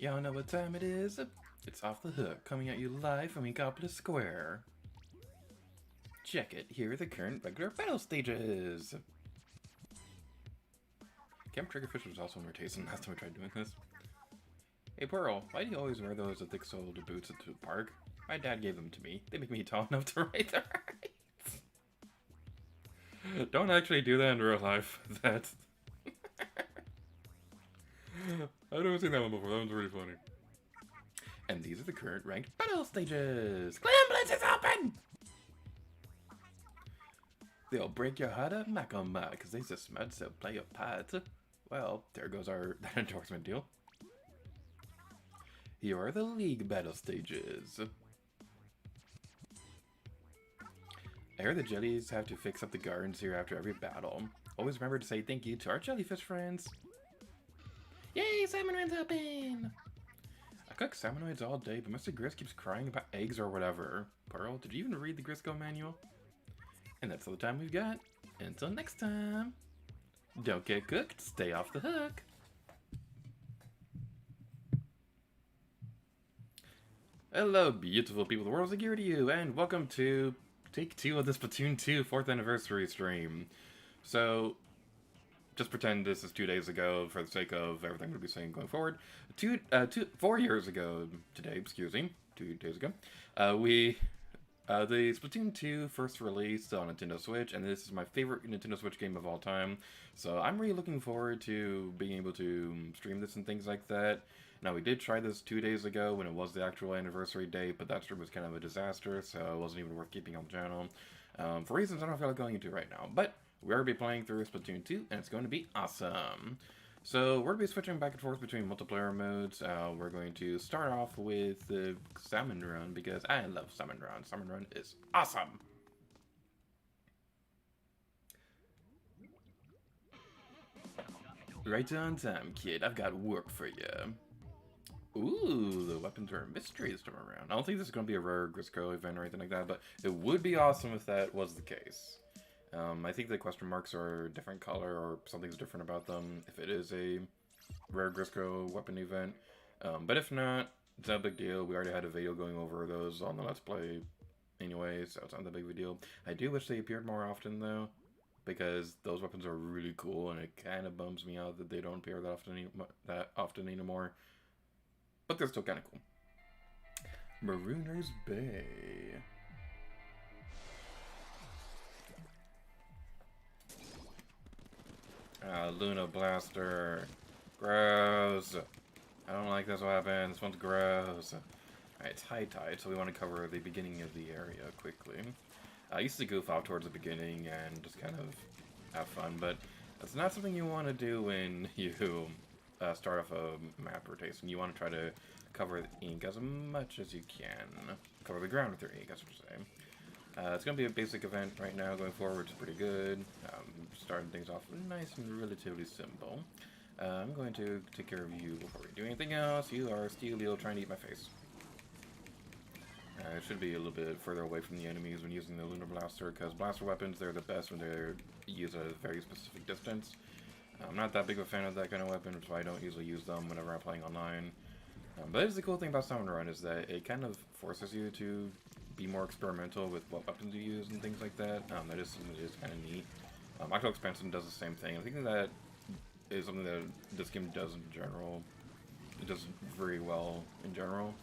Y'all know what time it is? It's Off the Hook, coming at you live from Inkopolis Square. Check it, here are the current regular battle stages. Camp Triggerfish was also in rotation last time we tried doing this. Hey Pearl, why do you always wear those thick-soled boots at the park? My dad gave them to me. They make me tall enough to ride the rides. Don't actually do that in real life. That's... I've never seen that one before. That one's really funny. And these are the current ranked battle stages. Clam Blitz is open! They'll break your heart up, Macoma, because they just smart, so play your part. Well, there goes that endorsement deal. Here are the league battle stages. I heard the jellies have to fix up the gardens here after every battle. Always remember to say thank you to our jellyfish friends. Yay, Salmon Run's open! I cook salmonoids all day, but Mr. Gris keeps crying about eggs or whatever. Pearl, did you even read the Grisco manual? And that's all the time we've got. Until next time, don't get cooked, stay off the hook. Hello, beautiful people of the world, Zagir to you, and welcome to Take 2 of the Splatoon 2 4th anniversary stream. So, just pretend this is 2 days ago for the sake of everything we'll be saying going forward. 4 years ago today, excuse me, 2 days ago, the Splatoon 2 first released on Nintendo Switch, and this is my favorite Nintendo Switch game of all time. So I'm really looking forward to being able to stream this and things like that. Now, we did try this 2 days ago when it was the actual anniversary date, but that stream was kind of a disaster, so it wasn't even worth keeping on the channel. For reasons I don't feel like going into right now. But we're going to be playing through Splatoon 2, and it's going to be awesome. So we're going to be switching back and forth between multiplayer modes. We're going to start off with the Salmon Run, because I love Salmon Run. Salmon Run is awesome! Right on time, kid. I've got work for you. Ooh, the weapons are a mystery this time around. I don't think this is going to be a rare Grisco event or anything like that, but it would be awesome if that was the case. I think the question marks are a different color or something's different about them if it is a rare Grisco weapon event. But if not, it's not a big deal. We already had a video going over those on the Let's Play anyway, so it's not that big of a deal. I do wish they appeared more often, though, because those weapons are really cool, and it kind of bums me out that they don't appear that often anymore. But they're still kind of cool. Marooner's Bay. Luna Blaster. Gross. I don't like this weapon. This one's gross. Alright, it's high tide, so we want to cover the beginning of the area quickly. I used to goof off towards the beginning and just kind of have fun, but that's not something you want to do when you start off a map rotation. You want to try to cover the ink as much as you can. Cover the ground with your ink, I should say. It's going to be a basic event right now going forward, which is pretty good. Starting things off nice and relatively simple. I'm going to take care of you before we do anything else. You are Steelio trying to eat my face. It should be a little bit further away from the enemies when using the Lunar Blaster, because blaster weapons, they're the best when they're used at a very specific distance. I'm not that big of a fan of that kind of weapon, which is why I don't usually use them whenever I'm playing online. But that is the cool thing about Salmon Run, is that it kind of forces you to be more experimental with what weapons you use and things like that. That is something that is kind of neat. Octo Expansion does the same thing. I think that is something that this game does in general. It does very well in general.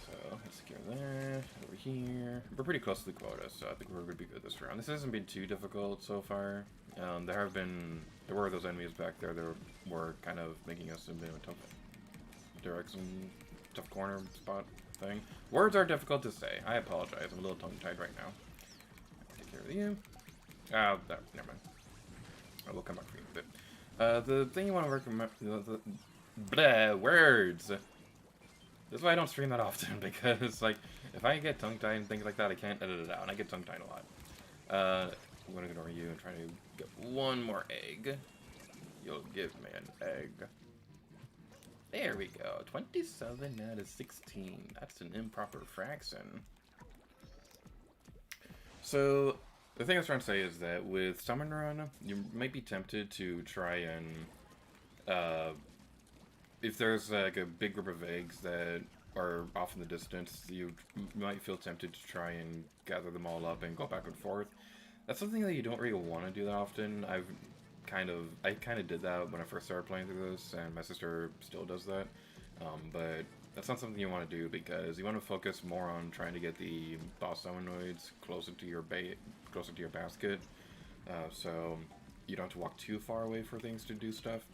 So, let's go there, over here. We're pretty close to the quota, so I think we're going to be good this round. This hasn't been too difficult so far. There were those enemies back there that were kind of making us a bit of a tough direction, tough corner spot thing. Words are difficult to say. I apologize. I'm a little tongue-tied right now. Take care of you. Never mind. I will come back for you in a bit. The thing you want to recommend... Bleh, words! This is why I don't stream that often, because, like, if I get tongue-tied and things like that, I can't edit it out, and I get tongue-tied a lot. I'm gonna ignore you and try to get one more egg. You'll give me an egg. There we go. 27 out of 16. That's an improper fraction. So, the thing I was trying to say is that with Salmon Run, you might be tempted to try and if there's like a big group of eggs that are off in the distance, you might feel tempted to try and gather them all up and go back and forth. That's something that you don't really want to do that often. I kind of did that when I first started playing through this, and my sister still does that. But that's not something you want to do because you want to focus more on trying to get the boss Salmonoids closer to your basket, so you don't have to walk too far away for things to do stuff.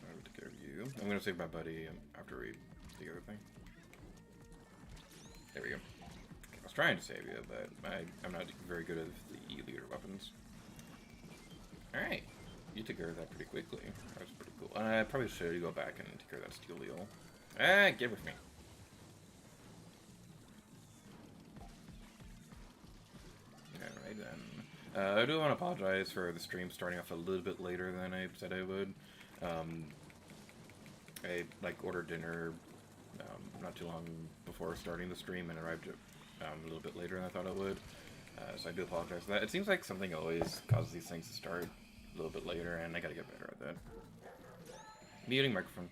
I'm gonna take care of you. I'm gonna save my buddy after we do the other thing. There we go. Okay, I was trying to save you, but I'm not very good at the E-leader weapons. Alright, you took care of that pretty quickly. That was pretty cool. I probably should go back and take care of that steel eel. Ah, get with me. Alright then. I do want to apologize for the stream starting off a little bit later than I said I would. I ordered dinner not too long before starting the stream and arrived a little bit later than I thought it would. So I do apologize for that. It seems like something always causes these things to start a little bit later, and I gotta get better at that. Muting microphone.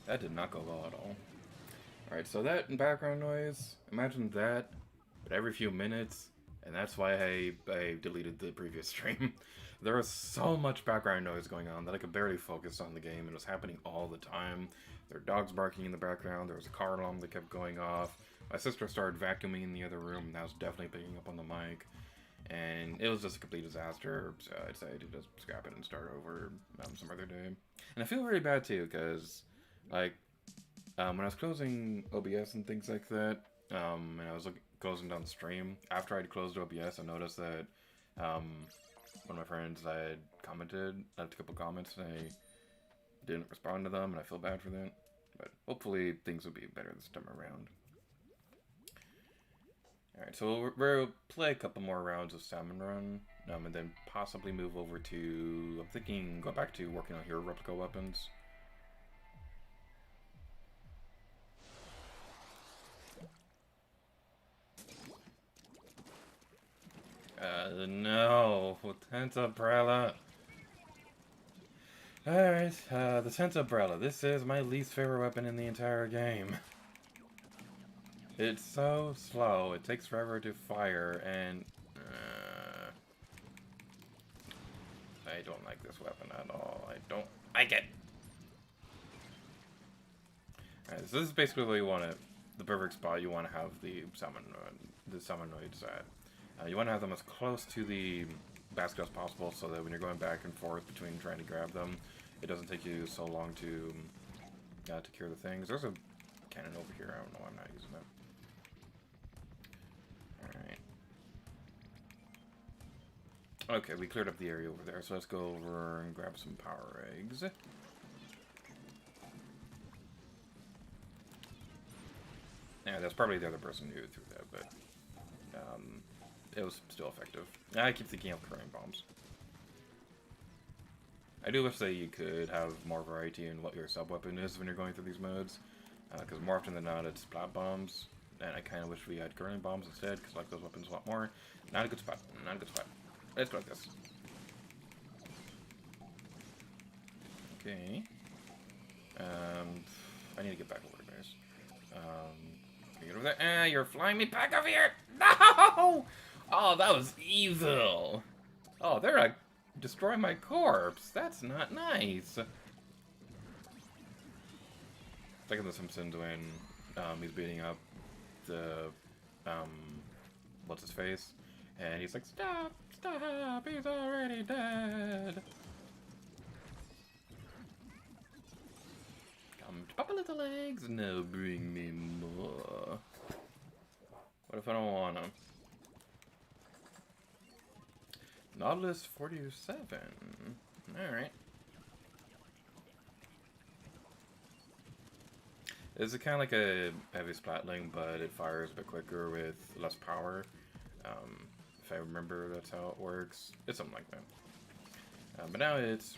That did not go well at all. Alright, so that background noise, imagine that, but every few minutes, and that's why I deleted the previous stream. There was so much background noise going on that I could barely focus on the game. It was happening all the time. There were dogs barking in the background, there was a car alarm that kept going off. My sister started vacuuming in the other room, and that was definitely picking up on the mic. And it was just a complete disaster, so I decided to just scrap it and start over some other day. And I feel really bad too, because like, when I was closing OBS and things like that, and I was closing down the stream, after I'd closed OBS, I noticed that, one of my friends had commented, left a couple comments, and I didn't respond to them, and I feel bad for that. But hopefully things will be better this time around. Alright, so we'll play a couple more rounds of Salmon Run, and then possibly move over to, I'm thinking, go back to working on hero replica weapons. No, Tent Umbrella. Alright, the Tent Umbrella. This is my least favorite weapon in the entire game. It's so slow, it takes forever to fire, and I don't like this weapon at all. I don't like it. Alright, so this is basically where you want it, the perfect spot you want to have the Salmonoids at. You want to have them as close to the basket as possible so that when you're going back and forth between trying to grab them, it doesn't take you so long to cure the things. There's a cannon over here. I don't know why I'm not using that. Alright. Okay, we cleared up the area over there, so let's go over and grab some power eggs. Yeah, that's probably the other person who threw that, but it was still effective. I keep thinking of current bombs. I do wish that you could have more variety in what your sub-weapon is when you're going through these modes, because more often than not it's splat bombs, and I kind of wish we had current bombs instead, because I like those weapons a lot more. Not a good spot. Not a good spot. Let's go like this. Okay. I need to get back over there, guys. Can you get over there? Ah, you're flying me back over here! No! Oh, that was evil. Oh, they're like destroying my corpse. That's not nice. It's like in The Simpsons when he's beating up the what's his face, and he's like, "Stop, stop! He's already dead." Come, pop a little eggs. No, bring me more. What if I don't want them? Nautilus 47. Alright. It's kind of like a heavy splatling, but it fires a bit quicker with less power. If I remember, that's how it works. It's something like that. But now it's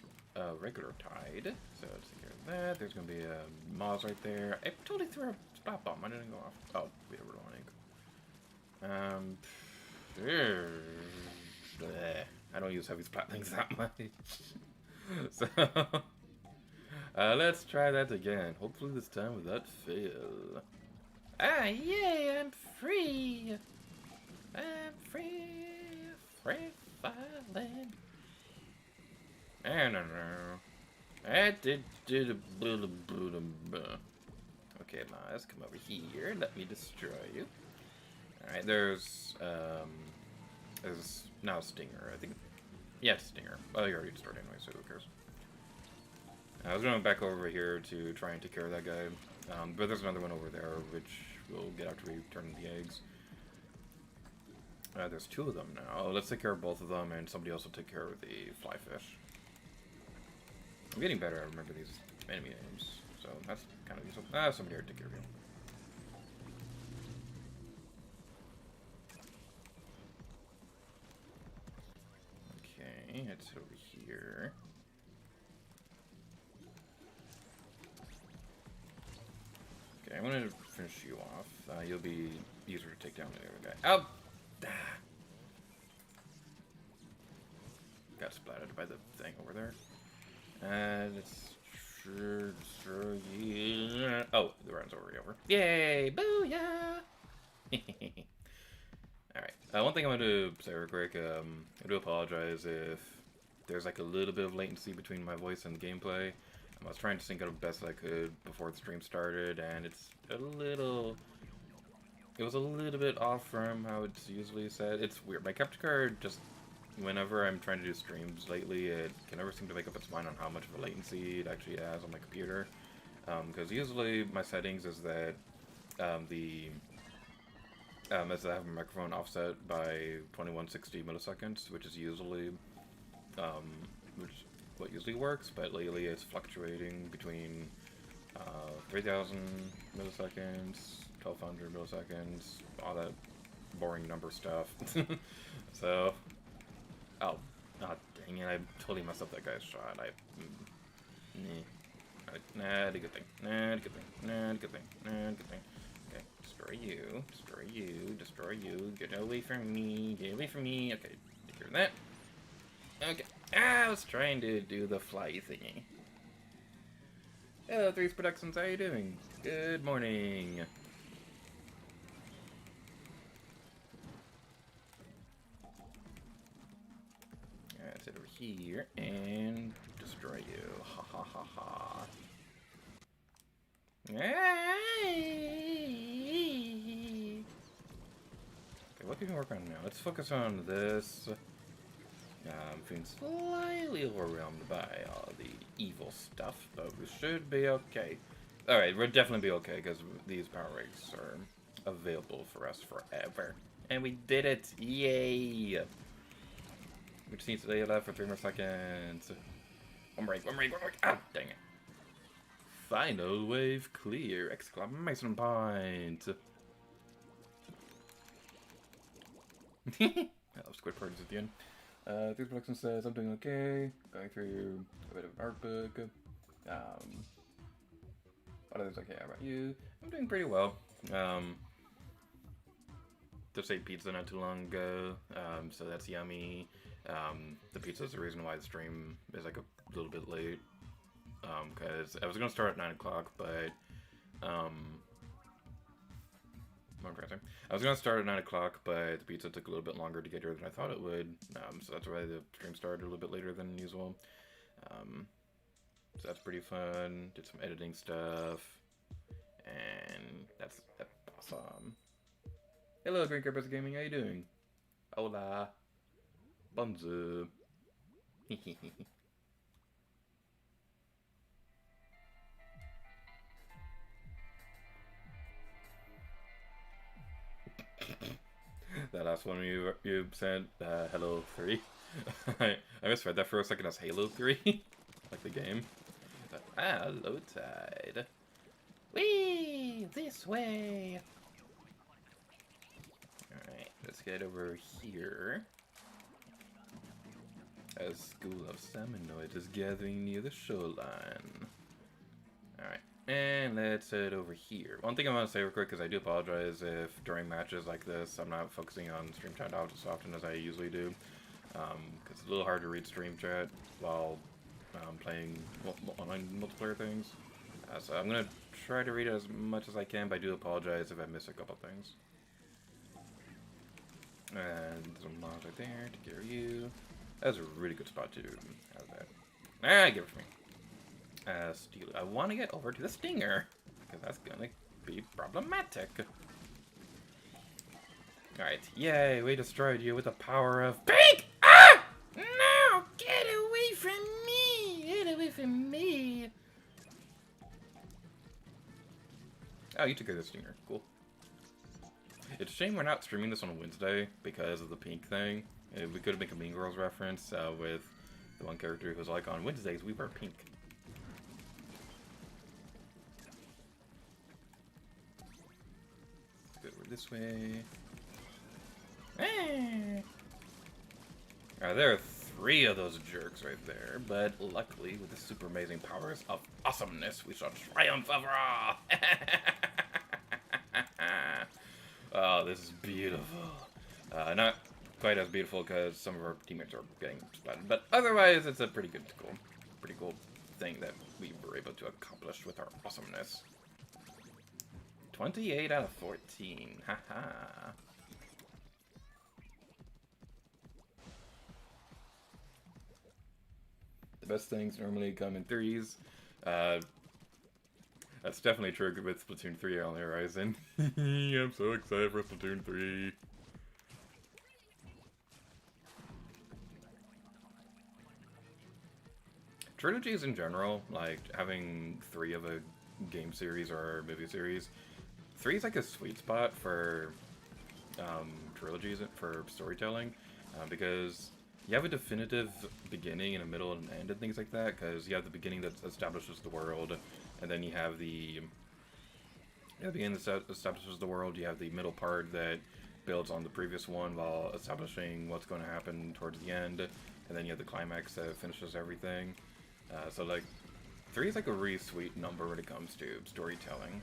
regular tide, so let's take care of that. There's gonna be a Moz right there. I totally threw a splat bomb. I didn't go off. Oh, we have a bleh. I don't use heavy splatlings that much. So let's try that again. Hopefully this time without fail. Ah, yay! I'm free. I'm free, free falling. I don't know. I did a Okay, Maz, come over here. Let me destroy you. Alright, there's now Stinger, I think. Yeah, it's Stinger. Well, you already destroyed anyway, so who cares? I was going back over here to try and take care of that guy. But there's another one over there, which we'll get after we turn the eggs. There's two of them now. Let's take care of both of them, and somebody else will take care of the flyfish. I'm getting better. I remember these enemy names, so that's kind of useful. Somebody already took care of you. Okay, it's over here. Okay, I'm gonna finish you off. You'll be easier to take down than the other guy. Oh! Got splattered by the thing over there. Let's destroy you. Oh, the round's already over. Yay! Booyah! Alright. One thing I want to say real quick, I do apologize if there's like a little bit of latency between my voice and the gameplay. I was trying to sync it up best I could before the stream started, and it was a little bit off from how it's usually said. It's weird. My capture card just, whenever I'm trying to do streams lately, it can never seem to make up its mind on how much of a latency it actually has on my computer. Because usually my settings is that as I have my microphone offset by 2160 milliseconds, which is usually what usually works, but lately it's fluctuating between 3000 milliseconds, 1200 milliseconds, all that boring number stuff. So, oh dang it, I totally messed up that guy's shot. Nah, good thing. Nah, good thing. Nah, good thing. Nah, good thing. Okay, destroy you, destroy you, destroy you. Get away from me, get away from me. Okay, take care of that. Okay. I was trying to do the fly thingy. Hello, Threes Productions, how you doing? Good morning. Let's sit over here and destroy you. Ha ha ha ha. Okay, what can we work on now? Let's focus on this. I'm feeling slightly overwhelmed by all the evil stuff, but we should be okay. Alright, we'll definitely be okay, because these power rigs are available for us forever. And we did it! Yay! We just need to stay alive for 3 more seconds. One break. Ah, dang it. Final wave clear! Exclamation point! I love squid parties at the end. These Production says, I'm doing okay. Going through a bit of an art book. What others okay? How about you? I'm doing pretty well. Just ate pizza not too long ago, so that's yummy. The pizza is the reason why the stream is like a little bit late. Because I was gonna start at 9 o'clock, but I was gonna start at 9 o'clock, but the pizza took a little bit longer to get here than I thought it would. So that's why the stream started a little bit later than usual. So that's pretty fun. Did some editing stuff, and that's awesome. Hello, Green Carpet Gaming. How you doing? Hola, bonjour. That last one you said, Hello 3. I misread that for a second as Halo 3, like the game. Hello Tide. Whee! this way. Alright, let's get over here. A school of salmonoids is gathering near the shoreline. Alright, and let's head over here. One thing I want to say real quick, because I do apologize if during matches like this I'm not focusing on stream chat out as often as I usually do. Because it's a little hard to read stream chat while playing online multiplayer things. So I'm going to try to read it as much as I can, but I do apologize if I miss a couple things. And there's a mod right there to carry you. That's a really good spot to have that. Ah, give it for me. Steal. I want to get over to the stinger, because that's going to be problematic. Alright, yay, we destroyed you with the power of pink! Ah! No! Get away from me! Get away from me! Oh, you took care of the stinger. Cool. It's a shame we're not streaming this on Wednesday because of the pink thing. We could have made a Mean Girls reference with the one character who's like, on Wednesdays we wear pink. Let's go over this way. Hey! There are 3 of those jerks right there, but luckily with the super amazing powers of awesomeness we shall triumph over all! Oh, this is beautiful. Not quite as beautiful because some of our teammates are getting splattered, but otherwise it's a pretty cool thing that we were able to accomplish with our awesomeness. 28 out of 14, haha. The best things normally come in threes. That's definitely true with Splatoon 3 on the horizon. I'm so excited for Splatoon 3. Trilogies in general, like having 3 of a game series or movie series, 3 is like a sweet spot for trilogies for storytelling, because you have a definitive beginning and a middle and end and things like that, because you have the beginning that establishes the world, and then you have the beginning that establishes the world, you have the middle part that builds on the previous one while establishing what's going to happen towards the end, and then you have the climax that finishes everything. So like, 3 is like a really sweet number when it comes to storytelling.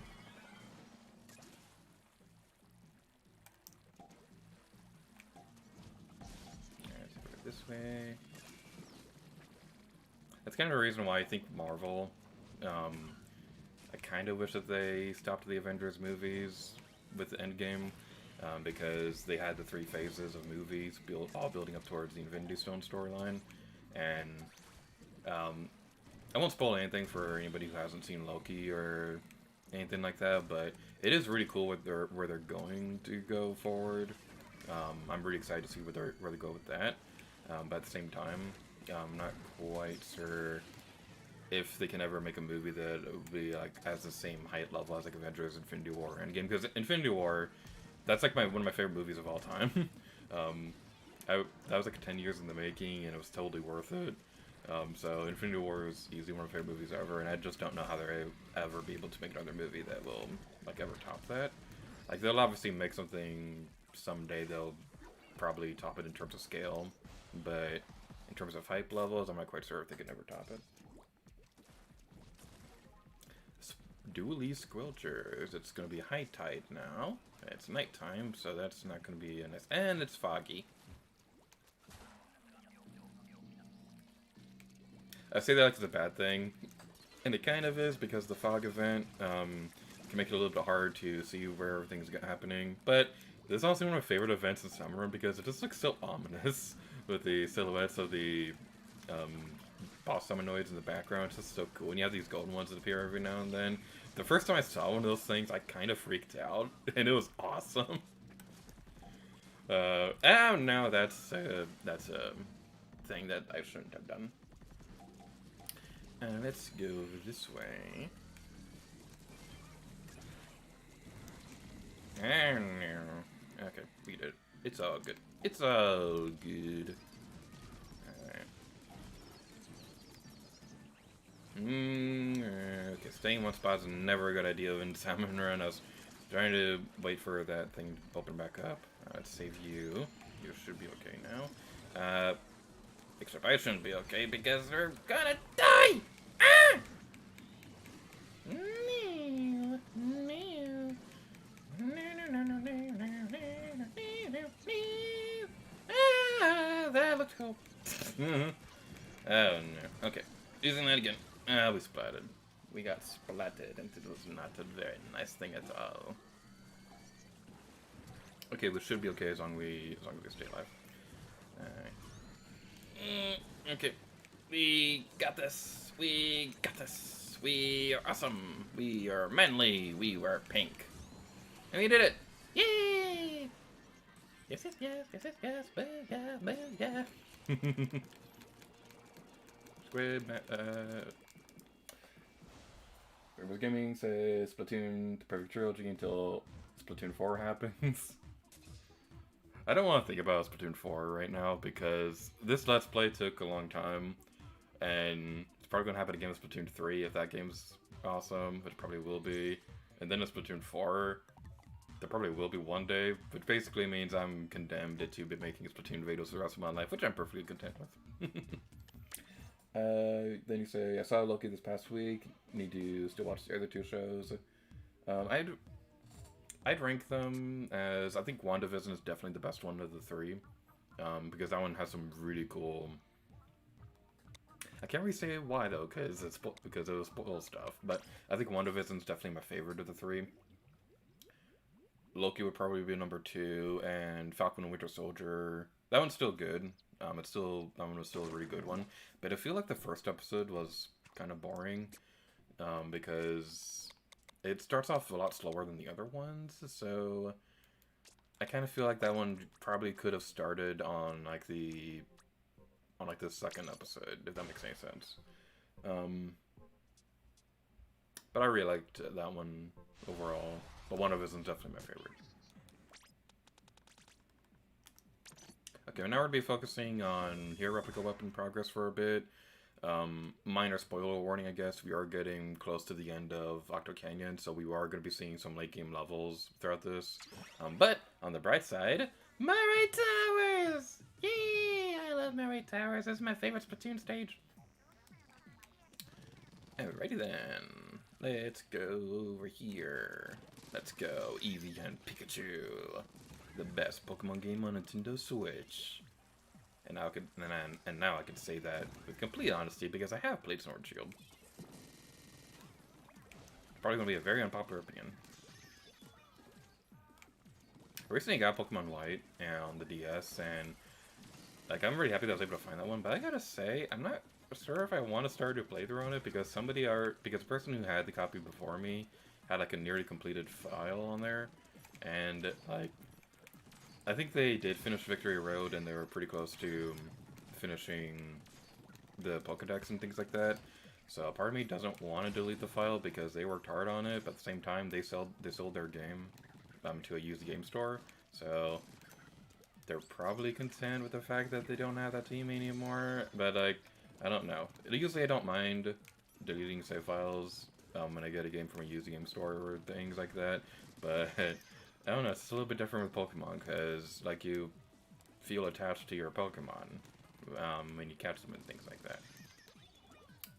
Let's put it this way. That's kind of a reason why I think Marvel, I kind of wish that they stopped the Avengers movies with Endgame, because they had the 3 phases of movies all building up towards the Infinity Stone storyline, and I won't spoil anything for anybody who hasn't seen Loki or anything like that, but it is really cool where they're going to go forward. I'm really excited to see where they go with that, but at the same time, I'm not quite sure if they can ever make a movie that would be like has the same height level as like Avengers, Infinity War, Endgame, because Infinity War, that's like one of my favorite movies of all time. That was like 10 years in the making, and it was totally worth it. So Infinity War is easily one of my favorite movies ever, and I just don't know how they're ever be able to make another movie that will like ever top that. Like, they'll obviously make something someday, they'll probably top it in terms of scale, but in terms of hype levels, I'm not quite sure if they could ever top it. Dually Squelchers, it's going to be high tide now. It's nighttime, so that's not going to be a nice, and it's foggy. I say that like it's a bad thing, and it kind of is, because the fog event can make it a little bit hard to see where everything's happening, but this is also one of my favorite events in Salmon Run because it just looks so ominous with the silhouettes of the boss salmonoids in the background. It's just so cool, and you have these golden ones that appear every now and then. The first time I saw one of those things, I kind of freaked out, and it was awesome. No, that's a thing that I shouldn't have done. Let's go this way. Okay, we did it. It's all good. It's all good. Alright. Okay, staying in one spot is never a good idea in Salmon Run. I was trying to wait for that thing to open back up. Let's save you. You should be okay now. Except I shouldn't be okay because we're gonna die! Ah! Ah, that looks cool. Oh no. Okay. Using that again. Ah, we splatted. We got splatted, and it was not a very nice thing at all. Okay, we should be okay as long as we stay alive. Alright. Okay. We got this. We got this. We are awesome. We are manly. We are pink. And we did it. Yay! Yes, yes, yes, yes, yes, yes, yeah, yeah. Squid, Rainbow Gaming says Splatoon the perfect trilogy until Splatoon 4 happens. I don't want to think about Splatoon 4 right now because this Let's Play took a long time, and it's probably going to happen again with Splatoon 3 if that game's awesome, which probably will be. And then with Splatoon 4, there probably will be one day, which basically means I'm condemned to be making Splatoon videos for the rest of my life, which I'm perfectly content with. Then you say, I saw Loki this past week, need to still watch the other two shows. I'd rank them as, I think WandaVision is definitely the best one of the three, because that one has some really cool... I can't really say why though, because it was spoiled stuff, but I think WandaVision is definitely my favorite of the three. Loki would probably be number 2, and Falcon and Winter Soldier, that one's still good. That one was still a really good one, but I feel like the first episode was kind of boring, because it starts off a lot slower than the other ones, so I kind of feel like that one probably could have started on like the second episode, if that makes any sense. But I really liked that one overall. But WandaVision's definitely my favorite. Okay, now we're going to be focusing on Hero Replica Weapon progress for a bit. Minor spoiler warning, I guess. We are getting close to the end of Octo Canyon, so we are going to be seeing some late game levels throughout this. But, on the bright side, Murray Towers! Yay! I love Murray Towers. This is my favorite Splatoon stage. Alrighty then. Let's go over here. Let's go, Eevee and Pikachu, the best Pokemon game on Nintendo Switch. And now I can say that with complete honesty because I have played Sword and Shield. Probably gonna be a very unpopular opinion. I recently got Pokemon White on the DS, and like I'm really happy that I was able to find that one. But I gotta say, I'm not sure if I want to start a playthrough on it because the person who had the copy before me had like a nearly completed file on there, and like I think they did finish Victory Road and they were pretty close to finishing the Pokedex and things like that. So part of me doesn't want to delete the file because they worked hard on it, but at the same time they sold their game to a used game store, so they're probably content with the fact that they don't have that team anymore. But like, I don't know. Usually I don't mind deleting save files when I get a game from a used game store or things like that, but I don't know, it's a little bit different with Pokemon, because like you feel attached to your Pokemon when you catch them and things like that.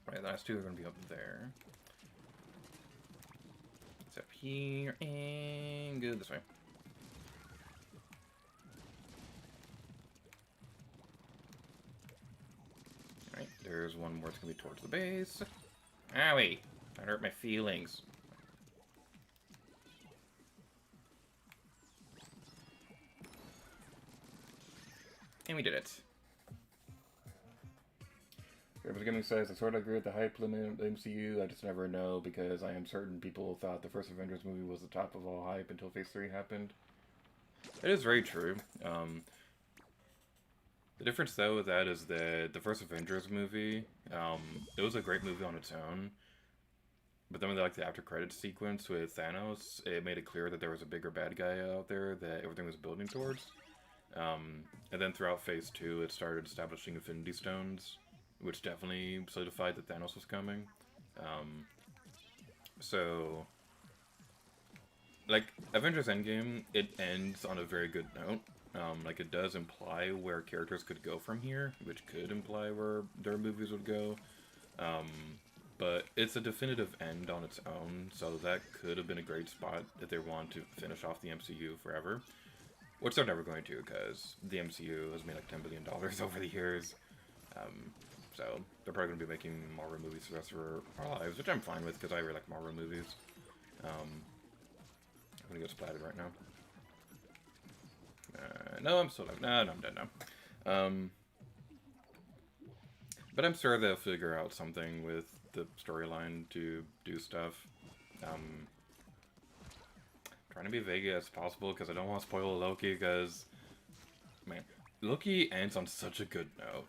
Right, the last two are going to be up there. It's up here, and go this way. Alright, there's one more that's going to be towards the base. Owie! That hurt my feelings. And we did it. Everyone's Gaming says, I sort of agree with the hype limit of the MCU, I just never know, because I am certain people thought the first Avengers movie was the top of all hype until Phase 3 happened. It is very true. The difference, though, with that is that the first Avengers movie, it was a great movie on its own, but then with like the after credits sequence with Thanos, it made it clear that there was a bigger bad guy out there that everything was building towards. And then throughout Phase 2, it started establishing Infinity Stones, which definitely solidified that Thanos was coming. So, like, Avengers Endgame, it ends on a very good note. Like, it does imply where characters could go from here, which could imply where their movies would go. Um, but it's a definitive end on its own, so that could have been a great spot if they want to finish off the MCU forever. Which they're never going to, because the MCU has made like $10 billion over the years. So they're probably going to be making Marvel movies for the rest of our lives, which I'm fine with, because I really like Marvel movies. I'm going to get splatted right now. No, I'm still alive. No, I'm dead now. But I'm sure they'll figure out something with the storyline to do stuff. Trying to be vague as possible because I don't want to spoil Loki because, man, Loki ends on such a good note.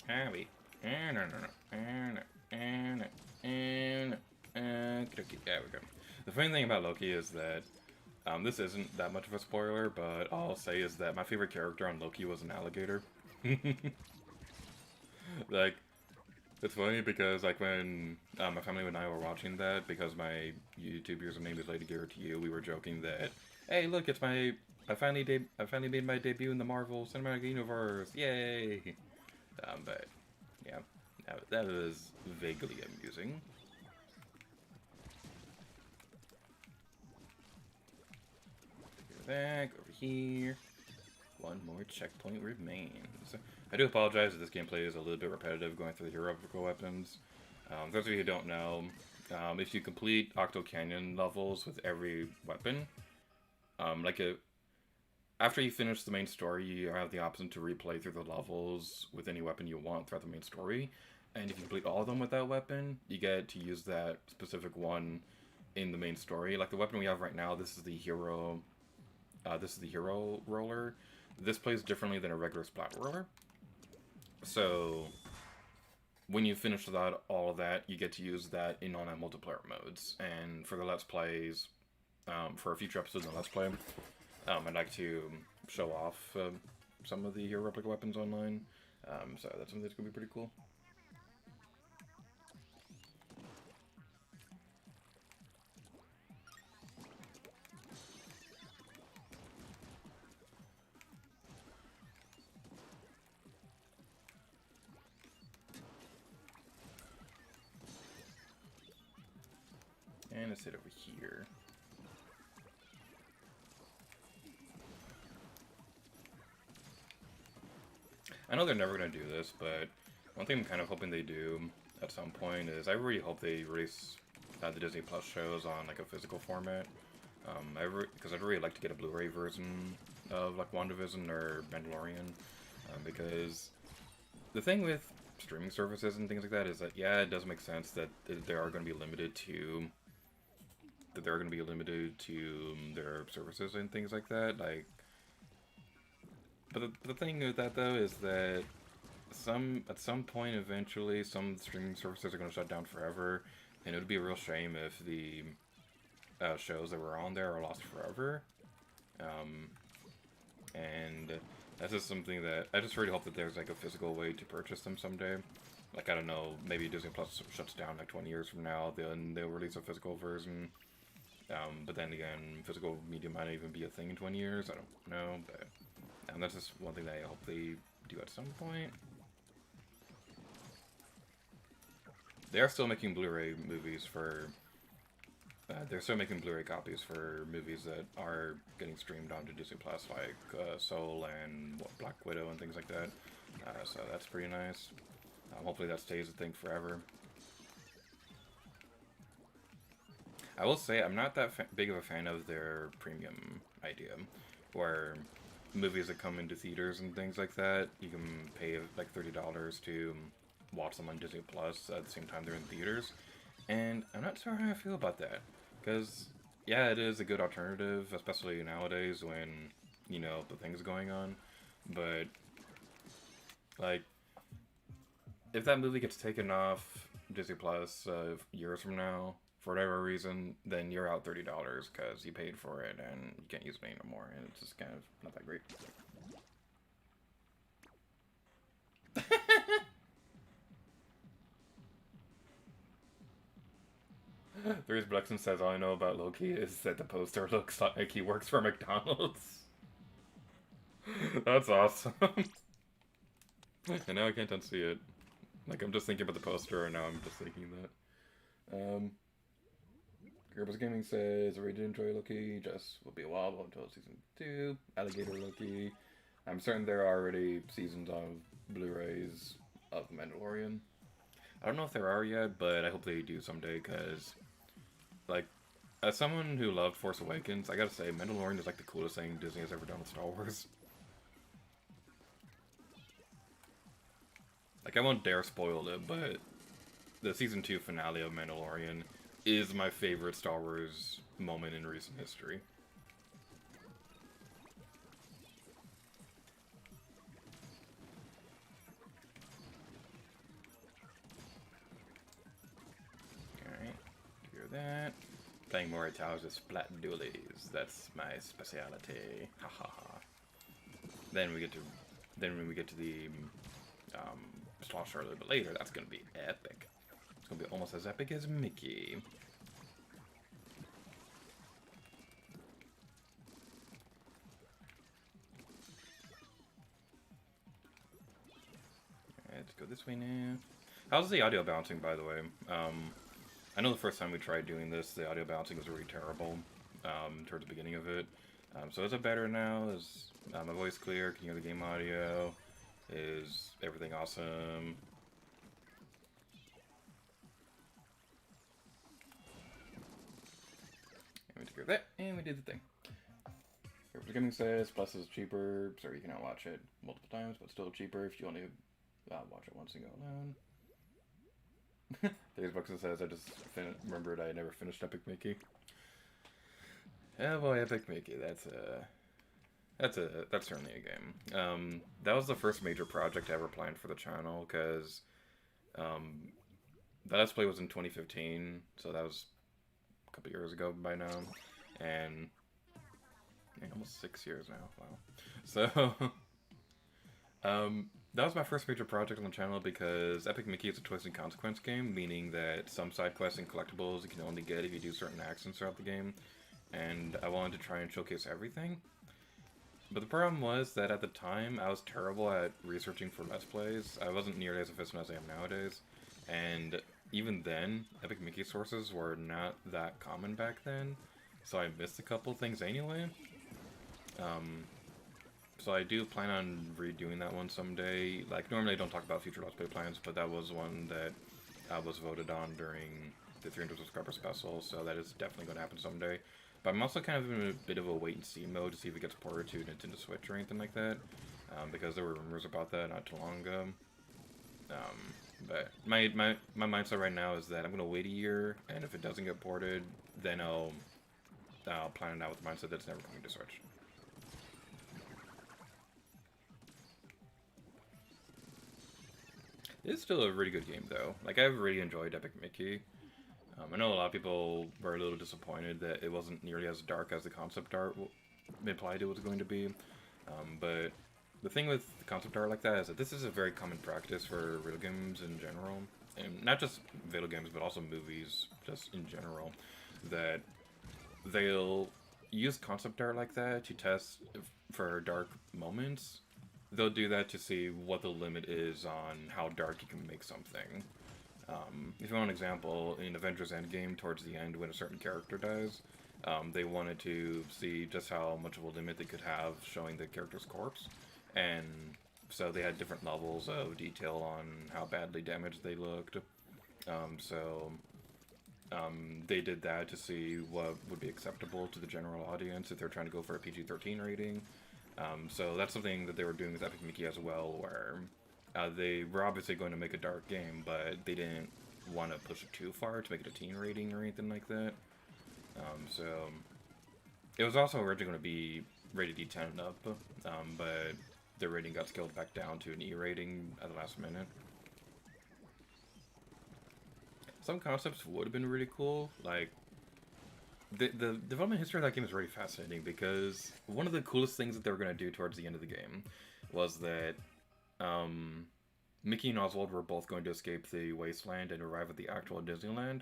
Abby. There we go. The funny thing about Loki is that this isn't that much of a spoiler, but all I'll say is that my favorite character on Loki was an alligator. Like, it's funny because, like, when my family and I were watching that, because my YouTube username is Lady Gear to You, we were joking that, hey, look, it's I finally made my debut in the Marvel Cinematic Universe, yay! But, yeah, that was vaguely amusing. Go back, over here. One more checkpoint remains. I do apologize if this gameplay is a little bit repetitive going through the heroical weapons. Those of you who don't know, if you complete Octo Canyon levels with every weapon, after you finish the main story, you have the option to replay through the levels with any weapon you want throughout the main story. And if you complete all of them with that weapon, you get to use that specific one in the main story. Like the weapon we have right now, this is the hero roller. This plays differently than a regular splat roller. So, when you finish all of that, you get to use that in online multiplayer modes. And for the Let's Plays, for a future episode in the Let's Play, I'd like to show off some of the hero replica weapons online. So that's something that's going to be pretty cool. And let's hit over here. I know they're never going to do this, but one thing I'm kind of hoping they do at some point is I really hope they release the Disney Plus shows on like a physical format. Because I'd really like to get a Blu-ray version of like WandaVision or Mandalorian, because the thing with streaming services and things like that is that, yeah, it does make sense that they are going to be limited to their services and things like that. Like, but the thing with that though is that at some point eventually some streaming services are going to shut down forever, and it would be a real shame if the shows that were on there are lost forever. And that's just something that I just really hope that there's like a physical way to purchase them someday. Like, I don't know, maybe Disney Plus shuts down like 20 years from now, then they'll release a physical version. But then again, physical media might not even be a thing in 20 years, I don't know, but that's just one thing that I hope they do at some point. They are still making Blu-ray movies for... they're still making Blu-ray copies for movies that are getting streamed onto Disney Plus, like Soul and Black Widow and things like that. So that's pretty nice. Hopefully that stays a thing forever. I will say I'm not that big of a fan of their premium idea, where movies that come into theaters and things like that, you can pay like $30 to watch them on Disney Plus at the same time they're in theaters. And I'm not sure how I feel about that. Because, yeah, it is a good alternative, especially nowadays when, you know, the thing's going on. But, like, if that movie gets taken off Disney Plus years from now, for whatever reason, then you're out $30 because you paid for it and you can't use it anymore. And it's just kind of not that great. Bruce Blexen says all I know about Loki is that the poster looks like he works for McDonald's. That's awesome. And now I can't unsee it. Like, I'm just thinking about the poster, and now I'm just thinking that. Gerba's Gaming says, I really did enjoy Loki, just will be a while until season 2. Alligator Loki. I'm certain there are already seasons of Blu-rays of Mandalorian. I don't know if there are yet, but I hope they do someday, because, like, as someone who loved Force Awakens, I gotta say, Mandalorian is like the coolest thing Disney has ever done with Star Wars. Like, I won't dare spoil it, but the season 2 finale of Mandalorian is my favorite Star Wars moment in recent history. Alright, hear that. Playing more Italians with Splat Dualies. That's my speciality. Ha ha ha. Then when we get to the Slosh a little bit later, that's gonna be epic. It's gonna be almost as epic as Mickey. Alright, let's go this way now. How's the audio bouncing, by the way? I know the first time we tried doing this, the audio bouncing was really terrible towards the beginning of it. So is it better now? Is my voice clear? Can you hear the game audio? Is everything awesome? And we took care of that, and we did the thing. Gerba's Gaming says, Plus is cheaper, so you can now watch it multiple times, but still cheaper if you only watch it once and go alone. Days Buxton says, I just remembered I never finished Epic Mickey. Oh boy, Epic Mickey, that's certainly a game. That was the first major project I ever planned for the channel, because the Let's Play was in 2015, so that was a couple years ago by now, and almost 6 years now, wow. So, that was my first major project on the channel because Epic Mickey is a twist and consequence game, meaning that some side quests and collectibles you can only get if you do certain actions throughout the game, and I wanted to try and showcase everything. But the problem was that at the time, I was terrible at researching for Let's Plays. I wasn't nearly as efficient as I am nowadays, and even then, Epic Mickey sources were not that common back then, so I missed a couple things anyway. So I do plan on redoing that one someday. Like, normally I don't talk about future Let's Play plans, but that was one that was voted on during the 300 subscriber special, so that is definitely going to happen someday. But I'm also kind of in a bit of a wait-and-see mode to see if it gets ported to Nintendo Switch or anything like that, because there were rumors about that not too long ago. But my mindset right now is that I'm going to wait a year, and if it doesn't get ported, then I'll plan it out with the mindset that it's never coming to Switch. It's still a really good game, though. Like, I've really enjoyed Epic Mickey. I know a lot of people were a little disappointed that it wasn't nearly as dark as the concept art implied it was going to be. But the thing with the concept art like that is that this is a very common practice for video games in general. And not just video games, but also movies, just in general. That they'll use concept art like that to test for dark moments. They'll do that to see what the limit is on how dark you can make something. If you want an example, in Avengers Endgame, towards the end, when a certain character dies, they wanted to see just how much of a limit they could have showing the character's corpse. And so they had different levels of detail on how badly damaged they looked. They did that to see what would be acceptable to the general audience if they're trying to go for a PG-13 rating. So that's something that they were doing with Epic Mickey as well, where they were obviously going to make a dark game, but they didn't want to push it too far to make it a teen rating or anything like that. So it was also originally going to be rated E10 and up, but the rating got scaled back down to an E rating at the last minute. Some concepts would have been really cool, like the development history of that game is really fascinating because one of the coolest things that they were going to do towards the end of the game was that Mickey and Oswald were both going to escape the wasteland and arrive at the actual Disneyland,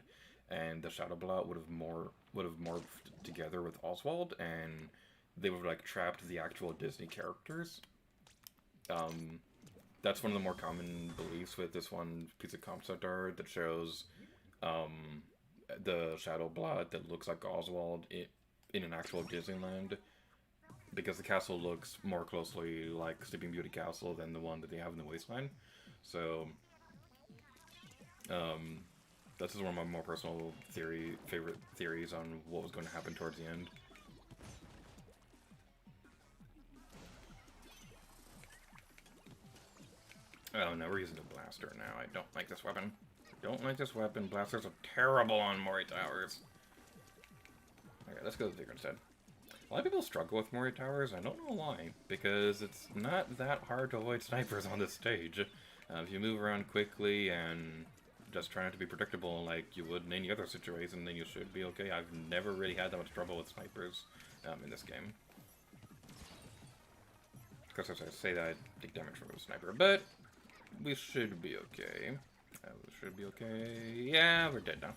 and the Shadow Blot would have morphed together with Oswald, and they would have like trapped the actual Disney characters. That's one of the more common beliefs with this one piece of concept art that shows the Shadow Blot that looks like Oswald in an actual Disneyland, because the castle looks more closely like Sleeping Beauty Castle than the one that they have in the Wasteland. So, this is one of my more personal favorite theories on what was going to happen towards the end. Oh no, we're using the blaster now. I don't like this weapon. Don't like this weapon. Blasters are terrible on Mori Towers. Okay, let's go to the Digger instead. A lot of people struggle with Mori Towers. I don't know why. Because it's not that hard to avoid snipers on this stage. If you move around quickly and just try not to be predictable like you would in any other situation, then you should be okay. I've never really had that much trouble with snipers in this game. Of course, as I say that, I take damage from a sniper, but we should be okay. We should be okay. Yeah, we're dead now.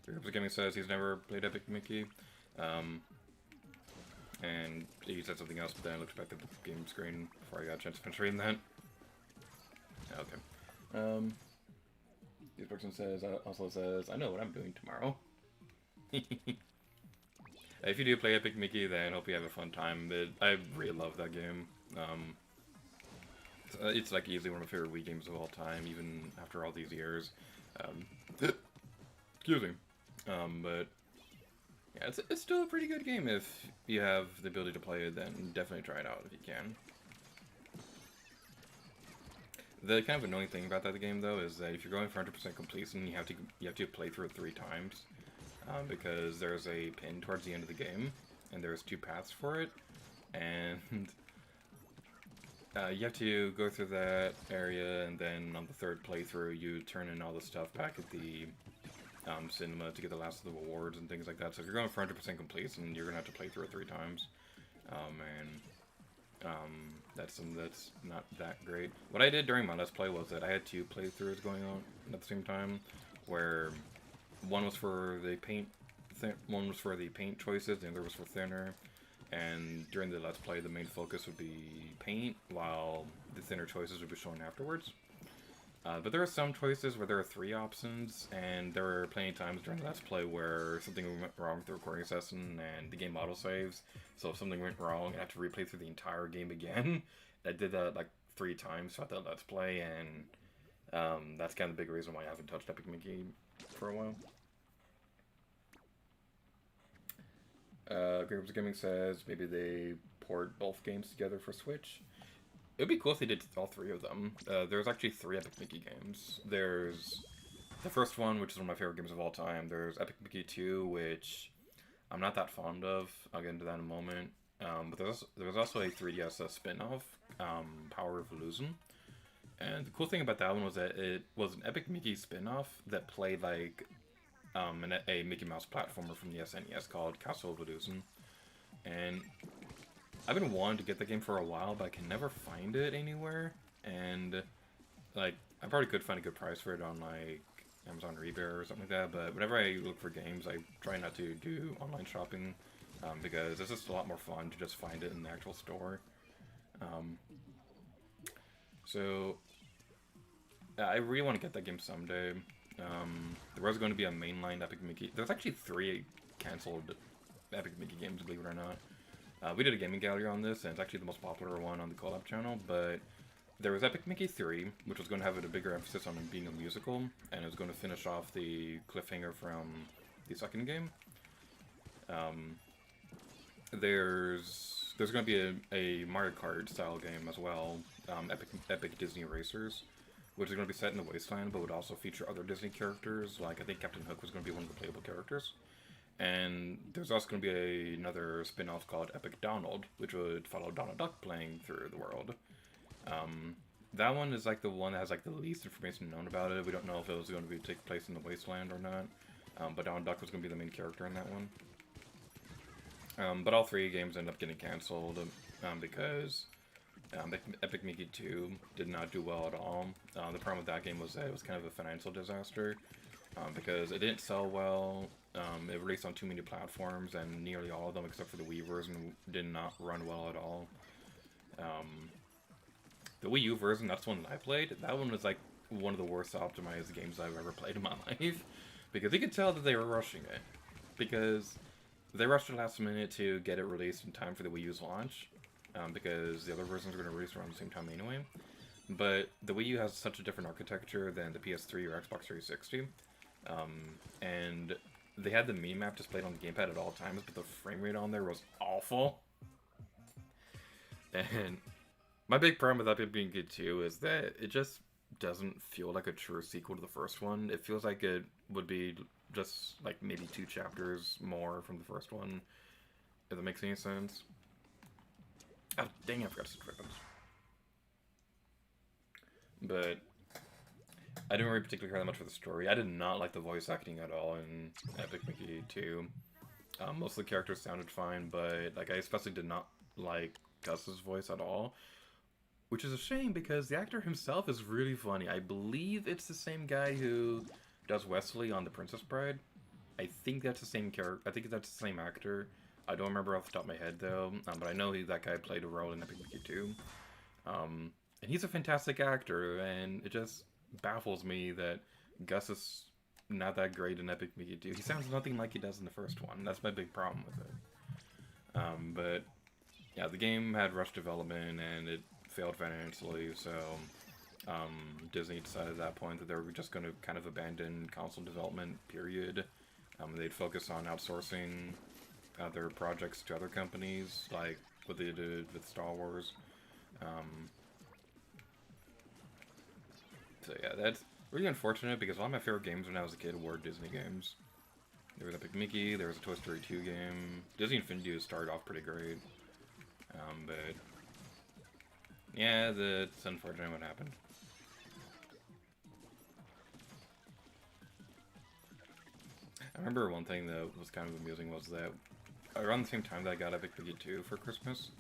The Gaming says he's never played Epic Mickey. And he said something else, but then I looked back at the game screen before I got a chance to finish reading that. Okay. This person also says, I know what I'm doing tomorrow. If you do play Epic Mickey, then I hope you have a fun time. I really love that game. It's like easily one of my favorite Wii games of all time, even after all these years. Excuse me. But yeah, it's still a pretty good game. If you have the ability to play it, then definitely try it out if you can. The kind of annoying thing about that game, though, is that if you're going for 100% completion, you have to play through it 3 times, because there's a pin towards the end of the game, and there's 2 paths for it, and you have to go through that area, and then on the 3rd playthrough, you turn in all the stuff back at the cinema to get the last of the rewards and things like that. So if you're going for 100% completion, you're gonna have to play through it 3 times, that's not that great. What I did during my Let's Play was that I had 2 playthroughs going on at the same time, where one was for the paint choices, the other was for thinner. And during the Let's Play, the main focus would be paint, while the thinner choices would be shown afterwards. But there are some choices where there are 3 options, and there were plenty of times during the Let's Play where something went wrong with the recording session and the game autosaves. So if something went wrong, I had to replay through the entire game again. I did that like 3 times throughout the Let's Play, and that's kind of the big reason why I haven't touched Epic Mickey for a while. Groups Gaming says maybe they port both games together for Switch. It would be cool if they did all 3 of them. There's actually 3 Epic Mickey games. There's the first one, which is one of my favorite games of all time. There's Epic Mickey 2, which I'm not that fond of. I'll get into that in a moment. But there's also a 3DS spin-off, Power of Illusion. And the cool thing about that one was that it was an Epic Mickey spin-off that played like a Mickey Mouse platformer from the SNES called Castle of Illusion. And I've been wanting to get the game for a while, but I can never find it anywhere. And like, I probably could find a good price for it on like Amazon or eBay or something like that. But whenever I look for games, I try not to do online shopping, because it's just a lot more fun to just find it in the actual store. So I really want to get that game someday. There was going to be a mainline Epic Mickey. There's actually 3 canceled Epic Mickey games, believe it or not. We did a gaming gallery on this, and it's actually the most popular one on the collab channel, but there was Epic Mickey 3, which was going to have a bigger emphasis on it being a musical, and it was going to finish off the cliffhanger from the second game. There's going to be a Mario Kart style game as well, Epic Disney Racers, which is going to be set in the Wasteland, but would also feature other Disney characters, like I think Captain Hook was going to be one of the playable characters. And there's also going to be another spin-off called Epic Donald, which would follow Donald Duck playing through the world. That one is like the one that has like the least information known about it. We don't know if it was going to take place in the Wasteland or not. But Donald Duck was going to be the main character in that one. But all three games ended up getting canceled because Epic Mickey 2 did not do well at all. The problem with that game was that it was kind of a financial disaster because it didn't sell well. It released on too many platforms, and nearly all of them, except for the Wii version, did not run well at all. The Wii U version, that's one that I played. That one was like one of the worst optimized games I've ever played in my life, because you could tell that they were rushing it, because they rushed it last minute to get it released in time for the Wii U's launch, because the other versions were going to release around the same time anyway. But the Wii U has such a different architecture than the PS3 or Xbox 360, and they had the mini map displayed on the gamepad at all times, but the frame rate on there was awful. And my big problem with that being good too is that it just doesn't feel like a true sequel to the first one. It feels like it would be just like maybe 2 chapters more from the first one, if that makes any sense. Oh, dang, I forgot to switch weapons. But I didn't really particularly care that much for the story. I did not like the voice acting at all in Epic Mickey 2. Most of the characters sounded fine, but like I especially did not like Gus's voice at all. Which is a shame, because the actor himself is really funny. I believe it's the same guy who does Wesley on The Princess Bride. I think that's the same character. I think that's the same actor. I don't remember off the top of my head, though. But I know that guy played a role in Epic Mickey 2. And he's a fantastic actor, and it just baffles me that Gus is not that great in Epic Mickey 2. He sounds nothing like he does in the first one. That's my big problem with it. But yeah, the game had rushed development, and it failed financially, so Disney decided at that point that they were just going to kind of abandon console development, period. They'd focus on outsourcing their projects to other companies, like what they did with Star Wars. So yeah, that's really unfortunate, because a lot of my favorite games when I was a kid were Disney games. There was Epic Mickey, there was a Toy Story 2 game. Disney Infinity started off pretty great. But yeah, it's unfortunate what happened. I remember one thing that was kind of amusing was that around the same time that I got Epic Mickey 2 for Christmas,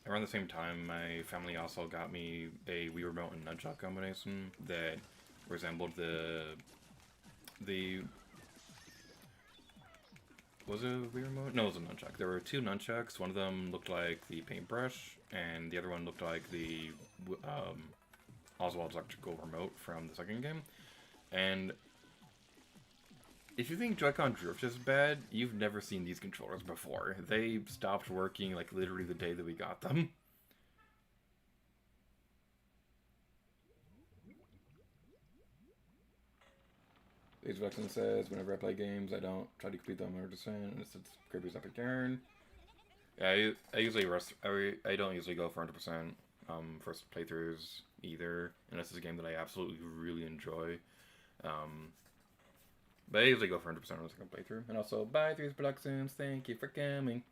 around the same time my family also got me a Wii Remote and Nunchuck combination that resembled the was it a Wii Remote? No, it was a nunchuck. There were 2 nunchucks. One of them looked like the paintbrush, and the other one looked like the Oswald's electrical remote from the second game. And if you think Joy-Con drift is bad, you've never seen these controllers before. They stopped working like literally the day that we got them. Ace Vexen says, whenever I play games, I don't try to complete them 100%, unless it's Kirby's Epic Yarn. Yeah, I usually I don't usually go for 100% first playthroughs either, unless it's a game that I absolutely really enjoy. But I usually go for 100% on the second playthrough. And also, bye, 3's Productions, thank you for coming.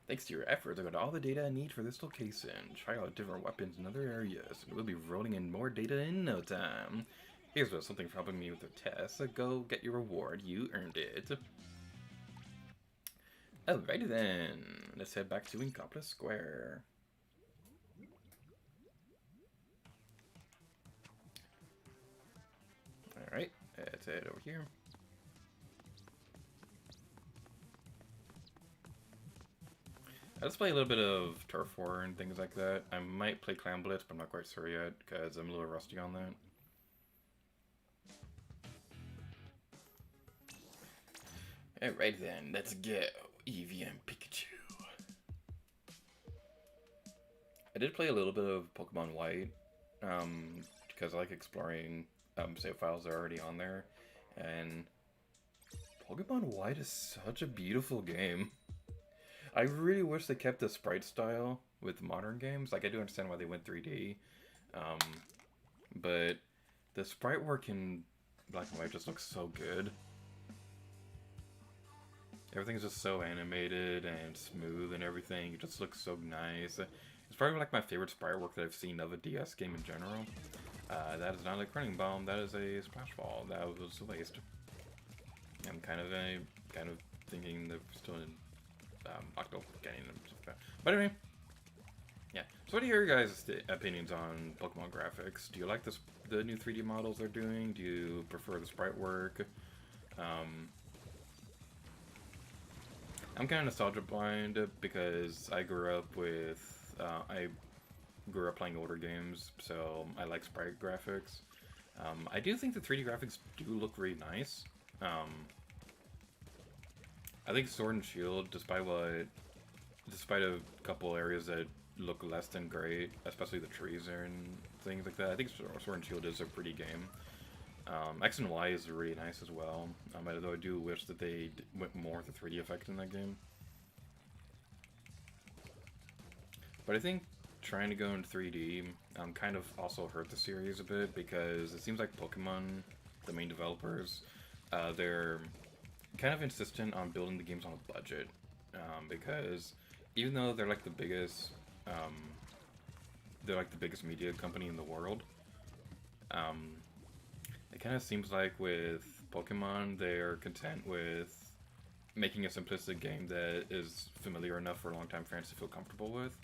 Thanks to your efforts, I got all the data I need for this location. Try out different weapons in other areas, and we'll be rolling in more data in no time. Here's something for helping me with the test, so go get your reward. You earned it. Alrighty then, let's head back to Incomplex Square. Alright, let's head over here. Let's play a little bit of Turf War and things like that. I might play Clan Blitz, but I'm not quite sure yet, because I'm a little rusty on that. Alright then, let's go. Eevee and Pikachu. I did play a little bit of Pokemon White, because I like exploring save files that are already on there, and Pokemon White is such a beautiful game. I really wish they kept the sprite style with modern games. Like, I do understand why they went 3D, but the sprite work in Black and White just looks so good. Everything's just so animated and smooth and everything. It just looks so nice. It's probably like my favorite sprite work that I've seen of a DS game in general. That is not a Running Bomb, that is a Splash Ball. That was a waste. I'm kind of thinking they're still in Octo getting them stuff like that. But anyway, yeah. So what are your guys' opinions on Pokemon graphics? Do you like the new 3D models they're doing? Do you prefer the sprite work? I'm kind of nostalgia blind because I grew up playing older games, so I like sprite graphics. I do think the 3D graphics do look really nice. I think Sword and Shield, despite a couple areas that look less than great, especially the trees and things like that, I think Sword and Shield is a pretty game. X and Y is really nice as well, although I do wish that they went more with the 3D effect in that game. But I think trying to go in 3D kind of also hurt the series a bit, because it seems like Pokemon, the main developers, they're kind of insistent on building the games on a budget, because even though they're like the biggest media company in the world, it kind of seems like with Pokemon they're content with making a simplistic game that is familiar enough for long-time fans to feel comfortable with,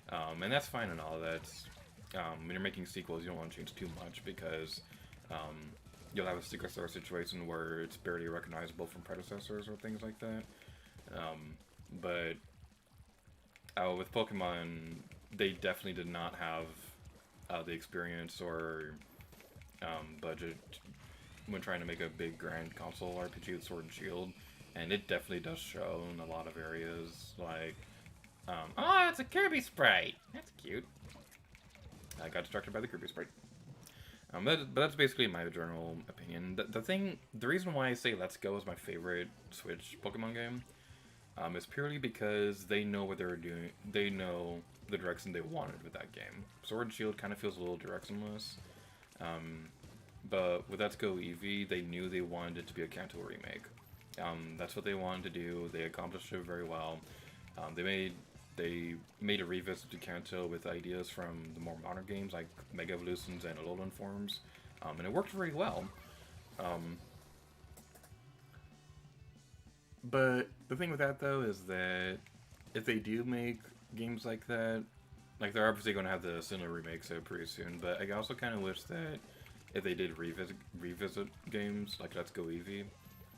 and that's fine and all. That's when you're making sequels, you don't want to change too much, because you'll have a Secret Star situation where it's barely recognizable from predecessors or things like that. But with Pokemon, they definitely did not have the experience or budget when trying to make a big grand console RPG with Sword and Shield, and it definitely does show in a lot of areas. Like, oh, it's a Kirby sprite! That's cute. I got distracted by the Kirby sprite. But that's basically my general opinion. The reason why I say Let's Go is my favorite Switch Pokemon game, is purely because they know what they're doing. They know the direction they wanted with that game. Sword and Shield kind of feels a little directionless, but with Let's Go Eevee, they knew they wanted it to be a Kanto remake. That's what they wanted to do. They accomplished it very well. They made a revisit to Kanto with ideas from the more modern games like Mega Evolutions and Alolan Forms, and it worked really well. But the thing with that, though, is that if they do make games like that, like, they're obviously going to have the Sinnoh remake so pretty soon, but I also kind of wish that if they did revisit games like Let's Go Eevee,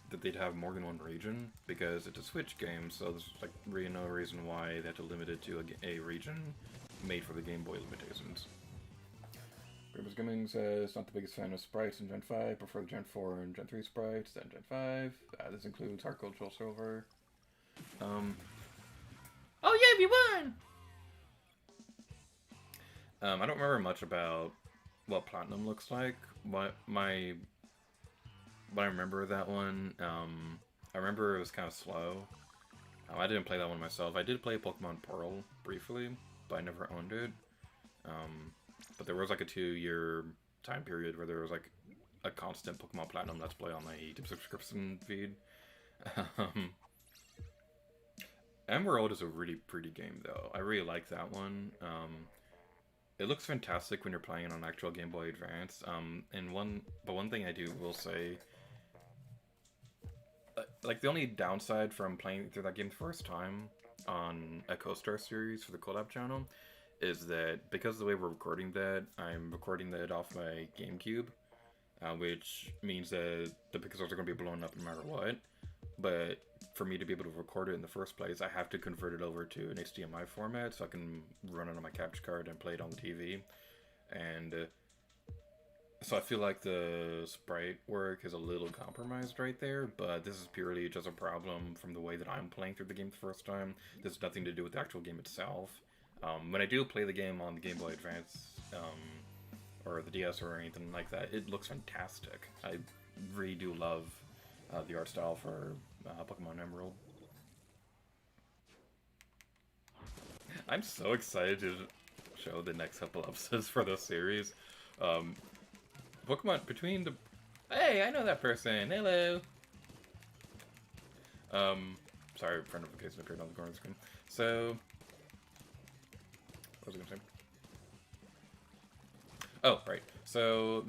that they'd have more than one region, because it's a Switch game, so there's like really no reason why they had to limit it to a region made for the Game Boy limitations. Grimace Gaming says, not the biggest fan of sprites in Gen 5, prefer the Gen 4 and Gen 3 sprites than Gen 5. This includes Heart Gold, Soul Silver. Oh yeah, we won! I don't remember much about what Platinum looks like. What I remember of that one, I remember it was kind of slow. I didn't play that one myself. I did play Pokemon Pearl briefly, but I never owned it. But there was like a 2-year time period where there was like a constant Pokemon Platinum Let's Play on my YouTube subscription feed. Emerald is a really pretty game, though. I really like that one. It looks fantastic when you're playing it on actual Game Boy Advance. But one thing I will say, like, the only downside from playing through that game the first time on a Co-Star series for the collab channel is that because of the way we're recording that, I'm recording that off my GameCube, which means that the pixels are going to be blown up no matter what. But for me to be able to record it in the first place, I have to convert it over to an HDMI format so I can run it on my capture card and play it on the TV. And so I feel like the sprite work is a little compromised right there, but this is purely just a problem from the way that I'm playing through the game the first time. This has nothing to do with the actual game itself. When I do play the game on the Game Boy Advance, or the DS or anything like that, it looks fantastic. I really do love the art style for Pokemon Emerald. I'm so excited to show the next couple episodes for this series. Pokemon between the... Hey, I know that person. Hello. Sorry, friend notification appeared on the corner of the screen. So, what was I gonna say? Oh, right. So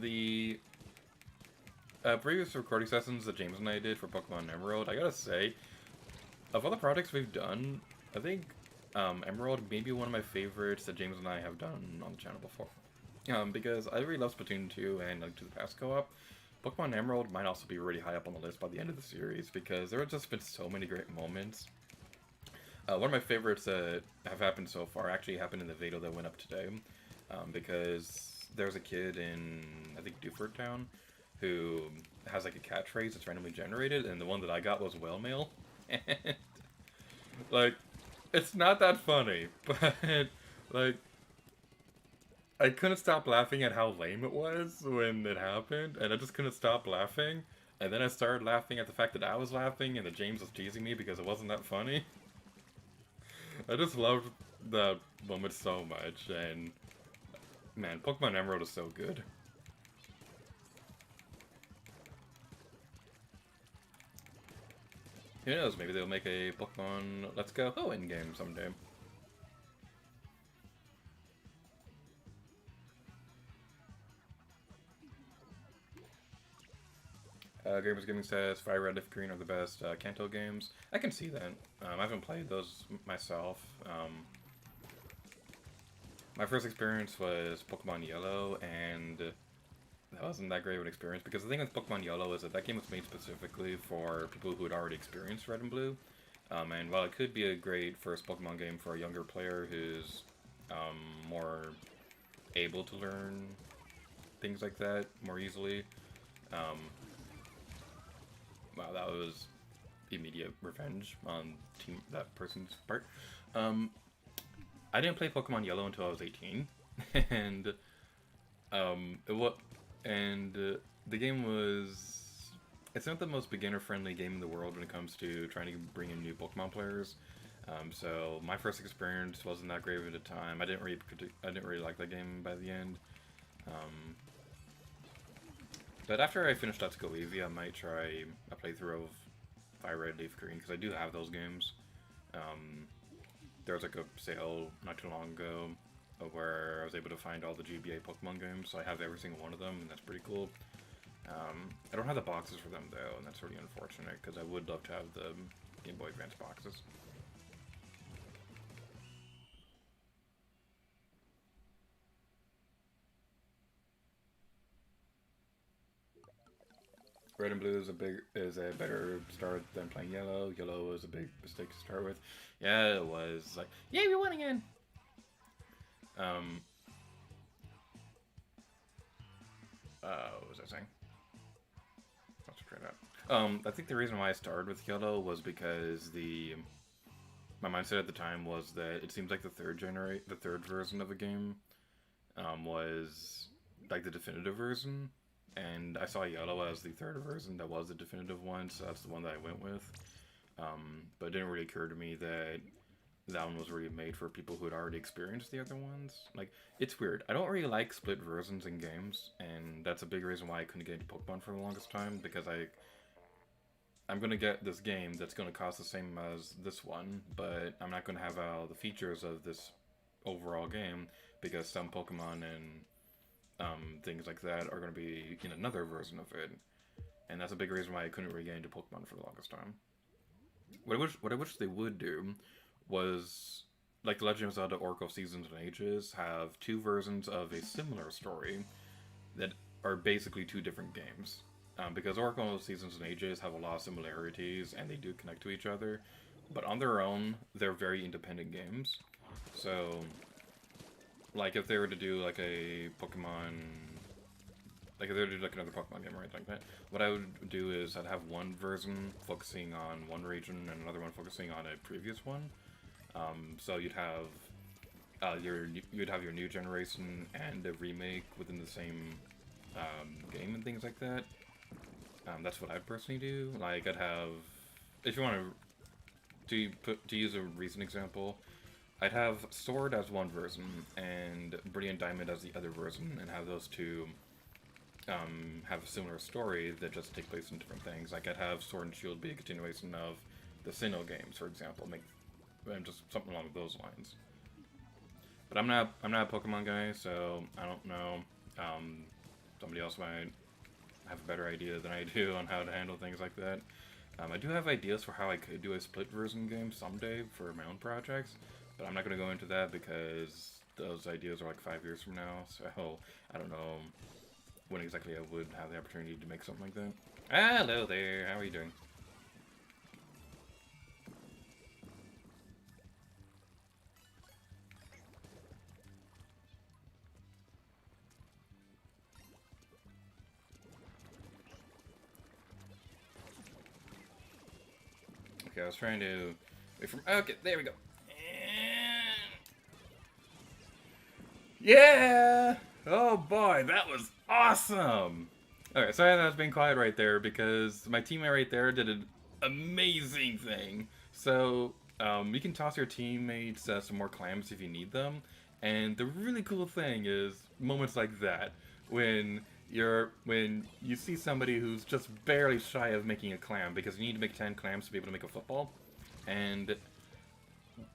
previous recording sessions that James and I did for Pokemon Emerald, I gotta say, of all the projects we've done, I think Emerald may be one of my favorites that James and I have done on the channel before. Because I really love Splatoon 2 and Link to the Past co-op. Pokemon Emerald might also be really high up on the list by the end of the series because there have just been so many great moments. One of my favorites that have happened so far actually happened in the video that went up today, because there's a kid in, I think, Dewford Town, who has like a catchphrase that's randomly generated, and the one that I got was whale mail. And, like, it's not that funny, but, like, I couldn't stop laughing at how lame it was when it happened, and I just couldn't stop laughing. And then I started laughing at the fact that I was laughing and that James was teasing me because it wasn't that funny. I just loved that moment so much, and man, Pokemon Emerald is so good. Who knows, maybe they'll make a Pokemon Let's Go Hoenn game someday. Gamers Gaming says Fire Red, Leaf Green are the best Kanto games. I can see that. I haven't played those myself. My first experience was Pokemon Yellow, and that wasn't that great of an experience, because the thing with Pokemon Yellow is that that game was made specifically for people who had already experienced Red and Blue. And while it could be a great first Pokemon game for a younger player who's more able to learn things like that more easily, wow, that was immediate revenge on that person's part. I didn't play Pokemon Yellow until I was 18, and the game was. It's not the most beginner-friendly game in the world when it comes to trying to bring in new Pokemon players. So my first experience wasn't that great at the time. I didn't really like that game by the end. But after I finish Let's Go Eevee, I might try a playthrough of Fire Red, Leaf Green, because I do have those games. There was like a sale not too long ago where I was able to find all the GBA Pokemon games, so I have every single one of them, and that's pretty cool. I don't have the boxes for them though, and that's really unfortunate, because I would love to have the Game Boy Advance boxes. Red and Blue is a better start than playing Yellow. Yellow was a big mistake to start with. Yeah, it was. Like, yay, we won again! What was I saying? Let's try that. I think the reason why I started with Yellow was because my mindset at the time was that it seems like the third version of a game was like the definitive version. And I saw Yellow as the third version that was the definitive one, so that's the one that I went with. But it didn't really occur to me that that one was really made for people who had already experienced the other ones. Like, it's weird. I don't really like split versions in games, and that's a big reason why I couldn't get into Pokemon for the longest time, because I'm gonna get this game that's gonna cost the same as this one, but I'm not gonna have all the features of this overall game, because some Pokemon and things like that are going to be in another version of it, and that's a big reason why I couldn't really get into Pokemon for the longest time. What I wish they would do was, like The Legend of Zelda Oracle of Seasons and Ages, have two versions of a similar story that are basically two different games. Because Oracle of Seasons and Ages have a lot of similarities, and they do connect to each other, but on their own, they're very independent games. So, like, if they were to do, like, a Pokemon... Like, if they were to do, like, another Pokemon game or anything like that, what I would do is I'd have one version focusing on one region and another one focusing on a previous one. So you'd have your new generation and a remake within the same game and things like that. That's what I'd personally do. Like, I'd have... If you want to use a recent example... I'd have Sword as one version, and Brilliant Diamond as the other version, and have those two have a similar story that just take place in different things. Like, I'd have Sword and Shield be a continuation of the Sinnoh games, for example, just something along those lines. But I'm not a Pokemon guy, so I don't know. Somebody else might have a better idea than I do on how to handle things like that. I do have ideas for how I could do a split version game someday for my own projects, but I'm not going to go into that because those ideas are like 5 years from now, so I don't know when exactly I would have the opportunity to make something like that. Hello there, how are you doing? Okay, I was trying to wait for. Okay, there we go. Yeah! Oh boy, that was awesome! Alright, sorry that I was being quiet right there because my teammate right there did an amazing thing. So, you can toss your teammates some more clams if you need them. And the really cool thing is moments like that when when you see somebody who's just barely shy of making a clam because you need to make 10 clams to be able to make a football. And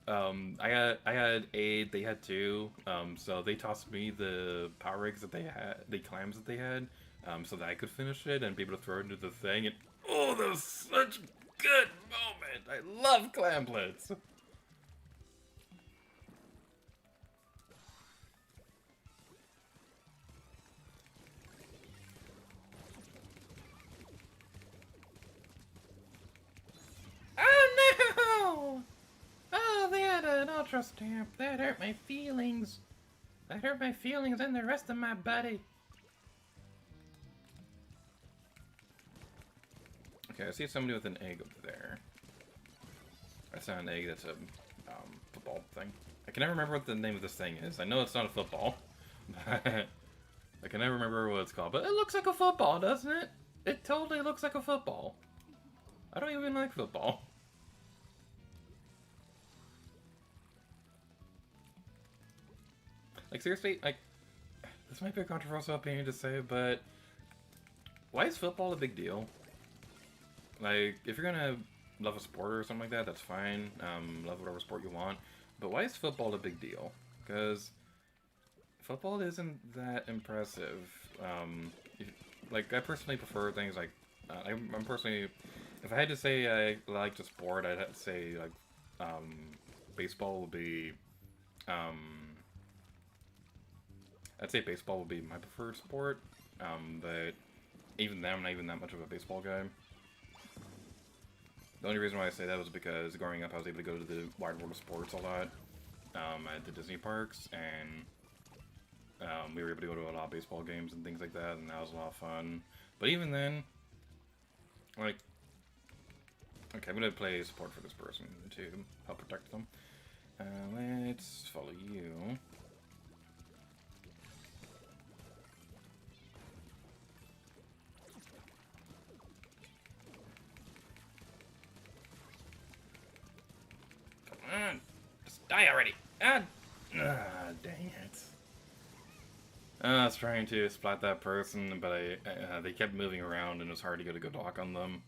I had 8, they had 2, so they tossed me the power eggs that they had, the clams that they had, so that I could finish it and be able to throw it into the thing, and oh, that was such a good moment! I love clamplets! Oh no! Oh, they had an ultra stamp. That hurt my feelings. That hurt my feelings and the rest of my body. Okay, I see somebody with an egg over there. That's not an egg, that's a football thing. I can never remember what the name of this thing is. I know it's not a football. But I can never remember what it's called. But it looks like a football, doesn't it? It totally looks like a football. I don't even like football. Like, seriously, like, this might be a controversial opinion to say, but why is football a big deal? Like, if you're gonna love a sport or something like that, that's fine. Love whatever sport you want. But why is football a big deal? Because football isn't that impressive. Like, I personally prefer things like, I'm personally, if I had to say I liked a sport, I'd have to say, like, baseball would be, I'd say baseball would be my preferred sport, but even then, I'm not even that much of a baseball guy. The only reason why I say that was because growing up, I was able to go to the wide world of sports a lot at the Disney parks, and we were able to go to a lot of baseball games and things like that, and that was a lot of fun. But even then, like, okay, I'm gonna play support for this person to help protect them. Let's follow you. Come on, just die already! Dang it. I was trying to splat that person, but they kept moving around and it was hard to get a good lock on them.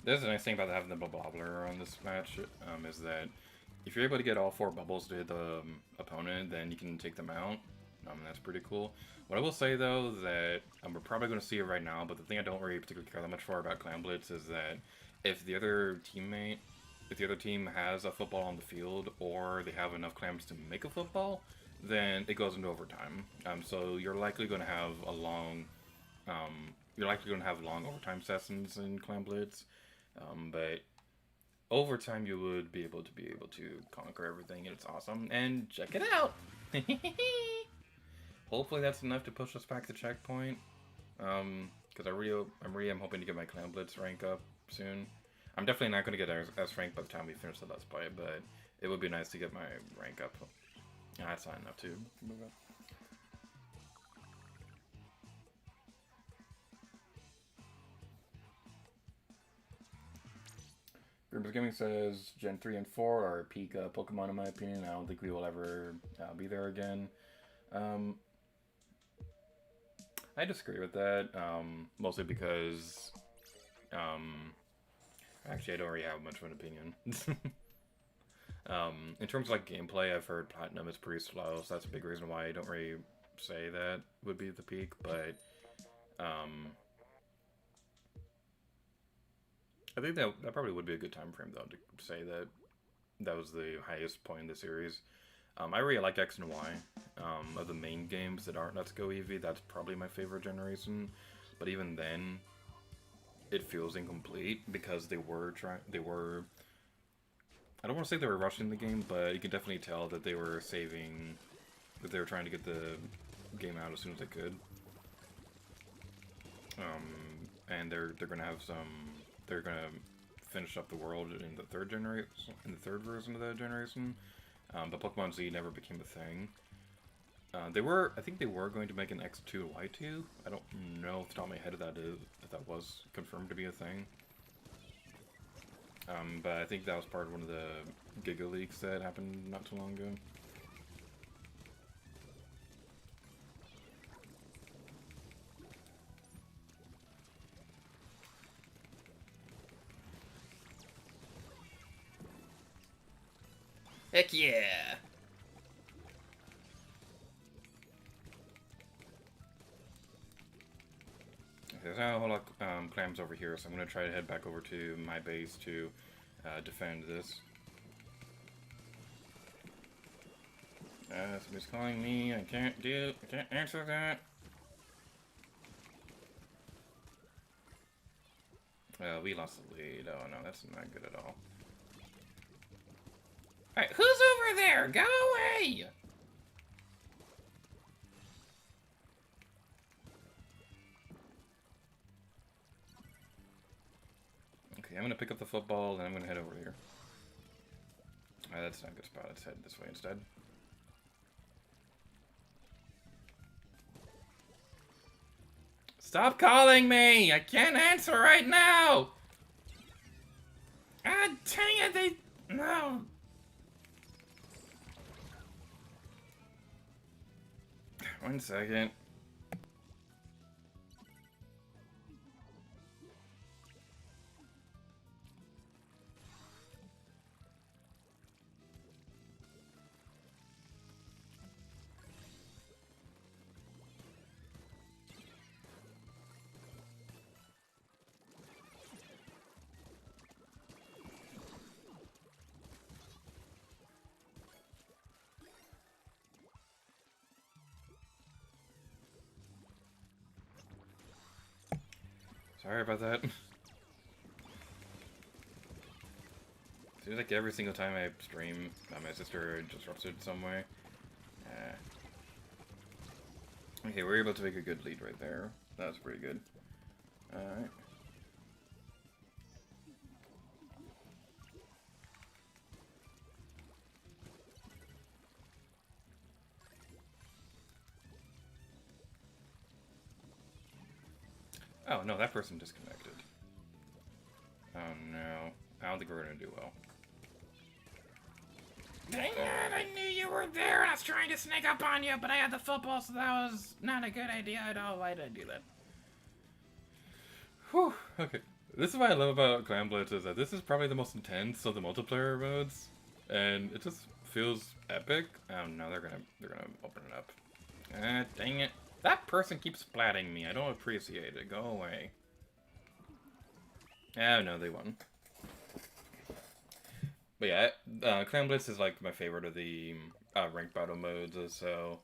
There's a nice thing about having the bobbler on this match, is that if you're able to get all 4 bubbles to the opponent, then you can take them out. That's pretty cool. What I will say, though, that we're probably going to see it right now, but the thing I don't really particularly care that much for about Clam Blitz is that if the other team has a football on the field, or they have enough clams to make a football, then it goes into overtime. So you're likely going to have long overtime sessions in Clam Blitz. But over time, you would be able to conquer everything, and it's awesome. And check it out! Hopefully that's enough to push us back to checkpoint. Because I really am hoping to get my Clam Blitz rank up soon. I'm definitely not going to get S rank by the time we finish the Let's Play, but it would be nice to get my rank up. That's not enough to move up. Grimm's Gaming says Gen 3 and 4 are peak Pokemon in my opinion. I don't think we will ever be there again. Um, I disagree with that, mostly because, actually I don't really have much of an opinion. In terms of like gameplay, I've heard Platinum is pretty slow, so that's a big reason why I don't really say that would be the peak, but, I think that probably would be a good time frame, though, to say that that was the highest point in the series. I really like X and Y. Of the main games that aren't Let's Go Eevee, that's probably my favorite generation. But even then, it feels incomplete because they were I don't want to say they were rushing the game, but you can definitely tell that they were that they were trying to get the game out as soon as they could. And they're gonna have they're gonna finish up the world in the third version of that generation. But Pokemon Z never became a thing. I think they were going to make an X2 Y2. I don't know off the top of my head if that was confirmed to be a thing. But I think that was part of one of the Giga leaks that happened not too long ago. Heck yeah! Okay, there's not a whole lot of clams over here, so I'm going to try to head back over to my base to defend this. Somebody's calling me. I can't answer that. We lost the lead. Oh no, that's not good at all. Alright, who's over there? Go away! Okay, I'm gonna pick up the football and I'm gonna head over here. That's not a good spot. Let's head this way instead. Stop calling me! I can't answer right now! God dang it, no! One second. Sorry about that. Seems like every single time I stream, my sister disrupts it some way. Okay, we're able to make a good lead right there. That's pretty good. Alright. Oh no, that person disconnected. Oh no. I don't think we're gonna do well. Dang it, I knew you were there and I was trying to sneak up on you, but I had the football, so that was not a good idea at all. Why did I do that? Whew, okay. This is what I love about Clan Blitz is that this is probably the most intense of the multiplayer modes. And it just feels epic. Oh no, they're gonna open it up. Dang it. That person keeps splatting me. I don't appreciate it. Go away. Oh no, they won. But yeah, Clan Blitz is like my favorite of the ranked battle modes, so...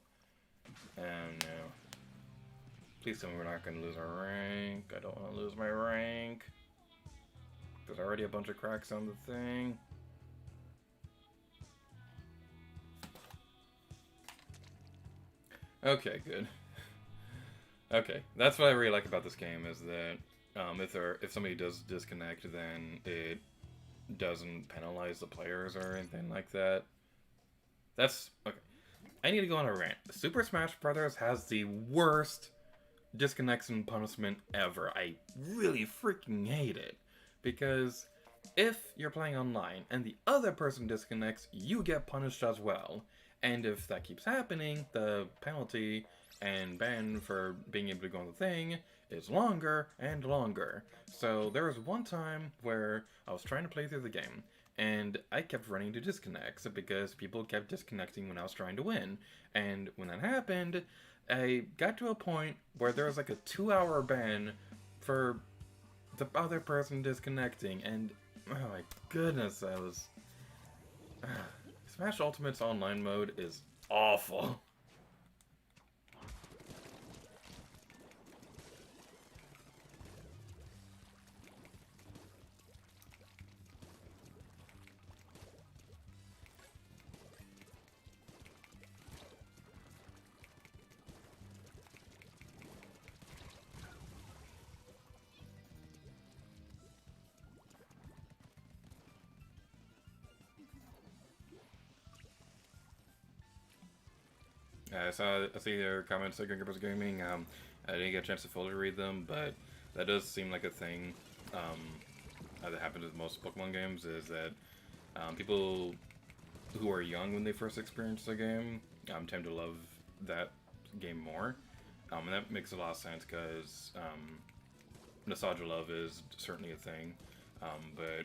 Oh no. Please tell me we're not going to lose our rank. I don't want to lose my rank. There's already a bunch of cracks on the thing. Okay, good. Okay, that's what I really like about this game, is that if somebody does disconnect, then it doesn't penalize the players or anything like that. That's... okay. I need to go on a rant. Super Smash Bros. Has the worst disconnection punishment ever. I really freaking hate it. Because if you're playing online and the other person disconnects, you get punished as well. And if that keeps happening, the penalty and ban for being able to go on the thing is longer and longer. So there was one time where I was trying to play through the game, and I kept running into disconnects because people kept disconnecting when I was trying to win. And when that happened, I got to a point where there was like a 2-hour ban for the other person disconnecting, and oh my goodness, that was... Smash Ultimate's online mode is awful. I see their comments at Grippers Gaming. I didn't get a chance to fully read them, but that does seem like a thing that happens with most Pokemon games, is that people who are young when they first experience the game tend to love that game more. And that makes a lot of sense because nostalgia love is certainly a thing. But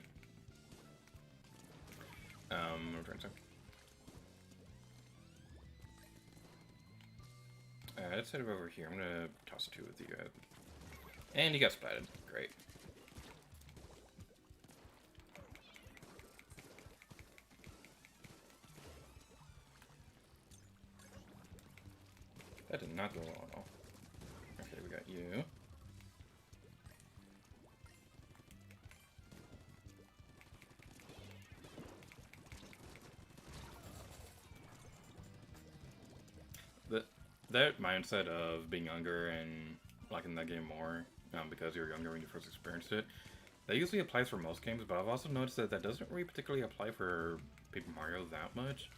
I'm trying to... let's head over here. I'm gonna toss a 2 with you guys. And you got splatted. Great. That did not go well at all. Okay, we got you. That mindset of being younger and liking that game more because you were younger when you first experienced it, that usually applies for most games, but I've also noticed that that doesn't really particularly apply for Paper Mario that much,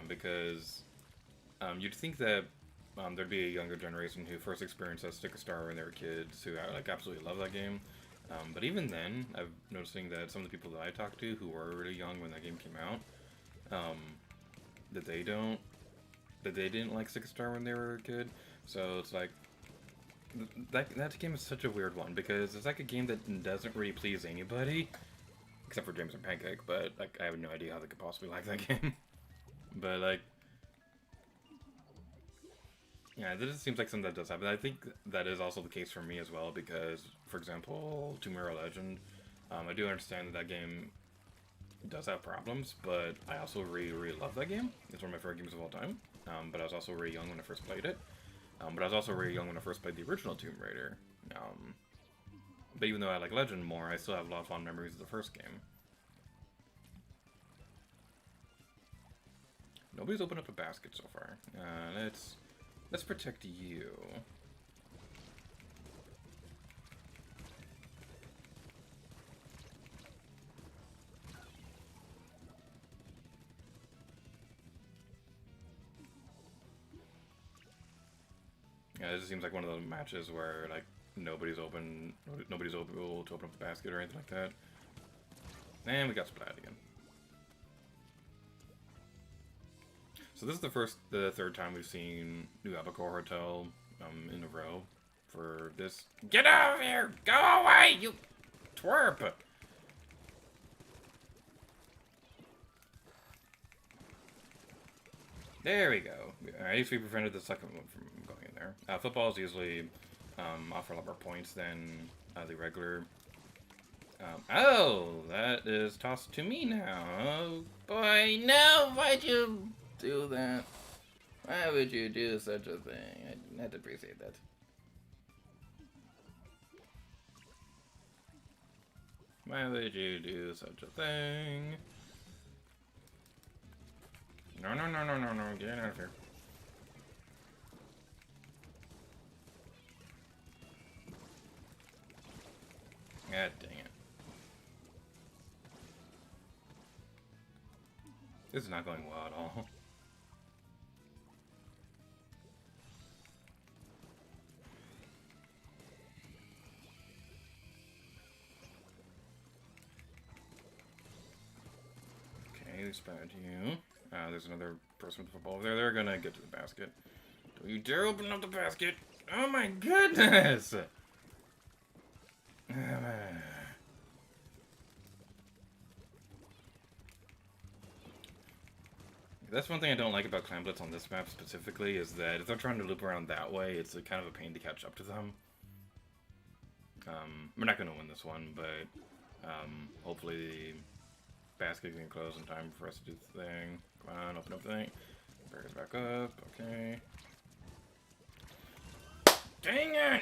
because you'd think that there'd be a younger generation who first experienced that Sticker Star when they were kids who like absolutely love that game, but even then, I'm noticing that some of the people that I talked to who were really young when that game came out, that they didn't like Sticker Star when they were a kid. So it's like that game is such a weird one because it's like a game that doesn't really please anybody except for James and Pancake. But like I have no idea how they could possibly like that game. But like, yeah, this seems like something that does happen. I think that is also the case for me as well because, for example, Tomb Raider Legend, I do understand that game does have problems, but I also really love that game. It's one of my favorite games of all time. But I was also really young when I first played it. But I was also really young when I first played the original Tomb Raider. But even though I like Legend more, I still have a lot of fond memories of the first game. Nobody's opened up a basket so far. Let's protect you. Yeah, this seems like one of those matches where like nobody's able to open up the basket or anything like that. And we got splat again. So this is the third time we've seen New Albacore Hotel in a row for this. Get out of here! Go away, you twerp! There we go. At least we prevented the second one from going in there. Footballs usually offer a lot more points than the regular. Oh, that is tossed to me now. Oh boy, no! Why'd you do that? Why would you do such a thing? I did not appreciate that. Why would you do such a thing? No, get out of here. God dang it. This is not going well at all. Okay, we spotted you. There's another person with the football over there. They're gonna get to the basket. Don't you dare open up the basket! Oh my goodness! That's one thing I don't like about Clam Blitz on this map specifically, is that if they're trying to loop around that way, it's a kind of a pain to catch up to them. We're not going to win this one, but hopefully the basket can close in time for us to do the thing. Come on, open up the thing. Barriers back up, okay. Dang it!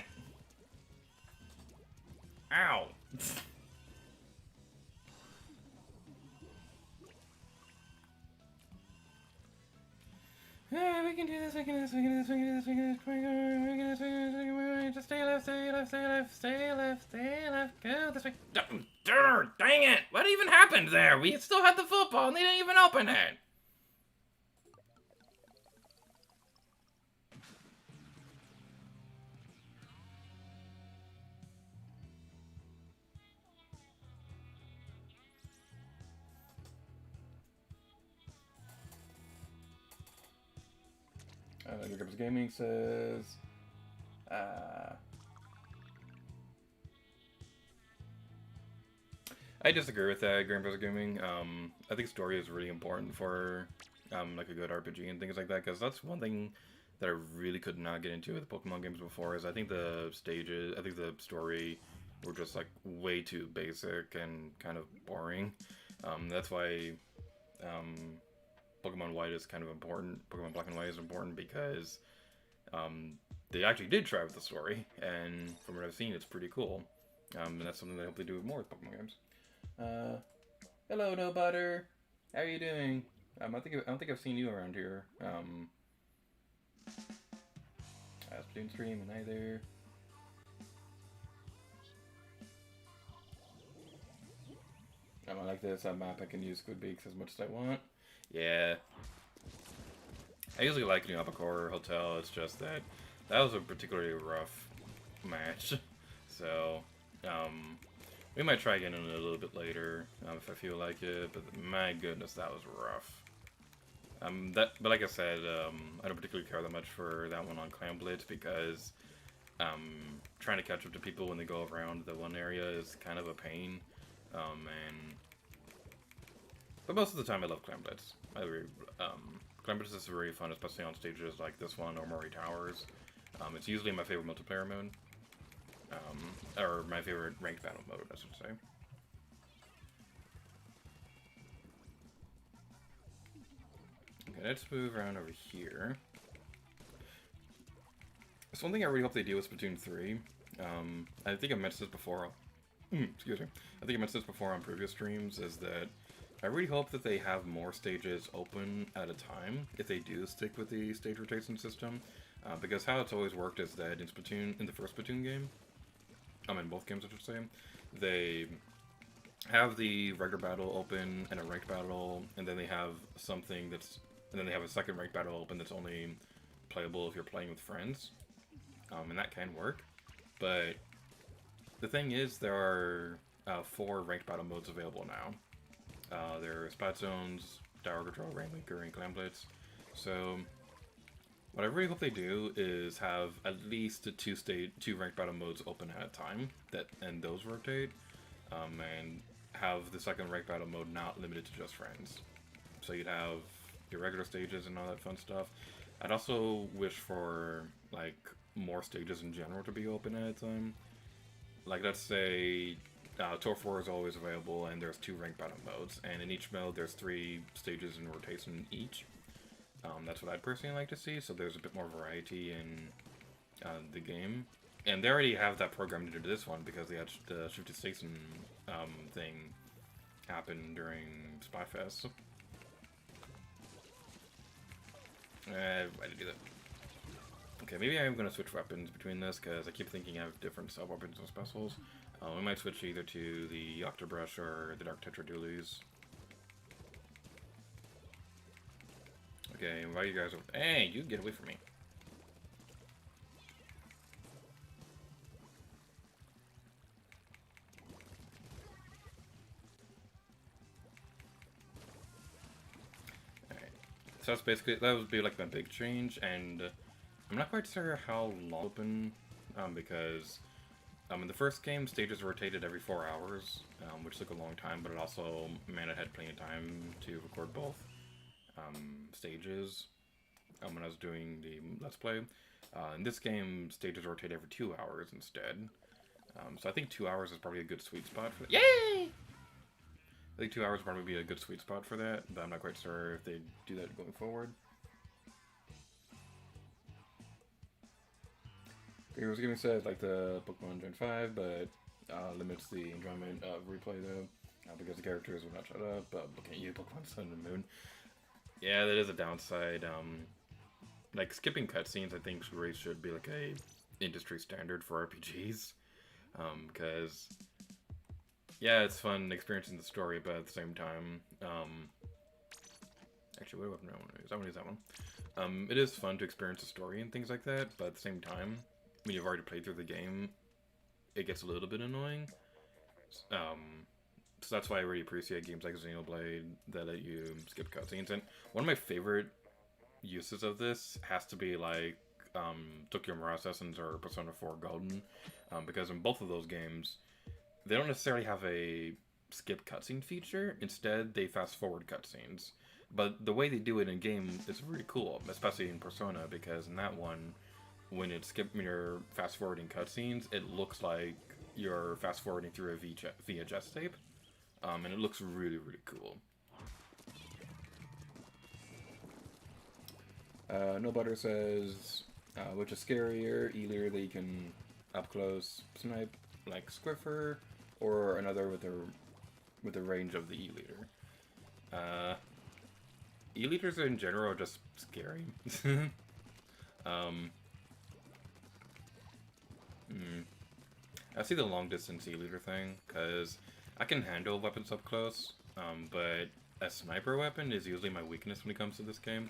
Ow! Yeah, we can do this, we can do this, we can do this, we can do this, we can do this, we can do this, we can do this, just stay left, stay left, stay left, stay left, stay left, go this way. Dang it! What even happened there? We still had the football and they didn't even open it! Grips Gaming says, I disagree with that, Grips Gaming. I think story is really important for like a good RPG and things like that, because that's one thing that I really could not get into with Pokemon games before. Is I think the story were just like way too basic and kind of boring. That's why Pokemon White is kind of important. Pokemon Black and White is important because they actually did try with the story, and from what I've seen, it's pretty cool. And that's something that I hope they do more with Pokemon games. Hello, No Butter. How are you doing? I don't think I've seen you around here. Splatoon stream and hi there. I like this map. I can use Squid Beaks as much as I want. Yeah. I usually like New Albacore Hotel, it's just that that was a particularly rough match. So, we might try again in a little bit later, if I feel like it, but my goodness, that was rough. But like I said, I don't particularly care that much for that one on Clam Blitz, because trying to catch up to people when they go around the one area is kind of a pain. But most of the time I love Clam Blitz. Clam Blitz is very fun, especially on stages like this one or Mori Towers. It's usually my favorite multiplayer mode. Or my favorite ranked battle mode, I should say. Okay, let's move around over here. So one thing I really hope they do with Splatoon 3, I think I mentioned this before, excuse me, I think I mentioned this before on previous streams, is that I really hope that they have more stages open at a time, if they do stick with the stage rotation system, because how it's always worked is that in the first Splatoon game, in both games I should say, they have the regular battle open and a ranked battle, and then they have a second ranked battle open that's only playable if you're playing with friends, and that can work, but the thing is there are 4 ranked battle modes available now. There are Spot Zones, Tower Control, Rain Linker, and Clam Blitz. So, what I really hope they do is have at least two ranked battle modes open at a time, and those rotate, and have the second ranked battle mode not limited to just friends. So you'd have your regular stages and all that fun stuff. I'd also wish for like more stages in general to be open at a time. Like let's say Tour 4 is always available, and there's 2 ranked battle modes, and in each mode there's 3 stages in rotation each. That's what I'd personally like to see, so there's a bit more variety in the game. And they already have that programmed into this one, because they had the Shifted Station thing happen during Spyfest. Why did I do that? Okay, maybe I'm going to switch weapons between this, because I keep thinking I have different sub-weapons and specials. We might switch either to the Octobrush or the Dark Tetra Dualies. Okay, while you guys are... Hey, you get away from me. Alright. So that's basically, that would be like my big change, and I'm not quite sure how long open, because in the first game, stages rotated every 4 hours, which took a long time, but it also meant I had plenty of time to record both stages when I was doing the Let's Play. In this game, stages rotate every 2 hours instead. So I think 2 hours is probably a good sweet spot for that. Yay! I think 2 hours would probably be a good sweet spot for that, but I'm not quite sure if they do that going forward. It was giving says like the Pokemon Gen 5, but limits the enjoyment of replay though, because the characters will not shut up. Looking at you, Pokemon Sun and Moon. Yeah, that is a downside. Like skipping cutscenes, I think really should be like a industry standard for RPGs, because yeah, it's fun experiencing the story, but at the same time, actually, what weapon do I want to use? I want to use that one. It is fun to experience the story and things like that, but at the same time, when you've already played through the game, it gets a little bit annoying. So that's why I really appreciate games like Xenoblade that let you skip cutscenes. And one of my favorite uses of this has to be like Tokyo Mirage Sessions or Persona 4 Golden, because in both of those games, they don't necessarily have a skip cutscene feature. Instead, they fast forward cutscenes. But the way they do it in game is really cool, especially in Persona, because in that one, when you're fast forwarding cutscenes, it looks like you're fast forwarding through a VHS tape, and it looks really, really cool. No Butter says, which is scarier, either that you can up close snipe like Squiffer, or another with the range of the E-liter. E-liters in general are just scary. I see the long distance E-liter thing, because I can handle weapons up close, but a sniper weapon is usually my weakness when it comes to this game.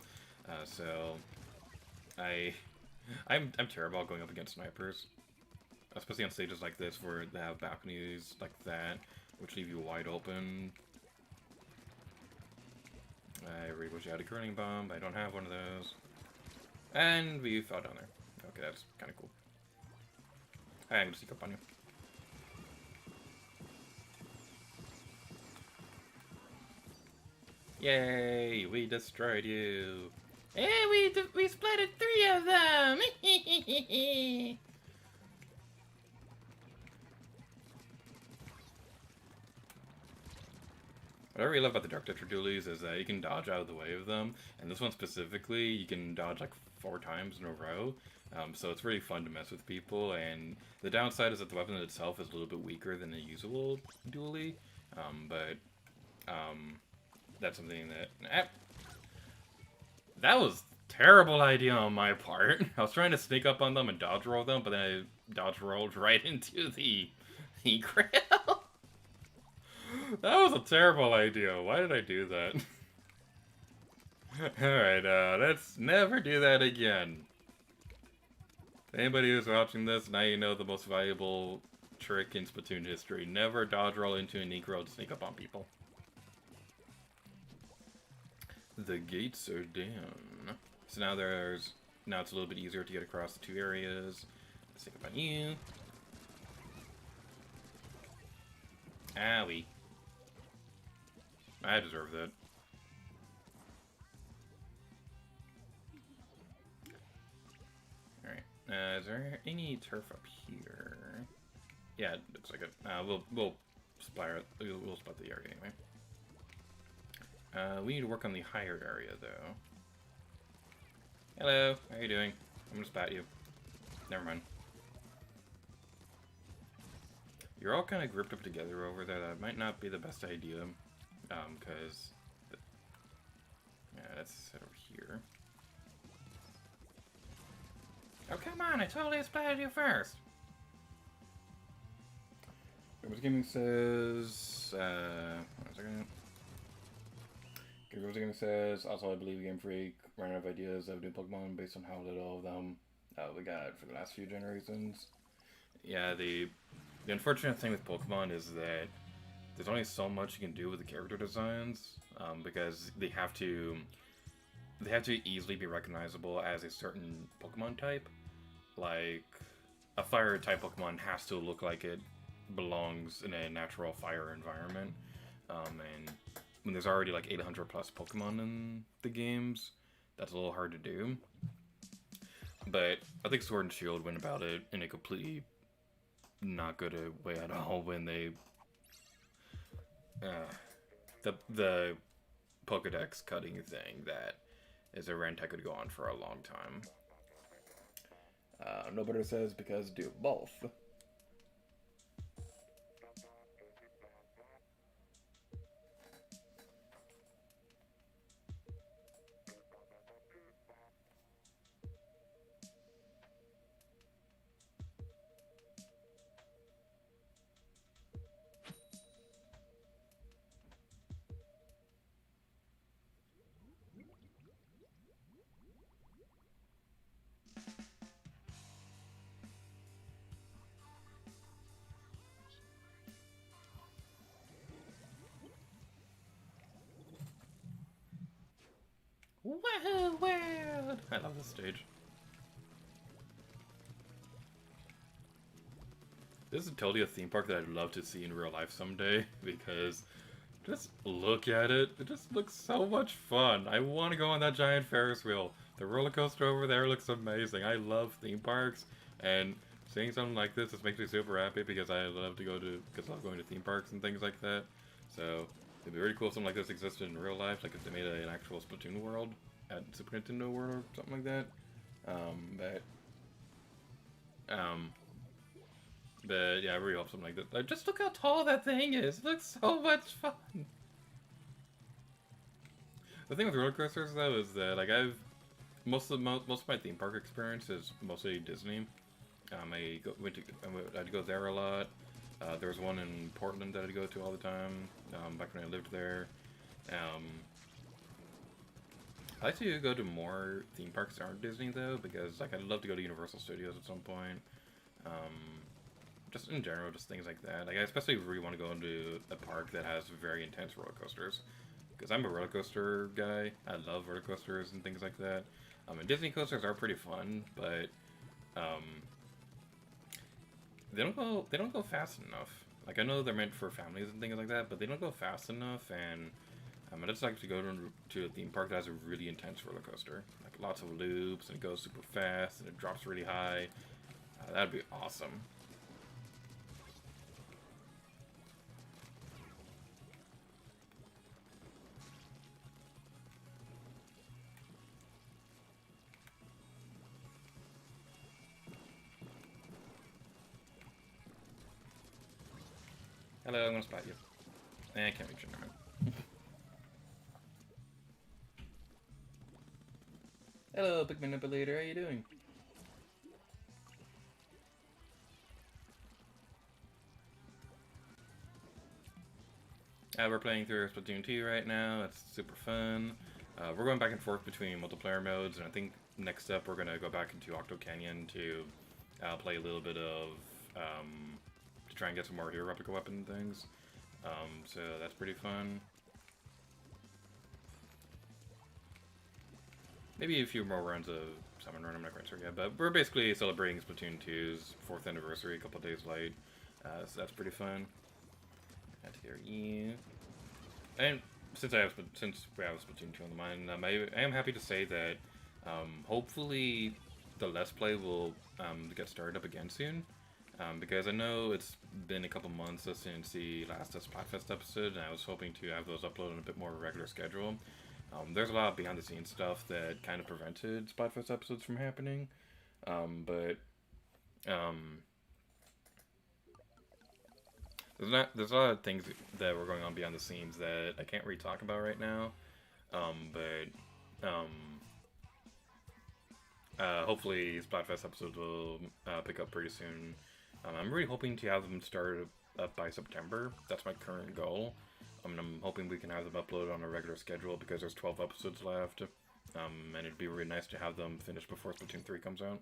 So I'm terrible at going up against snipers, especially on stages like this where they have balconies like that, which leave you wide open. I really wish I had a curling bomb, but I don't have one of those. And we fell down there. Okay, that's kind of cool. I'm gonna sneak up on you. Yay! We destroyed you. Hey, we splatted 3 of them. What I really love about the Dark Tetra dualies is that you can dodge out of the way of them, and this one specifically, you can dodge like 4 times in a row, so it's really fun to mess with people, and the downside is that the weapon itself is a little bit weaker than the usual dually, but that's something that... that was a terrible idea on my part. I was trying to sneak up on them and dodge roll them, but then I dodge rolled right into the grail. That was a terrible idea. Why did I do that? Alright, let's never do that again. Anybody who's watching this, now you know the most valuable trick in Splatoon history. Never dodge roll into a Negro to sneak up on people. The gates are down. So now it's a little bit easier to get across the 2 areas. Let's sneak up on you. Owie. I deserve that. Alright. Is there any turf up here? Yeah, it looks like it. We'll splat the area anyway. We need to work on the higher area, though. Hello, how are you doing? I'm gonna spat you. Never mind. You're all kind of grouped up together over there. That might not be the best idea. Because... yeah, let's sit over here. Oh, come on! I totally splatted you first! Gamer's Gaming says... one second. Gamer's Gaming says, also I believe Game Freak ran out of ideas of new Pokemon based on how little of them we got for the last few generations. Yeah, the unfortunate thing with Pokemon is that there's only so much you can do with the character designs, because they have to they have to easily be recognizable as a certain Pokemon type. Like, a fire type Pokemon has to look like it belongs in a natural fire environment. And when there's already like 800 plus Pokemon in the games, that's a little hard to do. But I think Sword and Shield went about it in a completely not good way at all when they the Pokedex cutting thing that is a rant I could go on for a long time. Nobody says because do both. Woohoo world! I love this stage. This is totally a theme park that I'd love to see in real life someday, because just look at it. It just looks so much fun. I want to go on that giant Ferris wheel. The roller coaster over there looks amazing. I love theme parks, and seeing something like this just makes me super happy because I love going to theme parks and things like that. So it'd be really cool if something like this existed in real life, like if they made an actual Splatoon world at Super Nintendo World or something like that. But yeah, I really hope something like that. Just look how tall that thing is. It looks so much fun. The thing with roller coasters though is that like most of my theme park experience is mostly Disney. I'd go there a lot. There was one in Portland that I'd go to all the time, back when I lived there. I like to go to more theme parks that aren't Disney though, because like I'd love to go to Universal Studios at some point. Just in general, just things like that. Like I especially really want to go into a park that has very intense roller coasters, because I'm a roller coaster guy. I love roller coasters and things like that. And Disney coasters are pretty fun, but they don't go fast enough. Like I know they're meant for families and things like that, but they don't go fast enough. And I just like to go to a theme park that has a really intense roller coaster, like lots of loops, and it goes super fast and it drops really high. That'd be awesome. Hello, I'm gonna spot you. I can't reach you, never mind. Hello, big manipulator, how you doing? We're playing through Splatoon 2 right now. It's super fun. We're going back and forth between multiplayer modes, and I think next up we're gonna go back into Octo Canyon to play a little bit of to try and get some more hero replica weapon things. So that's pretty fun. Maybe a few more runs of Salmon Run, I'm not quite sure yet, but we're basically celebrating Splatoon 2's 4th anniversary a couple days late, so that's pretty fun. Had to hear you. And since we have Splatoon 2 on the mind, I am happy to say that hopefully the Let's Play will get started up again soon. Because I know it's been a couple months since the last Splatfest episode, and I was hoping to have those uploaded on a bit more of a regular schedule. There's a lot of behind-the-scenes stuff that kind of prevented Splatfest episodes from happening, but there's a lot of things that were going on behind the scenes that I can't really talk about right now, but hopefully Splatfest episodes will pick up pretty soon. I'm really hoping to have them started up by September. That's my current goal. I'm hoping we can have them uploaded on a regular schedule because there's 12 episodes left. And it'd be really nice to have them finished before Splatoon 3 comes out.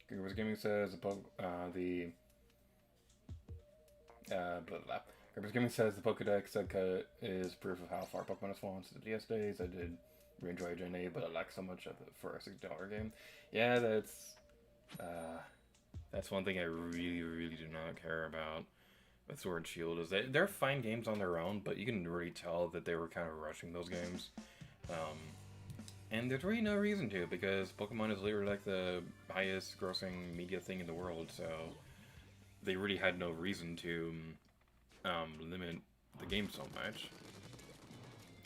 Google's Gaming says the Blah, blah. Garbage Gaming says the Pokedex cut is proof of how far Pokemon has fallen since the DS days. I did really enjoy Gen 8, but I lack so much of it for a $60 game. Yeah, that's one thing I really, really do not care about with Sword and Shield, is they're fine games on their own, but you can really tell that they were kind of rushing those games. And there's really no reason to, because Pokemon is literally like the highest grossing media thing in the world, so they really had no reason to limit the game so much.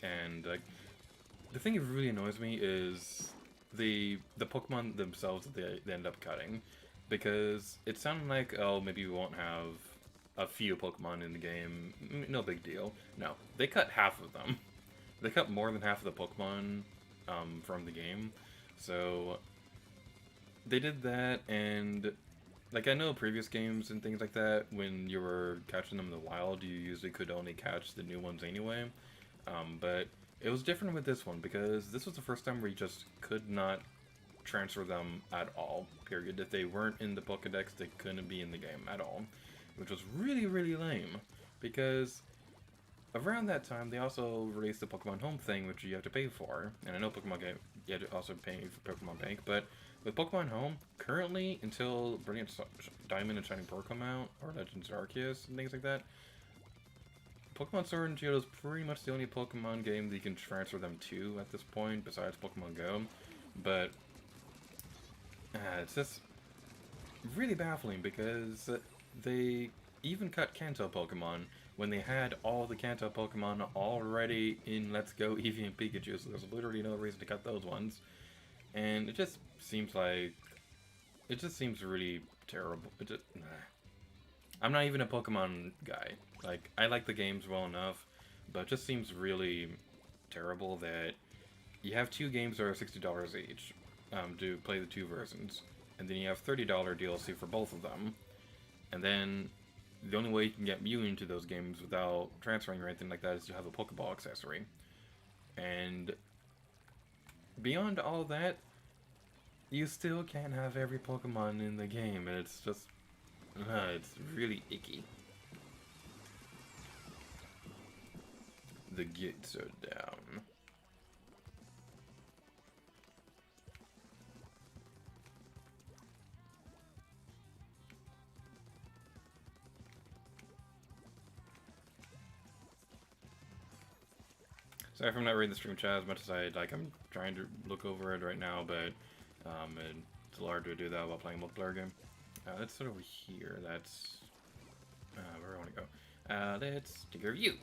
And like, the thing that really annoys me is the Pokemon themselves that they end up cutting, because it sounded like, oh, maybe we won't have a few Pokemon in the game, no big deal. No, they cut half of them. They cut more than half of the Pokemon from the game, so they did that. And like, I know previous games and things like that, when you were catching them in the wild, you usually could only catch the new ones anyway, but it was different with this one, because this was the first time where you just could not transfer them at all, period. If they weren't in the Pokedex, they couldn't be in the game at all, which was really, really lame, because around that time, they also released the Pokemon Home thing, which you have to pay for. And I know Pokemon Game, you have to also pay for Pokemon Bank, but with Pokemon Home, currently, until Brilliant Diamond and Shining Pearl come out, or Legends Arceus and things like that, Pokemon Sword and Shield is pretty much the only Pokemon game that you can transfer them to at this point, besides Pokemon Go. But it's just really baffling, because they even cut Kanto Pokemon when they had all the Kanto Pokemon already in Let's Go Eevee and Pikachu, so there's literally no reason to cut those ones. And it just seems like, it just seems really terrible. I'm not even a Pokemon guy. Like, I like the games well enough, but it just seems really terrible that you have two games that are $60 each to play the two versions, and then you have $30 DLC for both of them, and then the only way you can get Mew into those games without transferring or anything like that is to have a Pokeball accessory. And beyond all that, you still can't have every Pokemon in the game, and it's just, it's really icky. The gates are down. Sorry if I'm not reading the stream chat as much as I'd like. I'm trying to look over it right now, but it's hard to do that while playing a multiplayer game. Let's start over here. That's where I want to go. Let's take care of you.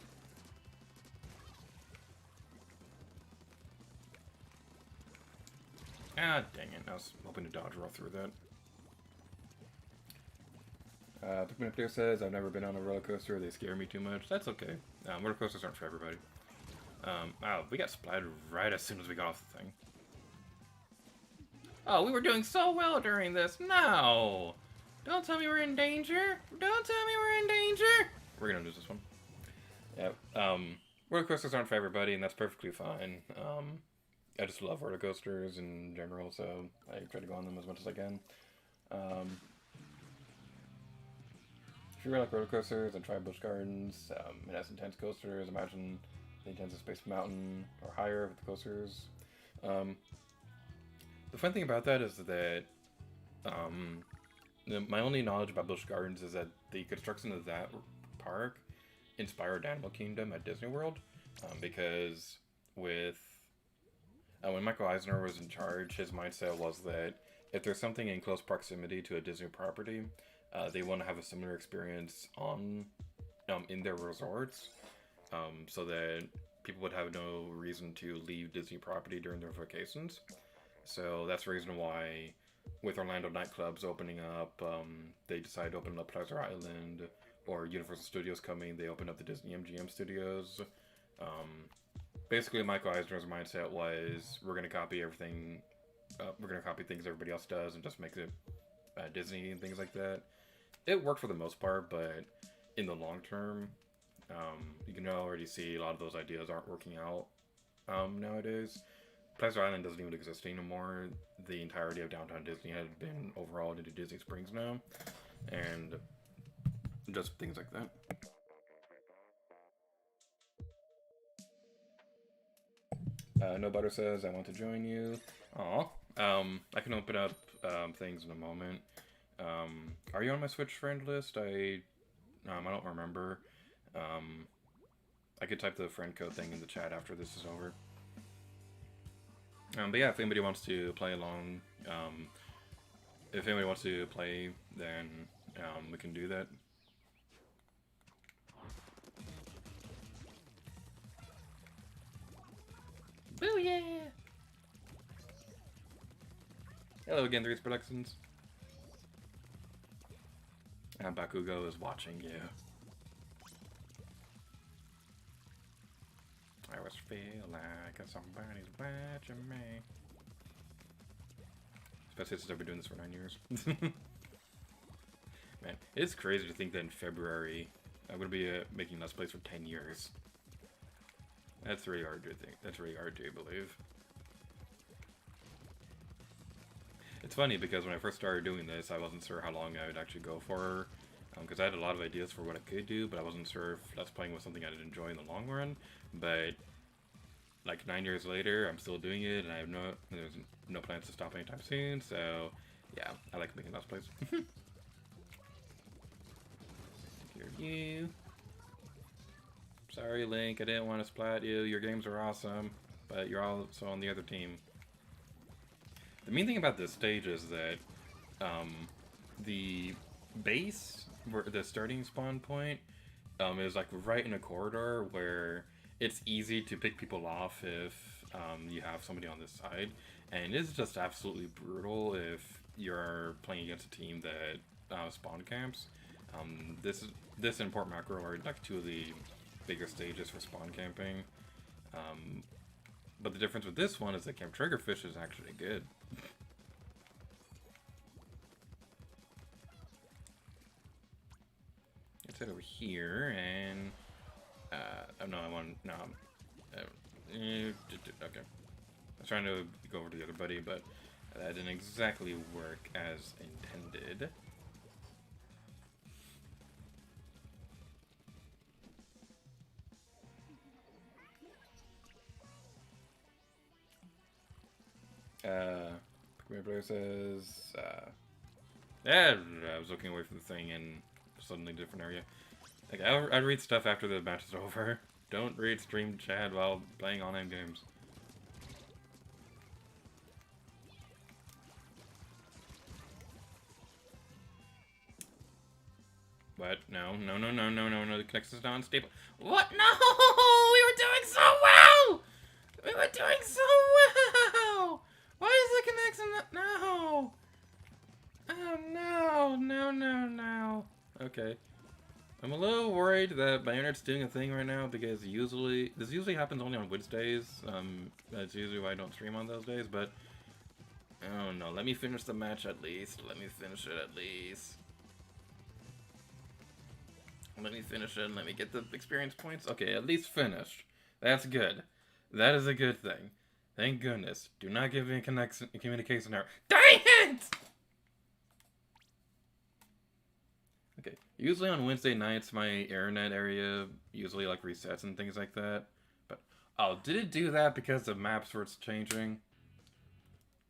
Ah, dang it. I was hoping to dodge roll through that. Pikmin Player says, I've never been on a roller coaster. They scare me too much. That's okay. Roller coasters aren't for everybody. Wow, we got splattered right as soon as we got off the thing. Oh, we were doing so well during this. No! Don't tell me we're in danger. Don't tell me we're in danger. We're gonna lose this one. Yeah. Roller coasters aren't for everybody, and that's perfectly fine. I just love roller coasters in general, so I try to go on them as much as I can. If you really like roller coasters, then try Busch Gardens. It has intense coasters. Imagine the intense Space Mountain or higher with the coasters. The fun thing about that is that my only knowledge about Busch Gardens is that the construction of that park inspired Animal Kingdom at Disney World, because with when Michael Eisner was in charge, his mindset was that if there's something in close proximity to a Disney property, they want to have a similar experience on in their resorts, so that people would have no reason to leave Disney property during their vacations. So that's the reason why, with Orlando nightclubs opening up, they decided to open up Pleasure Island, or Universal Studios coming, they opened up the Disney MGM Studios. Basically, Michael Eisner's mindset was, we're going to copy everything, we're going to copy things everybody else does and just make it Disney and things like that. It worked for the most part, but in the long term, you can already see a lot of those ideas aren't working out nowadays. Pleasure Island doesn't even exist anymore. The entirety of downtown Disney had been overhauled into Disney Springs now, and just things like that. No Butter says, I want to join you. Aw. I can open up things in a moment. Are you on my Switch friend list? I don't remember. I could type the friend code thing in the chat after this is over. But yeah, if anybody wants to play along, if anybody wants to play, then we can do that. Booyah! Hello again, 3's Productions. And Bakugo is watching you. I always feel like somebody's watching me. Especially since I've been doing this for 9 years. Man, it's crazy to think that in February I'm gonna be making Let's Plays for 10 years. That's really hard to think. That's really hard to believe. It's funny because when I first started doing this, I wasn't sure how long I would actually go for, because I had a lot of ideas for what I could do, but I wasn't sure if Let's Playing was something I'd enjoy in the long run. But like 9 years later, I'm still doing it, and there's no plans to stop anytime soon. So yeah, I like making Let's Plays. Here you. Sorry, Link, I didn't want to splat you. Your games are awesome, but you're also on the other team. The main thing about this stage is that the base, the starting spawn point, is like right in a corridor where it's easy to pick people off if you have somebody on this side, and it's just absolutely brutal if you're playing against a team that spawn camps. This and Port Macro are like two of the bigger stages for spawn camping. But the difference with this one is that Camp Triggerfish is actually good. Let's head over here and oh no, okay. I was trying to go over to the other buddy, but that didn't exactly work as intended. My brother says, yeah, I was looking away from the thing in a suddenly different area. Like, I'd read stuff after the match is over. Don't read stream chat while playing online games. What? No. The connection's not unstable. What? No! We were doing so well! We were doing so well! Why is the connection not... No! Oh, no. Okay. I'm a little worried that my internet's doing a thing right now because this usually happens only on Wednesdays. That's usually why I don't stream on those days, but... Oh no, let me finish the match at least. Let me finish it at least. Let me finish it and let me get the experience points. Okay, at least finished. That's good. That is a good thing. Thank goodness. Do not give me a communication error. Dang it! Okay, usually on Wednesday nights, my internet area usually like resets and things like that. But, oh, did it do that because the maps were changing?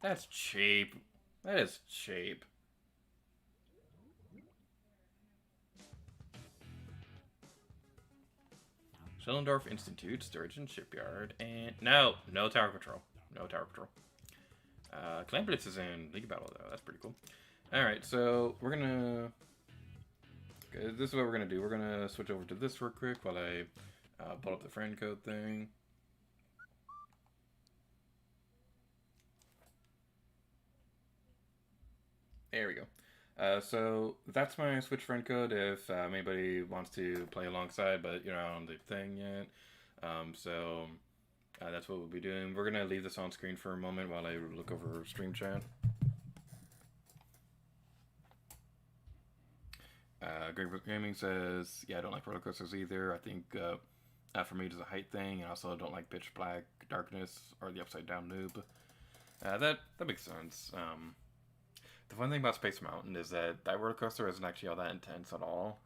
That's cheap. That is cheap. Schellendorf Institute, Sturgeon Shipyard, and... No Tower Patrol. No Tower Patrol. Clan Blitz is in League Battle, though. That's pretty cool. Alright, so we're gonna... Okay, this is what we're gonna do. We're gonna switch over to this real quick while I pull up the friend code thing. There we go. So that's my Switch friend code if anybody wants to play alongside, but you're not on the thing yet. That's what we'll be doing. We're gonna leave this on screen for a moment while I look over stream chat. Great Gaming says, yeah, I don't like roller coasters either. I think for me it's a height thing. I also don't like pitch black darkness or the upside down noob. That makes sense. The fun thing about Space Mountain is that roller coaster isn't actually all that intense at all.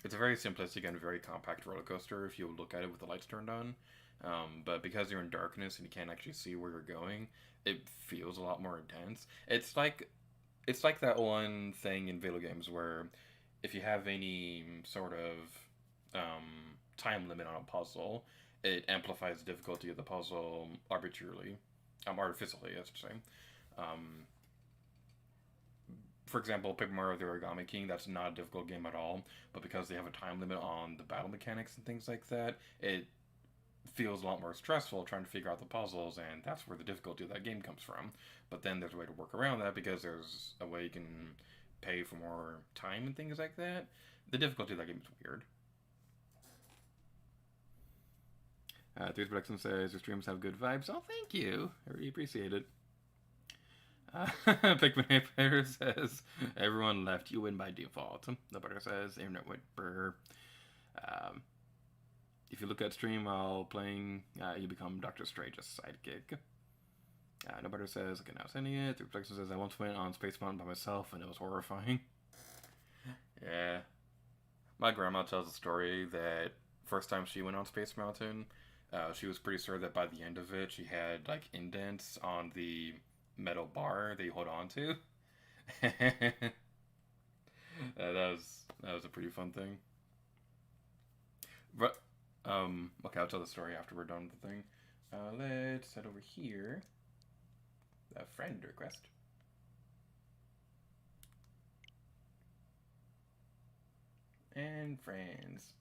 It's a very simplistic and very compact roller coaster if you look at it with the lights turned on. But because you're in darkness and you can't actually see where you're going, it feels a lot more intense. It's like that one thing in video games where if you have any sort of time limit on a puzzle, it amplifies the difficulty of the puzzle arbitrarily, artificially, I should say. Um, for example, Paper Mario: The Origami King, that's not a difficult game at all, but because they have a time limit on the battle mechanics and things like that, it feels a lot more stressful trying to figure out the puzzles, and that's where the difficulty of that game comes from. But then there's a way to work around that because there's a way you can pay for more time and things like that. The difficulty of that game is weird. Three's Production says your streams have good vibes. Oh, thank you. I really appreciate it. Pikmin Player says everyone left. You win by default. The butter says internet went brr. If you look at stream while playing, you become Dr. Strange's sidekick. No butter says okay, now sending it. The reflection says I once went on Space Mountain by myself and it was horrifying. Yeah, my grandma tells a story that first time she went on Space Mountain, she was pretty sure that by the end of it she had like indents on the metal bar that you hold on to. that was a pretty fun thing. But okay, I'll tell the story after we're done with the thing. Let's head over here. A friend request. And friends.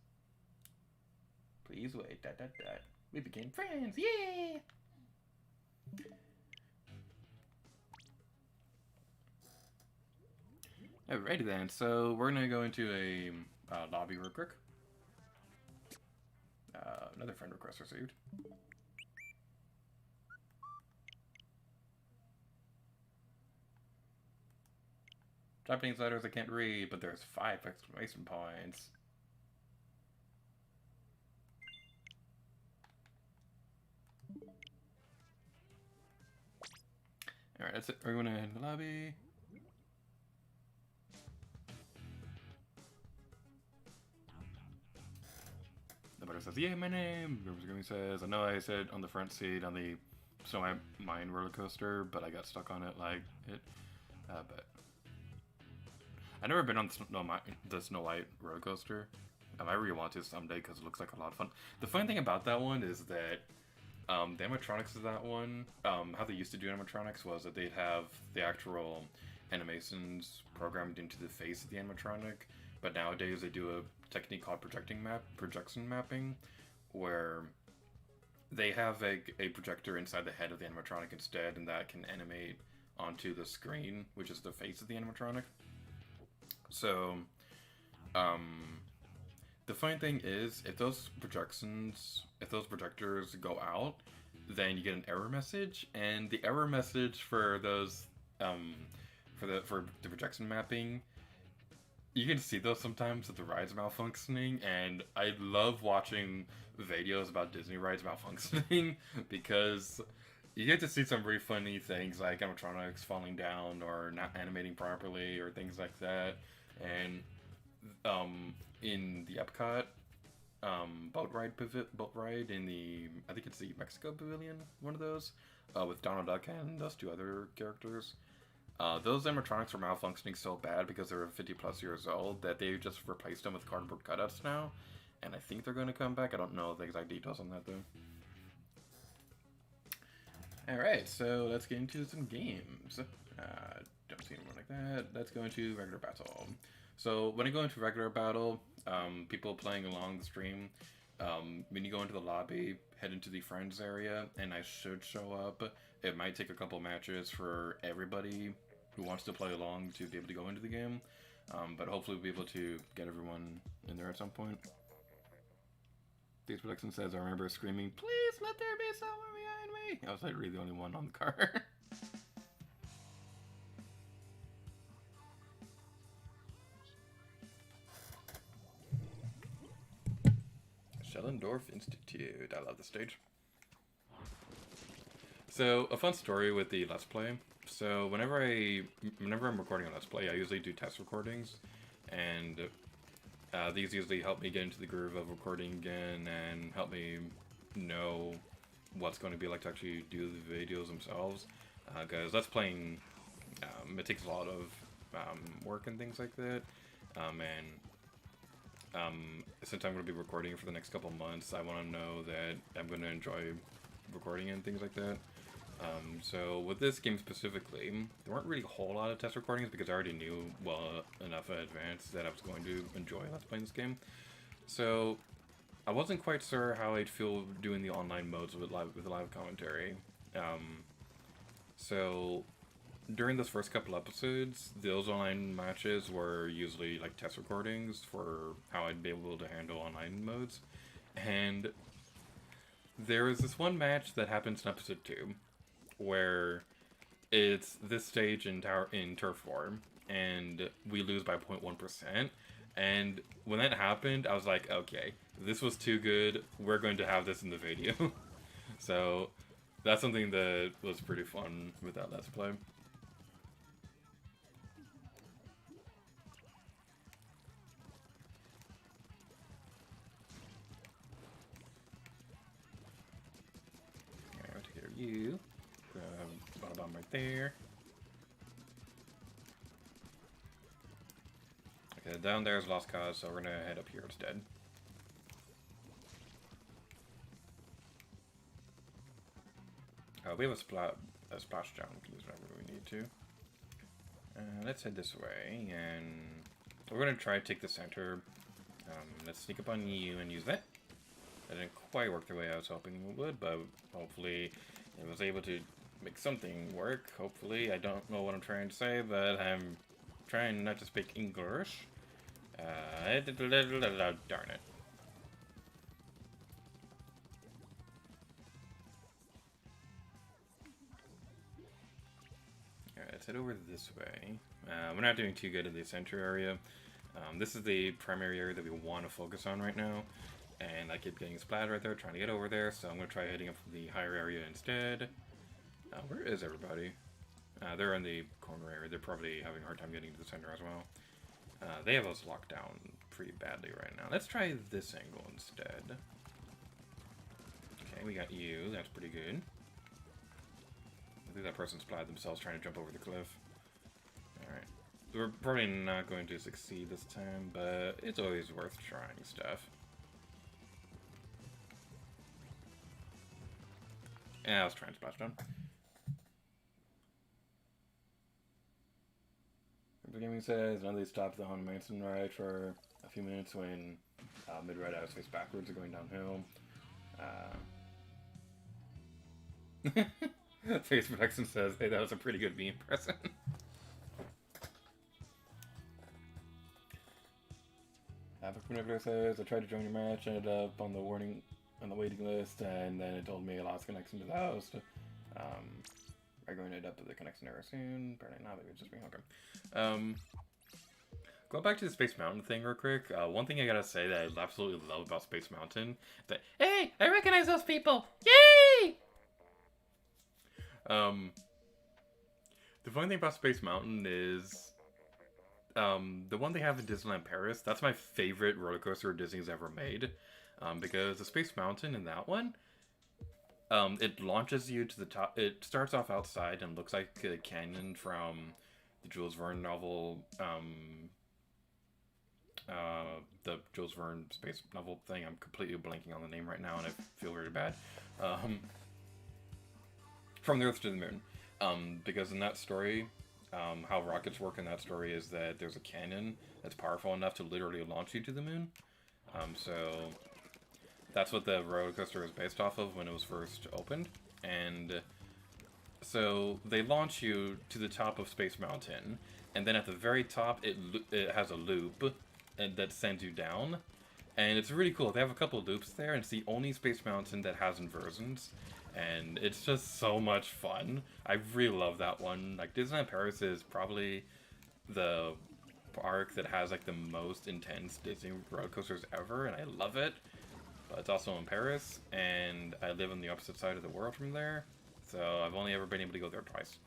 Please wait. ... We became friends. Yay! Alrighty then. So we're gonna go into a lobby real quick. Another friend request received. Japanese letters I can't read, but there's 5 exclamation points. Alright, that's it. We're going to head in the lobby. The butter says, yeah, my name. Rivers Gaming says, I know I said on the front seat on the Snow White Mine roller coaster, but I got stuck on it like it. But I've never been on the Snow White roller coaster. I really want to someday because it looks like a lot of fun. The funny thing about that one is that the animatronics of that one, how they used to do animatronics was that they'd have the actual animations programmed into the face of the animatronic, but nowadays they do a technique called projection mapping, where they have a projector inside the head of the animatronic instead, and that can animate onto the screen, which is the face of the animatronic. So, the funny thing is, if those projectors go out, then you get an error message, and the error message for those, for the projection mapping, you can see those sometimes if the ride's malfunctioning, and I love watching videos about Disney rides malfunctioning, because you get to see some really funny things, like animatronics falling down, or not animating properly, or things like that, and, in the Epcot boat ride in the, I think it's the Mexico Pavilion, one of those, with Donald Duck and those 2 other characters. Those animatronics were malfunctioning so bad because they were 50 plus years old that they just replaced them with cardboard cutouts now, and I think they're going to come back. I don't know the exact details on that though. Alright, so let's get into some games. Don't see anyone like that. Let's go into regular battle. So when I go into regular battle, people playing along the stream, when you go into the lobby, head into the friends area, and I should show up. It might take a couple matches for everybody who wants to play along to be able to go into the game, but hopefully we'll be able to get everyone in there at some point. These Production says, I remember screaming, please let there be someone behind me! I was like really the only one on the car. Schellendorf Institute. I love the stage. So, a fun story with the Let's Play. So, whenever I'm recording a Let's Play, I usually do test recordings, and these usually help me get into the groove of recording again, and help me know what's going to be like to actually do the videos themselves, because Let's Playing, it takes a lot of work and things like that, since I'm going to be recording for the next couple months, I want to know that I'm going to enjoy recording and things like that. So with this game specifically, there weren't really a whole lot of test recordings because I already knew well enough in advance that I was going to enjoy Let's Playing this game. So I wasn't quite sure how I'd feel doing the online modes with live commentary. So during those first couple episodes, those online matches were usually like test recordings for how I'd be able to handle online modes. And there was this one match that happens in episode 2 where it's this stage in Turf War, and we lose by 0.1%. And when that happened, I was like, okay, this was too good. We're going to have this in the video. So that's something that was pretty fun with that Let's Play. Alright, I'll take care of you. Bottom bomb right there. Okay, down there is Lost Cause, so we're gonna head up here instead. We have a splash down. We can use whenever we need to. Let's head this way, and we're gonna try to take the center. Let's sneak up on you and use that. That didn't quite work the way I was hoping it would, but hopefully it was able to make something work. Hopefully, I don't know what I'm trying to say, but I'm trying not to speak English. Darn it. Alright, let's head over this way. We're not doing too good in the center area. This is the primary area that we want to focus on right now. And I keep getting splattered right there, trying to get over there, so I'm going to try hitting up the higher area instead. Where is everybody? They're in the corner area. They're probably having a hard time getting to the center as well. They have us locked down pretty badly right now. Let's try this angle instead. Okay, we got you. That's pretty good. I think that person splatted themselves trying to jump over the cliff. Alright. We're probably not going to succeed this time, but it's always worth trying stuff. Yeah, I was trying to splash down. The gaming says none of these stops on Manson ride for a few minutes when mid-ride I was face backwards or going downhill. Face Protection says, hey, that was a pretty good meme present. Epic says, I tried to join your match, ended up on the waiting list, and then it told me I lost connection to the host. Are going to end up with the connection error soon? Apparently not, maybe it's just me. Okay. Go back to the Space Mountain thing real quick. One thing I gotta say that I absolutely love about Space Mountain, that, hey, I recognize those people! Yay! The funny thing about Space Mountain is, the one they have in Disneyland Paris, that's my favorite roller coaster Disney's ever made. Because the Space Mountain in that one, it launches you to the top. It starts off outside and looks like a canyon from the Jules Verne novel, the Jules Verne space novel thing. I'm completely blanking on the name right now, and I feel very bad. From the Earth to the Moon. Because in that story, how rockets work in that story is that there's a cannon that's powerful enough to literally launch you to the moon. So that's what the roller coaster was based off of when it was first opened. And so they launch you to the top of Space Mountain, and then at the very top it has a loop that sends you down. And it's really cool. They have a couple loops there, and it's the only Space Mountain that has inversions. And it's just so much fun. I really love that one. Like, Disneyland Paris is probably the park that has like the most intense Disney roller coasters ever, and I love it. But it's also in Paris, and I live on the opposite side of the world from there, so I've only ever been able to go there twice.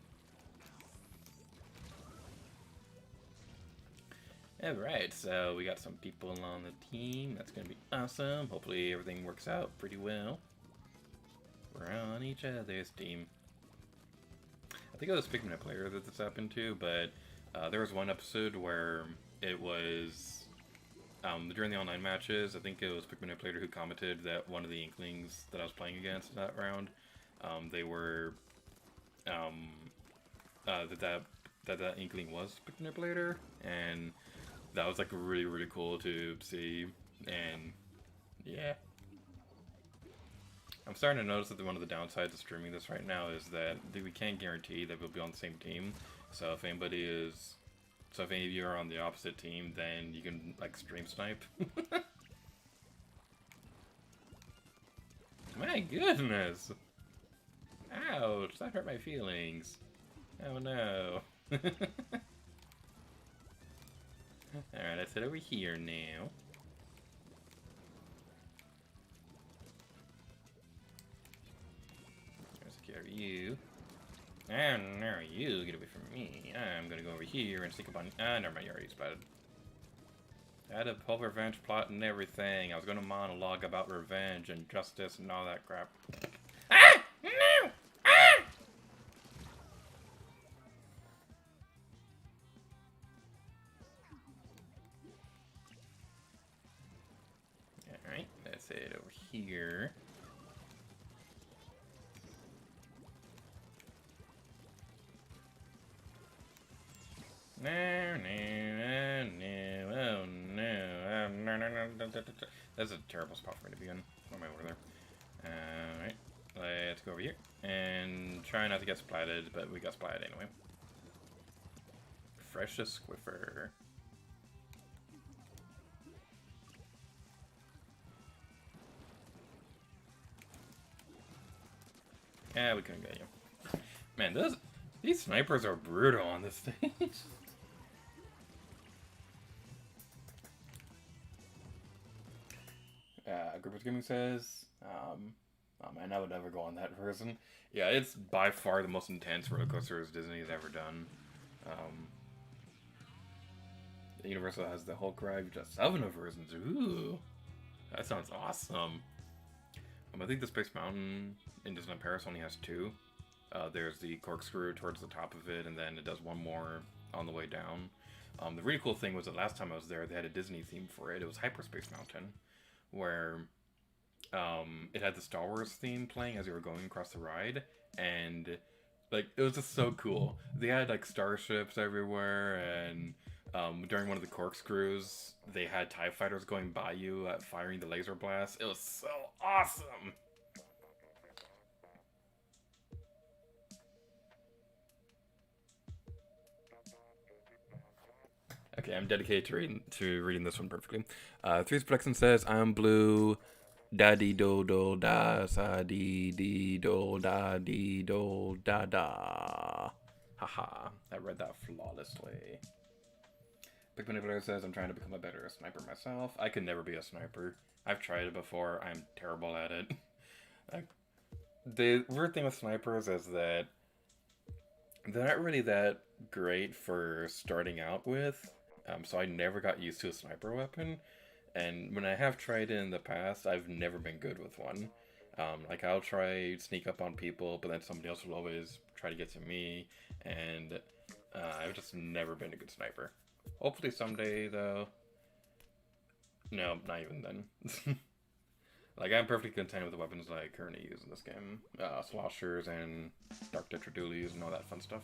Alright, so we got some people on the team. That's gonna be awesome. Hopefully everything works out pretty well. We're on each other's team. I think it was Pikmin player that this happened to, but there was one episode where it was during the online matches. I think it was Pikmin player who commented that one of the Inklings that I was playing against that round, they were that Inkling was Pikmin player, and that was like really cool to see. And yeah. I'm starting to notice that one of the downsides of streaming this right now is that we can't guarantee that we'll be on the same team. So if any of you are on the opposite team, then you can like stream snipe. My goodness! Ouch! That hurt my feelings. Oh no. Alright, let's head over here now. You. And now you get away from me. I'm gonna go over here and sneak up on. Never mind, you already spotted. I had a whole revenge plot and everything. I was gonna monologue about revenge and justice and all that crap. Ah! No! Ah! Alright, let's head over here. No, oh no, That's a terrible spot for me to be in. Why am I over there? Alright, let's go over here. And try not to get splatted, but we got splatted anyway. Freshest Squiffer. Yeah, we couldn't get you. Man, these snipers are brutal on this stage. Grippers Gaming says, oh man, I would never go on that version. Yeah, it's by far the most intense roller coaster Disney's ever done. Universal has the Hulk ride, just 7 versions. Ooh, that sounds awesome. I think the Space Mountain in Disneyland Paris only has 2. There's the corkscrew towards the top of it, and then it does one more on the way down. The really cool thing was that last time I was there, they had a Disney theme for it. It was Hyperspace Mountain, where it had the Star Wars theme playing as you were going across the ride, and like it was just so cool. They had like starships everywhere, and during one of the corkscrews, they had TIE fighters going by you firing the laser blast. It was so awesome. Okay, I'm dedicated to reading this one perfectly. Three's Flexen says, I'm blue, da dee do do da, sa dee dee do da dee do da da. Haha, I read that flawlessly. Big Manipulator says, I'm trying to become a better sniper myself. I could never be a sniper. I've tried it before, I'm terrible at it. The weird thing with snipers is that they're not really that great for starting out with. So I never got used to a sniper weapon, and when I have tried it in the past, I've never been good with one. Like I'll try sneak up on people, but then somebody else will always try to get to me, and I've just never been a good sniper. Hopefully someday, though. No, not even then. Like I'm perfectly content with the weapons that I currently use in this game, sloshers and dark tetradulies and all that fun stuff.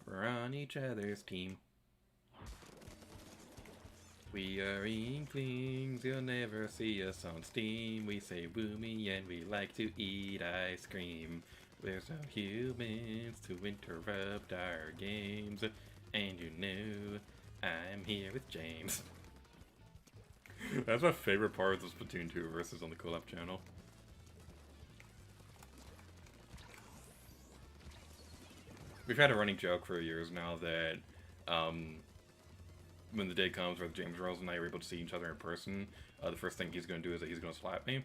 We're on each other's team. We are Inklings, you'll never see us on Steam. We say woomy and we like to eat ice cream. We're so humans to interrupt our games. And you know, I'm here with James. That's my favorite part of the Splatoon 2 versus on the collab channel. We've had a running joke for years now that when the day comes where James Rose and I are able to see each other in person, the first thing he's going to do is that he's going to slap me.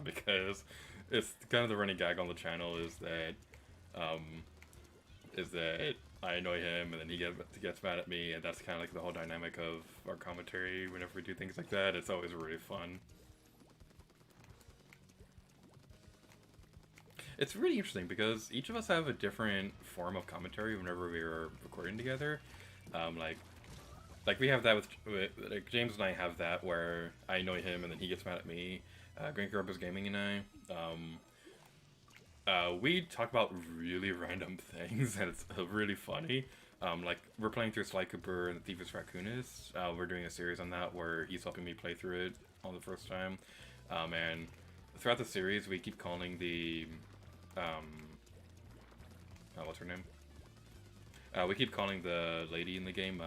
Because it's kind of the running gag on the channel is that I annoy him, and then he gets mad at me, and that's kind of like the whole dynamic of our commentary whenever we do things like that. It's always really fun. It's really interesting because each of us have a different form of commentary whenever we are recording together. Like we have that with like James and I have that where I annoy him and then he gets mad at me. Green Grubba's Gaming and we talk about really random things and it's really funny. Like we're playing through Sly Cooper and the Thievius Raccoonus. We're doing a series on that where he's helping me play through it on the first time. And throughout the series we keep calling the what's her name? We keep calling the lady in the game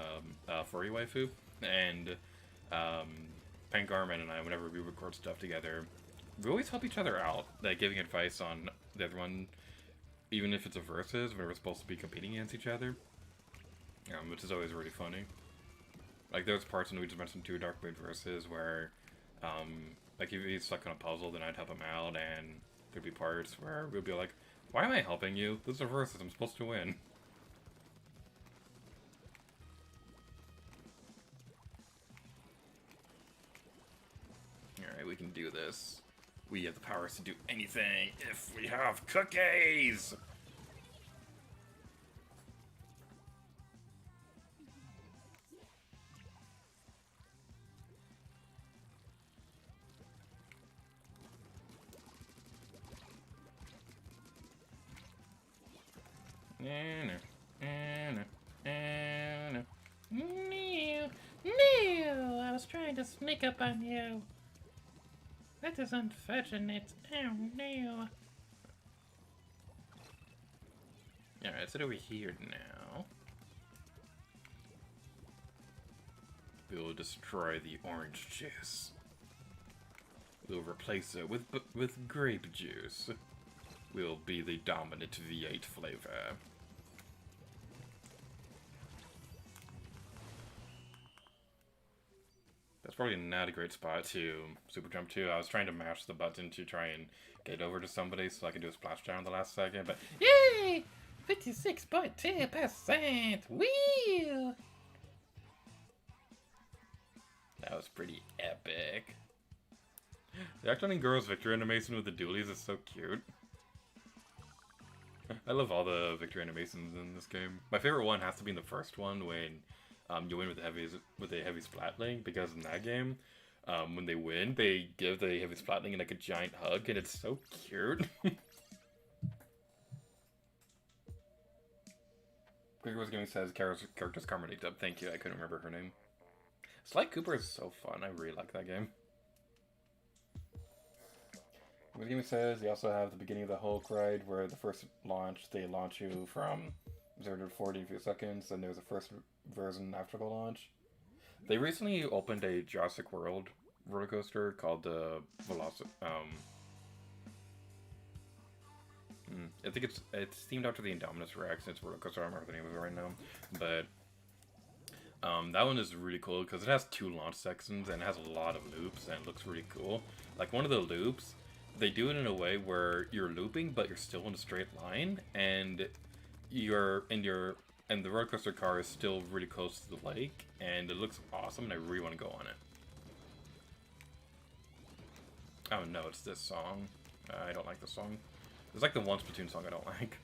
furry waifu, and Pangarman and I, whenever we record stuff together, we always help each other out, like giving advice on the other one, even if it's a versus, when we're supposed to be competing against each other, which is always really funny. Like there's parts in We Just Mentioned 2 Dark Moon versus where, like if he's stuck on a puzzle, then I'd help him out, and there'd be parts where we'd be like, why am I helping you? This is a versus, I'm supposed to win. Alright, we can do this. We have the powers to do anything if we have cookies! No, I was trying to sneak up on you. That is unfortunate. Oh no. Alright, so over here now. We'll destroy the orange juice. We'll replace it with grape juice. We'll be the dominant V8 flavor. That's probably not a great spot to super jump to. I was trying to mash the button to try and get over to somebody so I could do a splash down the last second, but yay! 56.2%! Wheel! That was pretty epic. The Acting Girls victory animation with the dualies is so cute. I love all the victory animations in this game. My favorite one has to be in the first one when you win with the heavy splatling, because in that game, when they win, they give the heavy splatling like a giant hug, and it's so cute. Quick Gaming says characters Carmody dub. Thank you. I couldn't remember her name. Sly Cooper is so fun. I really like that game. Quick Gaming says they also have the beginning of the Hulk ride, where the first launch they launch you from 0 to 40 in a few seconds, and there's a first version after the launch. They recently opened a Jurassic World roller coaster called the I think it's themed after the Indominus Rex. It's a roller coaster. I don't remember the name of it right now, but that one is really cool because it has 2 launch sections and it has a lot of loops and it looks really cool. Like one of the loops, they do it in a way where you're looping but you're still in a straight line, and the roller coaster car is still really close to the lake, and it looks awesome, and I really want to go on it. Oh no, it's this song. I don't like this song. It's like the one Splatoon song I don't like.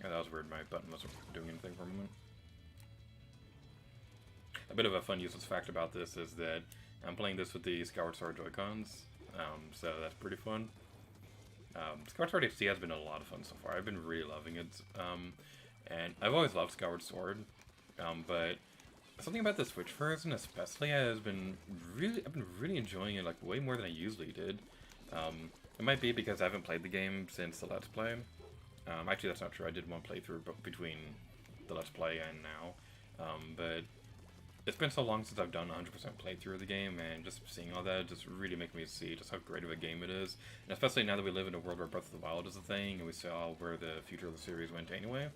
Yeah, that was weird. My button wasn't doing anything for a moment. A bit of a fun useless fact about this is that I'm playing this with the Skyward Sword Joy-Cons, so that's pretty fun. Skyward Sword HD has been a lot of fun so far. I've been really loving it, and I've always loved Skyward Sword, but something about the Switch version especially I've been really enjoying it, like way more than I usually did. It might be because I haven't played the game since the Let's Play. Actually, that's not true. I did one playthrough between the Let's Play and now, but it's been so long since I've done 100% playthrough of the game, and just seeing all that just really makes me see just how great of a game it is. And especially now that we live in a world where Breath of the Wild is a thing, and we saw where the future of the series went anyway.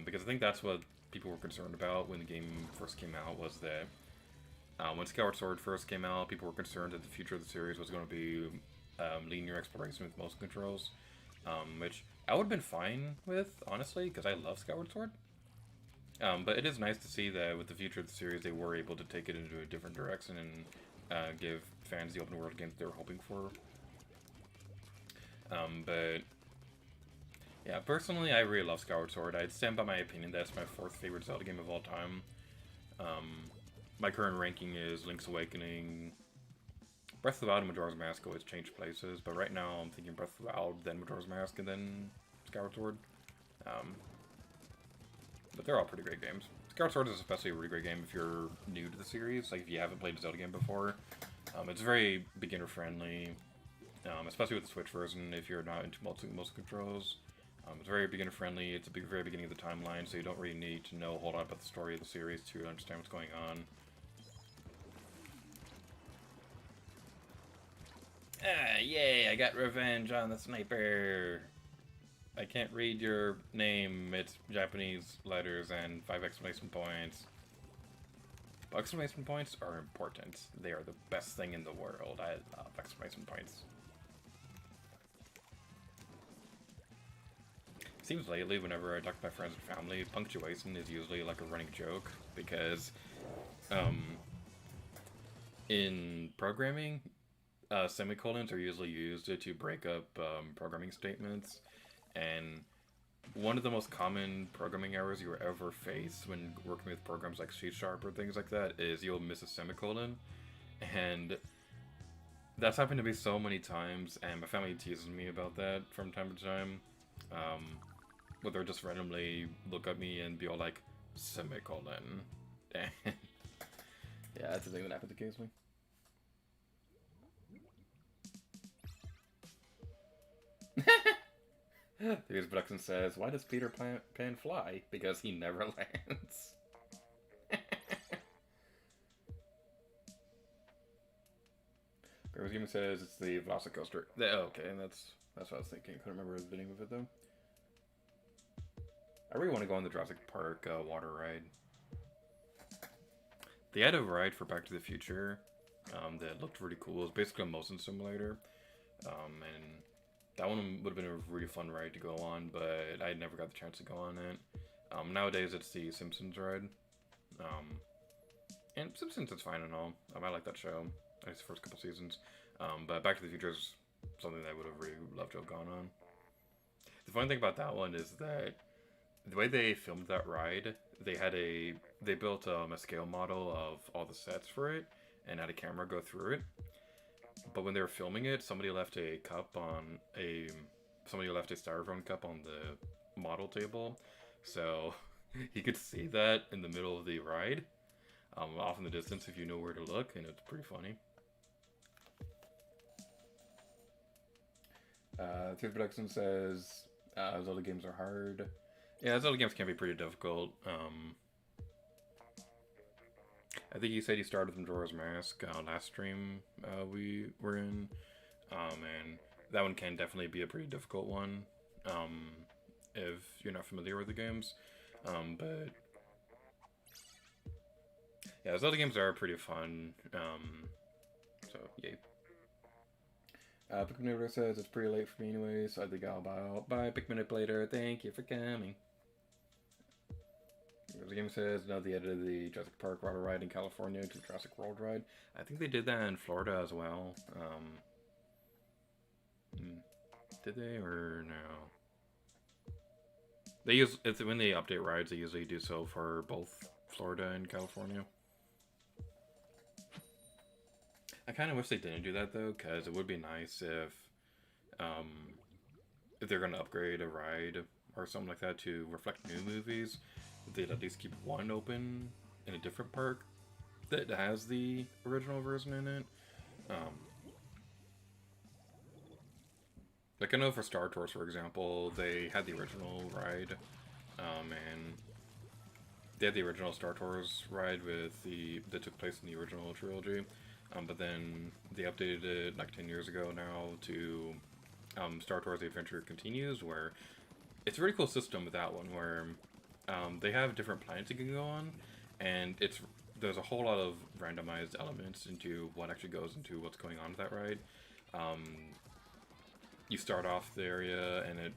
Because I think that's what people were concerned about when the game first came out, was that when Skyward Sword first came out, people were concerned that the future of the series was going to be linear exploration with motion controls, which I would have been fine with, honestly, because I love Skyward Sword. But it is nice to see that with the future of the series, they were able to take it into a different direction and give fans the open world games they were hoping for. But yeah, personally, I really love Skyward Sword. I'd stand by my opinion that it's my 4th favorite Zelda game of all time. My current ranking is Link's Awakening. Breath of the Wild and Majora's Mask always change places, but right now I'm thinking Breath of the Wild, then Majora's Mask, and then Skyward Sword. But they're all pretty great games. Skyward Sword is especially a really great game if you're new to the series, like if you haven't played a Zelda game before. It's very beginner-friendly, especially with the Switch version if you're not into motion controls. It's very beginner-friendly, it's a very beginning of the timeline, so you don't really need to know a whole lot about the story of the series to understand what's going on. Ah, yay, I got revenge on the sniper! I can't read your name, it's Japanese letters and 5 exclamation points. But exclamation points are important. They are the best thing in the world. I love exclamation points. Seems lately, whenever I talk to my friends and family, punctuation is usually like a running joke, because in programming, semicolons are usually used to break up programming statements. And one of the most common programming errors you will ever face when working with programs like C# or things like that is you'll miss a semicolon. And that's happened to me so many times, and my family teases me about that from time to time. But they'll just randomly look at me and be all like, semicolon. Yeah, that's the thing that happens occasionally. Here's Production says, why does Peter Pan fly? Because he never lands. Graves Gaming says it's the Velocicoaster. Okay, and that's what I was thinking. Couldn't remember the name of it though. I really want to go on the Jurassic Park water ride. They had a ride for Back to the Future that looked really cool. It was basically a motion simulator, and that one would have been a really fun ride to go on, but I never got the chance to go on it. Nowadays, it's the Simpsons ride. And Simpsons is fine and all. I like that show. At least the first couple seasons. But Back to the Future is something that I would have really loved to have gone on. The funny thing about that one is that the way they filmed that ride, they built a scale model of all the sets for it, and had a camera go through it. But when they were filming it, somebody left a styrofoam cup on the model table, so you could see that in the middle of the ride, off in the distance if you know where to look, and it's pretty funny. Third Production says Zelda games are hard. Yeah, Zelda games can be pretty difficult. I think you said you started with Majora's Mask last stream we were in, and that one can definitely be a pretty difficult one if you're not familiar with the games. But yeah, Zelda games are pretty fun. So yay. Pikmin says it's pretty late for me anyway, so I think I'll buy Pikmin later. Thank you for coming. The game says, no, they edited the Jurassic Park water ride in California to Jurassic World ride. I think they did that in Florida as well. Did they or no? When they update rides, they usually do so for both Florida and California. I kind of wish they didn't do that though, because it would be nice if they're going to upgrade a ride or something like that to reflect new movies, they'd at least keep one open in a different park that has the original version in it. Like I know for Star Tours, for example, they had the original ride, and they had the original Star Tours ride that took place in the original trilogy, but then they updated it like 10 years ago now to Star Tours The Adventure Continues, where it's a really cool system with that one, where they have different planets you can go on, and there's a whole lot of randomized elements into what actually goes into what's going on with that ride. You start off the area, and it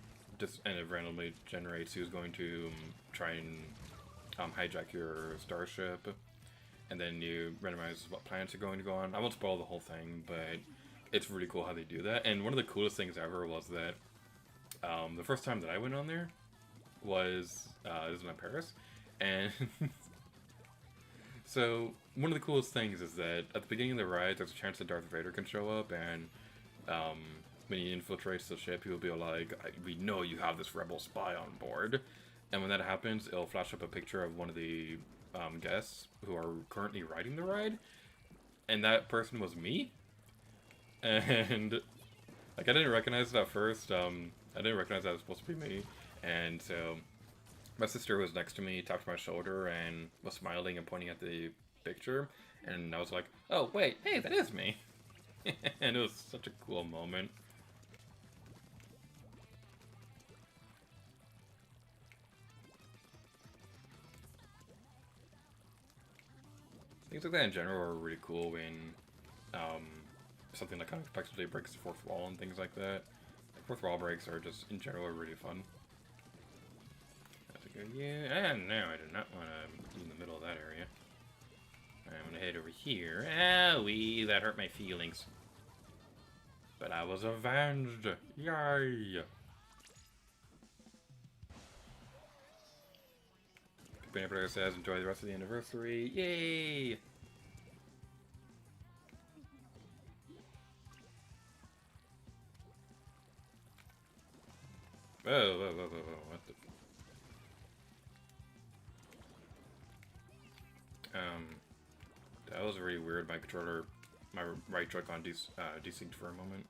randomly generates who's going to try and hijack your starship, and then you randomize what planets are going to go on. I won't spoil the whole thing, but it's really cool how they do that. And one of the coolest things ever was that the first time that I went on there was in Paris, and so one of the coolest things is that at the beginning of the ride, there's a chance that Darth Vader can show up, and when he infiltrates the ship, he'll be like, "We know you have this rebel spy on board," and when that happens, it'll flash up a picture of one of the guests who are currently riding the ride, and that person was me, and like I didn't recognize it at first. I didn't recognize that it was supposed to be me, and so my sister was next to me, tapped my shoulder, and was smiling and pointing at the picture, and I was like, "Oh wait, hey, that is me," and it was such a cool moment. Things like that in general are really cool when something like unexpectedly breaks the fourth wall and things like that. Like, fourth wall breaks are just in general really fun. That's a good, yeah, and no, I do not want to be in the middle of that area. I'm gonna head over here. Owie, that hurt my feelings. But I was avenged! Yay! Banner Player says, enjoy the rest of the anniversary. Yay! Whoa, what the... That was really weird. My controller, my right Joy-Con desynced for a moment.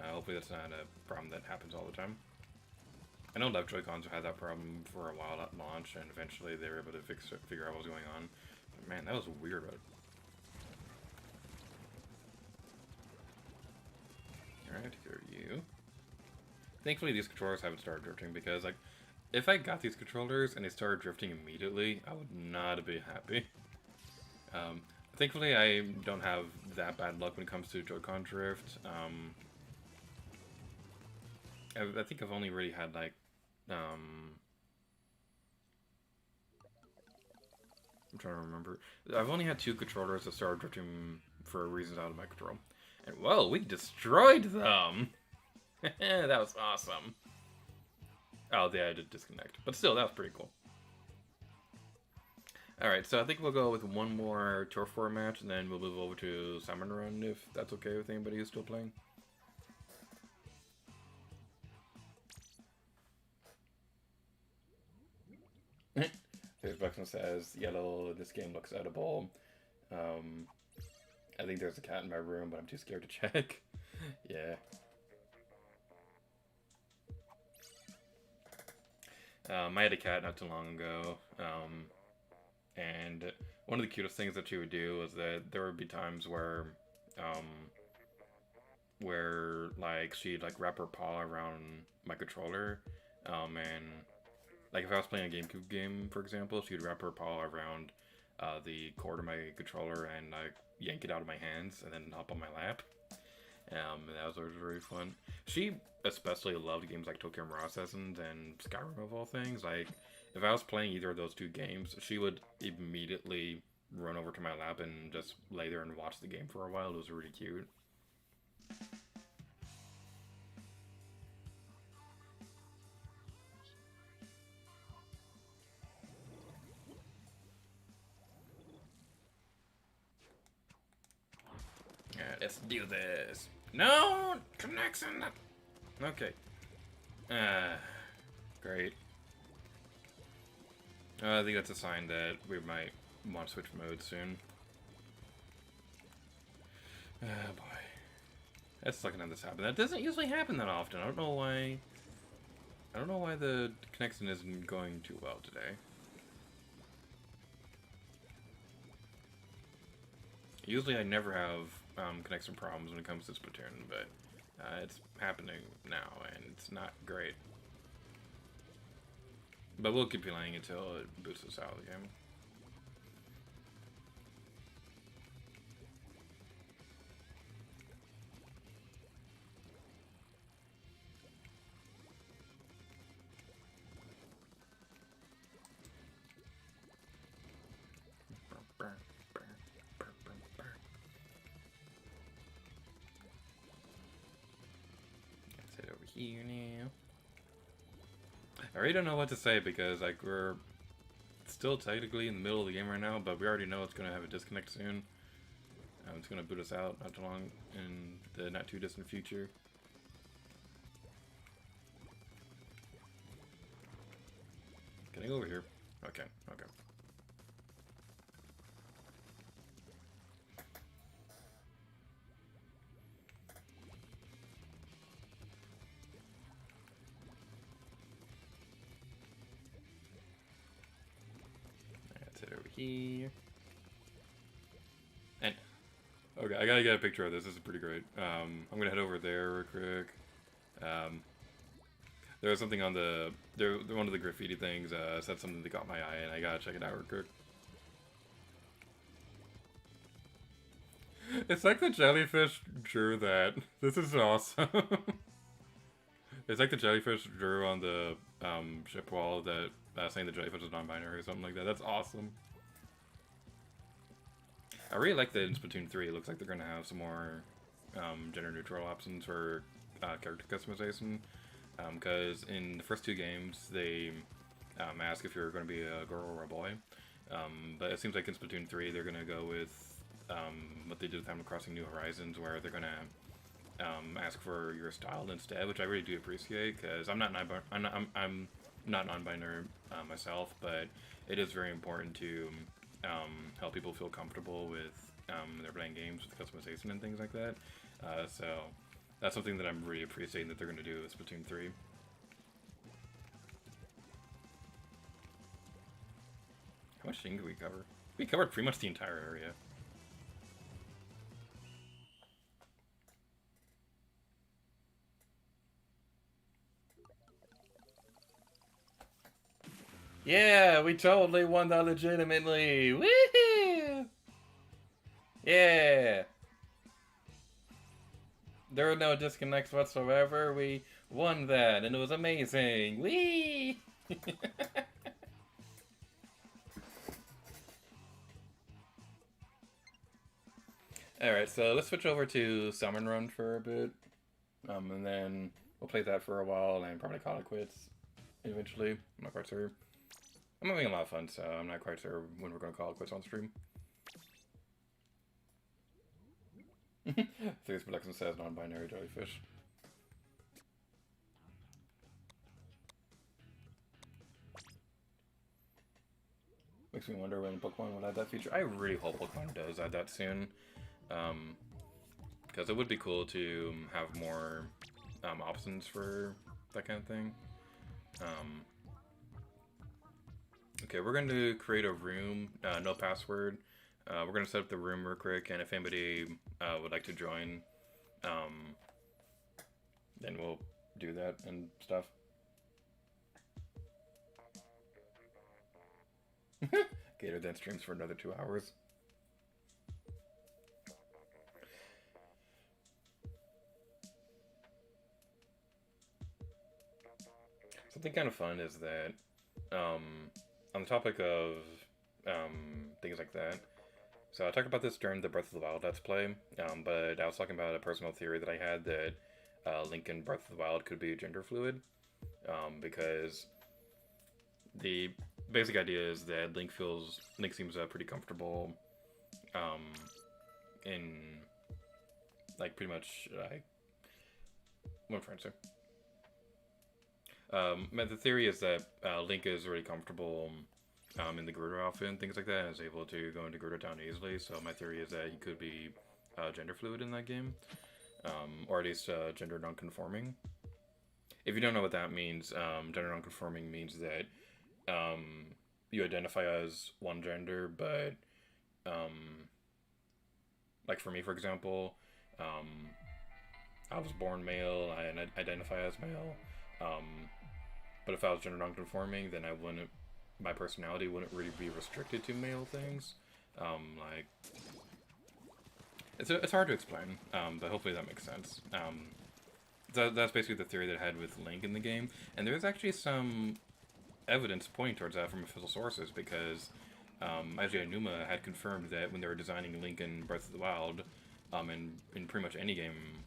Hopefully that's not a problem that happens all the time. I know left Joy-Cons have had that problem for a while at launch, and eventually they were able to figure out what was going on. But man, that was weird. Alright, here are you. Thankfully these controllers haven't started drifting, because like, if I got these controllers and they started drifting immediately, I would not be happy. Thankfully I don't have that bad luck when it comes to Joy-Con drift. I think I've only really had like, I'm trying to remember. I've only had 2 controllers that started drifting for reasons out of my control. And whoa, we destroyed them! That was awesome. Oh, yeah, I did disconnect. But still, that was pretty cool. Alright, so I think we'll go with one more Turf War match, and then we'll move over to Salmon Run, if that's okay with anybody who's still playing. There's Buxton says, yellow, this game looks edible. I think there's a cat in my room, but I'm too scared to check. Yeah. I had a cat not too long ago, and one of the cutest things that she would do was that there would be times where like she'd like wrap her paw around my controller, and like if I was playing a GameCube game, for example, she'd wrap her paw around the cord of my controller and like yank it out of my hands and then hop on my lap. That was always really fun. She especially loved games like Tokyo Mirage Sessions and Skyrim of all things. Like, if I was playing either of those 2 games, she would immediately run over to my lap and just lay there and watch the game for a while. It was really cute. Alright, let's do this. No! Connection! Okay. Great. I think that's a sign that we might want to switch modes soon. Oh boy. That's looking at this happen. That doesn't usually happen that often. I don't know why. I don't know why the connection isn't going too well today. Usually I never have connection problems when it comes to Splatoon, but it's happening now, and it's not great. But we'll keep playing until it boosts us out of the game. Let's head over here now. I really don't know what to say because like we're still technically in the middle of the game right now, but we already know it's gonna have a disconnect soon. It's gonna boot us out not too long in the not too distant future. Getting over here. Okay, okay. Let's head over here. And okay, I gotta get a picture of this. This is pretty great. I'm gonna head over there real quick. There was something on one of the graffiti things said something that caught my eye, and I gotta check it out real quick. It's like the jellyfish drew that. This is awesome. It's like the jellyfish drew on the ship wall that saying the jellyfish is non-binary or something like that. That's awesome. I really like that in Splatoon 3. It looks like they're gonna have some more gender-neutral options for character customization. Because in the first two games, they ask if you're going to be a girl or a boy. But it seems like in Splatoon 3, they're going to go with what they did with Animal Crossing New Horizons, where they're going to ask for your style instead, which I really do appreciate, because I'm not non-binary myself, but it is very important to help people feel comfortable with they're playing games with customization and things like that. So that's something that I'm really appreciating that they're going to do with Splatoon 3. How much thing did we cover? We covered pretty much the entire area. Yeah, we totally won that legitimately. Woohoo! Yeah. There were no disconnects whatsoever. We won that, and it was amazing. Whee! Alright, so let's switch over to Salmon Run for a bit. And then we'll play that for a while and probably call it quits eventually. I'm not quite sure. I'm having a lot of fun, so I'm not quite sure when we're going to call it quits on stream. There's production says non-binary jellyfish. Makes me wonder when Pokemon will add that feature. I really hope Pokemon does add that soon. Because it would be cool to have more options for that kind of thing. Okay, we're going to create a room, no password. We're going to set up the room real quick, and if anybody would like to join, then we'll do that and stuff. Gator then streams for another 2 hours. Something kind of fun is that, on the topic of things like that, so I talked about this during the Breath of the Wild Let's Play, but I was talking about a personal theory that I had that Link in Breath of the Wild could be gender fluid, because the basic idea is that Link seems pretty comfortable in, like, pretty much, what I'm trying to say. The theory is that Link is really comfortable in the Gerudo outfit and things like that, and is able to go into Gerudo Town easily, so my theory is that he could be gender fluid in that game, or at least gender non-conforming. If you don't know what that means, gender non-conforming means that you identify as one gender, but like for me, for example, I was born male, I identify as male, But if I was gender non-conforming, then I wouldn't. My personality wouldn't really be restricted to male things. Like, it's hard to explain, but hopefully that makes sense. That's basically the theory that I had with Link in the game, and there's actually some evidence pointing towards that from official sources, because IGN Numa had confirmed that when they were designing Link in Breath of the Wild, in pretty much any game,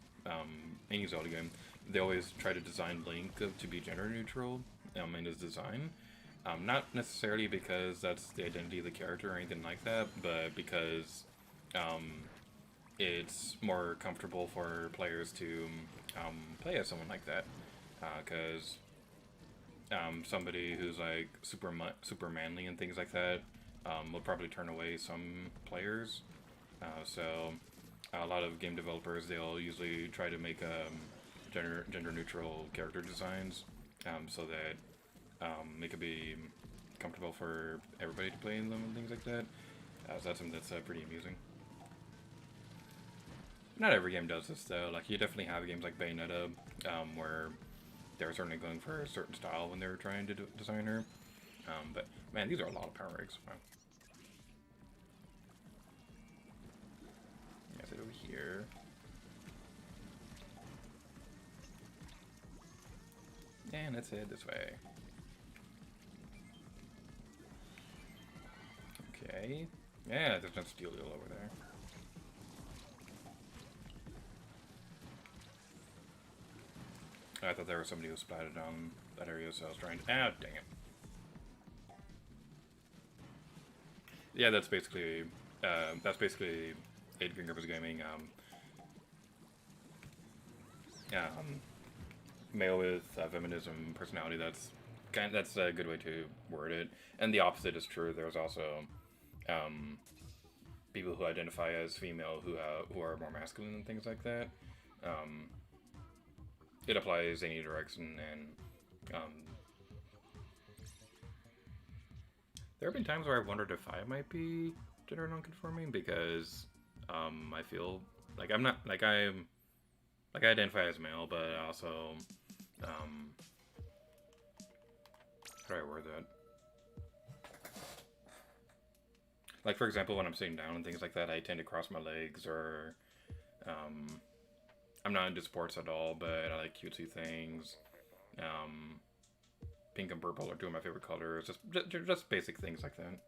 any Zelda game, they always try to design Link to be gender neutral in his design. Not necessarily because that's the identity of the character or anything like that, but because it's more comfortable for players to play as someone like that. Because somebody who's like super manly and things like that will probably turn away some players. So a lot of game developers, they'll usually try to make gender neutral character designs so that it could be comfortable for everybody to play in them and things like that. So that's something that's pretty amusing. Not every game does this though. Like, you definitely have games like Bayonetta where they're certainly going for a certain style when they're trying to design her. But man, these are a lot of power rigs. Wow. That's it over here. And let's head this way. Okay. Yeah, there's no steel wheel over there. I thought there was somebody who splatted on that area, so I was trying to... Ah, dang it. Yeah, that's basically Aid Gringer's Gaming. Male with feminism personality. That's a good way to word it. And the opposite is true. There's also people who identify as female who are more masculine and things like that. It applies any direction, and there have been times where I've wondered if I might be gender non-conforming, because I feel like I'm not, like I identify as male, but I also how do I word that? Like, for example, when I'm sitting down and things like that, I tend to cross my legs, or I'm not into sports at all, but I like cutesy things. Pink and purple are two of my favorite colors. Just basic things like that.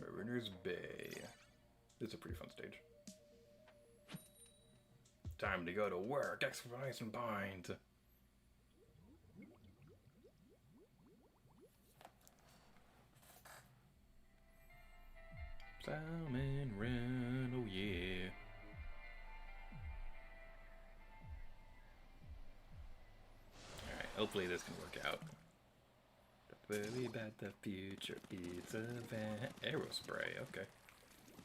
Mariner's Bay. This is a pretty fun stage. Time to go to work. Exercise and bind. Salmon Run, oh yeah. Alright, hopefully this can work out. Don't worry about the future, it's a van. Aerospray, okay.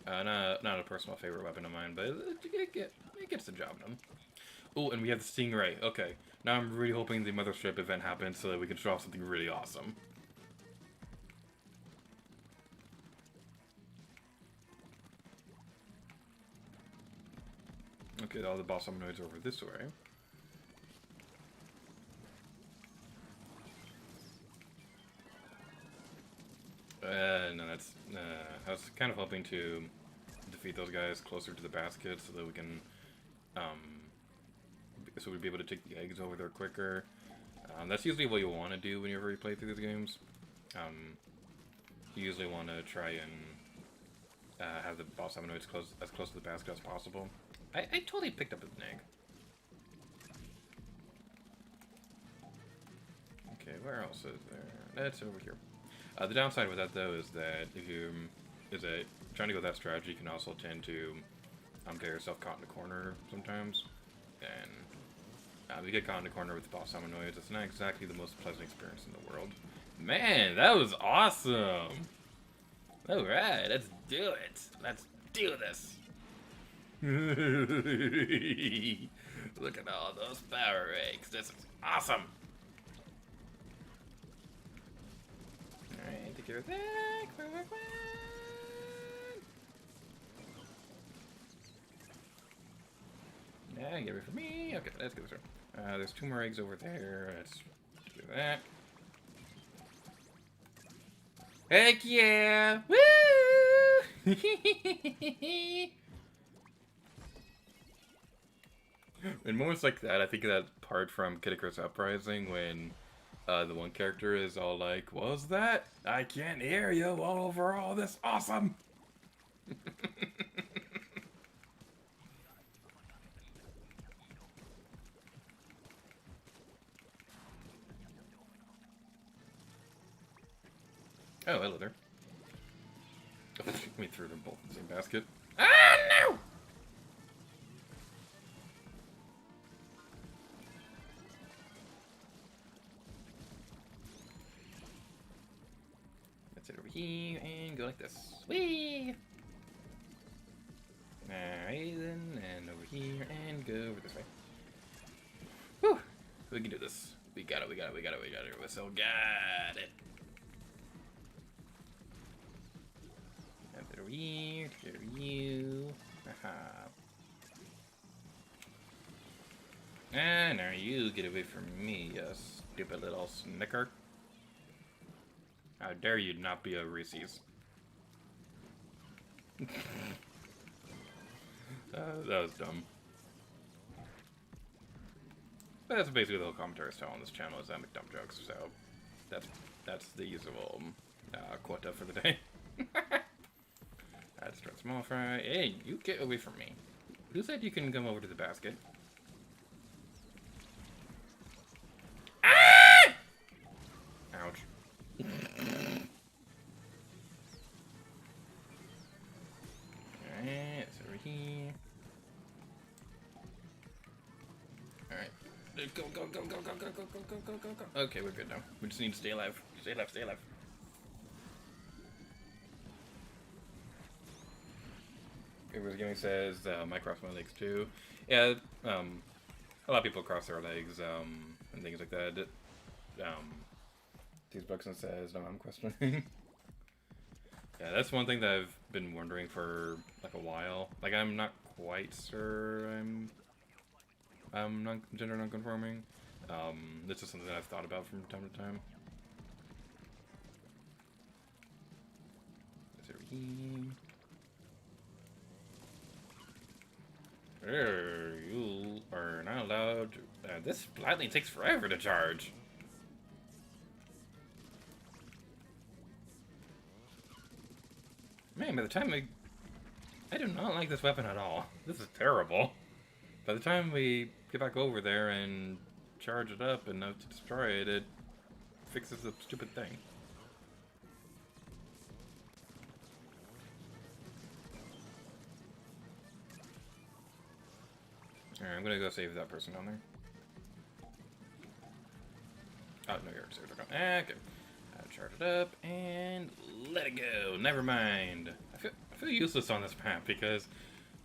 Not a personal favorite weapon of mine, but it gets the job done. Oh, and we have the Stingray, okay. Now I'm really hoping the Mothership event happens so that we can show off something really awesome. Okay, all the boss summonites are over this way. No, that's... I was kind of hoping to defeat those guys closer to the basket so that we can... so we'd be able to take the eggs over there quicker. That's usually what you want to do whenever you play through these games. You usually want to try and have the boss summonites as close to the basket as possible. I totally picked up an egg. Okay, where else is there? That's over here. The downside with that, though, is that trying to go that strategy can also tend to get yourself caught in a corner sometimes. And if you get caught in a corner with the boss summonites, it's not exactly the most pleasant experience in the world. Man, that was awesome! Alright, let's do it! Let's do this! Look at all those power eggs. This is awesome. Alright, take care of that. Get away from me. Okay, let's get this one. There's 2 more eggs over there. Let's do that. Heck yeah! Woo! In moments like that, I think of that part from Kid Icarus Uprising when the one character is all like, "What was that? I can't hear you all over all this awesome!" Oh, hello there. We threw them both in the same basket. Ah, no! Let's head over here and go like this. Whee! Alright then, and over here and go over this way. Whew! We can do this. We got it, we got it, we got it, we got it. We still got it. Over here, to get over you. Haha. And now you get away from me, you stupid little snicker. How dare you not be a Reese's? That was dumb. But that's basically the whole commentary style on this channel is I make dumb jokes, so that's the usual quota for the day. Let's start small fry. Hey, you get away from me. Who said you can come over to the basket? Ah! Ouch. Alright, it's over here. Alright. Go, go, go, go, go, go, go, go, go, go, go, go. Okay, we're good now. We just need to stay alive. Stay alive, stay alive. Everybody's Gaming says, I cross my legs too. Yeah, a lot of people cross their legs, and things like that. These Buxton says, no, I'm questioning. Yeah, that's one thing that I've been wondering for, like, a while. Like, I'm not quite sure I'm non gender non-conforming. This is something that I've thought about from time to time. Is over here? You are not allowed to... this lightning takes forever to charge. Man, by the time I do not like this weapon at all. This is terrible. By the time we get back over there and charge it up enough to destroy it, it fixes the stupid thing. Alright, I'm gonna go save that person down there. Oh, no, you're saved. Okay. Charge it up and let it go. Never mind. I feel useless on this map because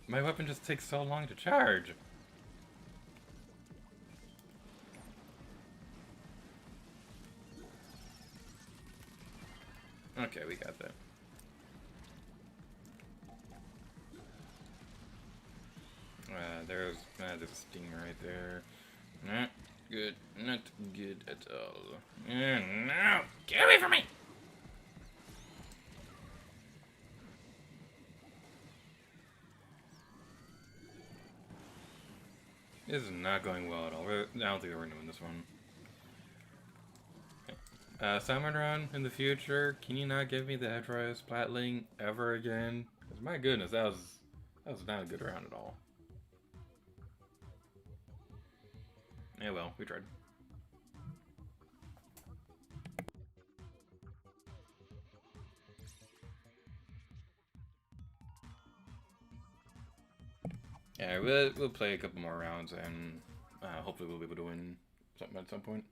my weapon just takes so long to charge. Okay, we got that. There's a stinger right there. Not good. Not good at all. No! Get away from me! This is not going well at all. I don't think we're doing this one. Salmon Run in the future, can you not give me the G8RS Platling ever again? Because my goodness, that was not a good round at all. Yeah, well, we tried. Yeah, we'll play a couple more rounds and hopefully we'll be able to win something at some point.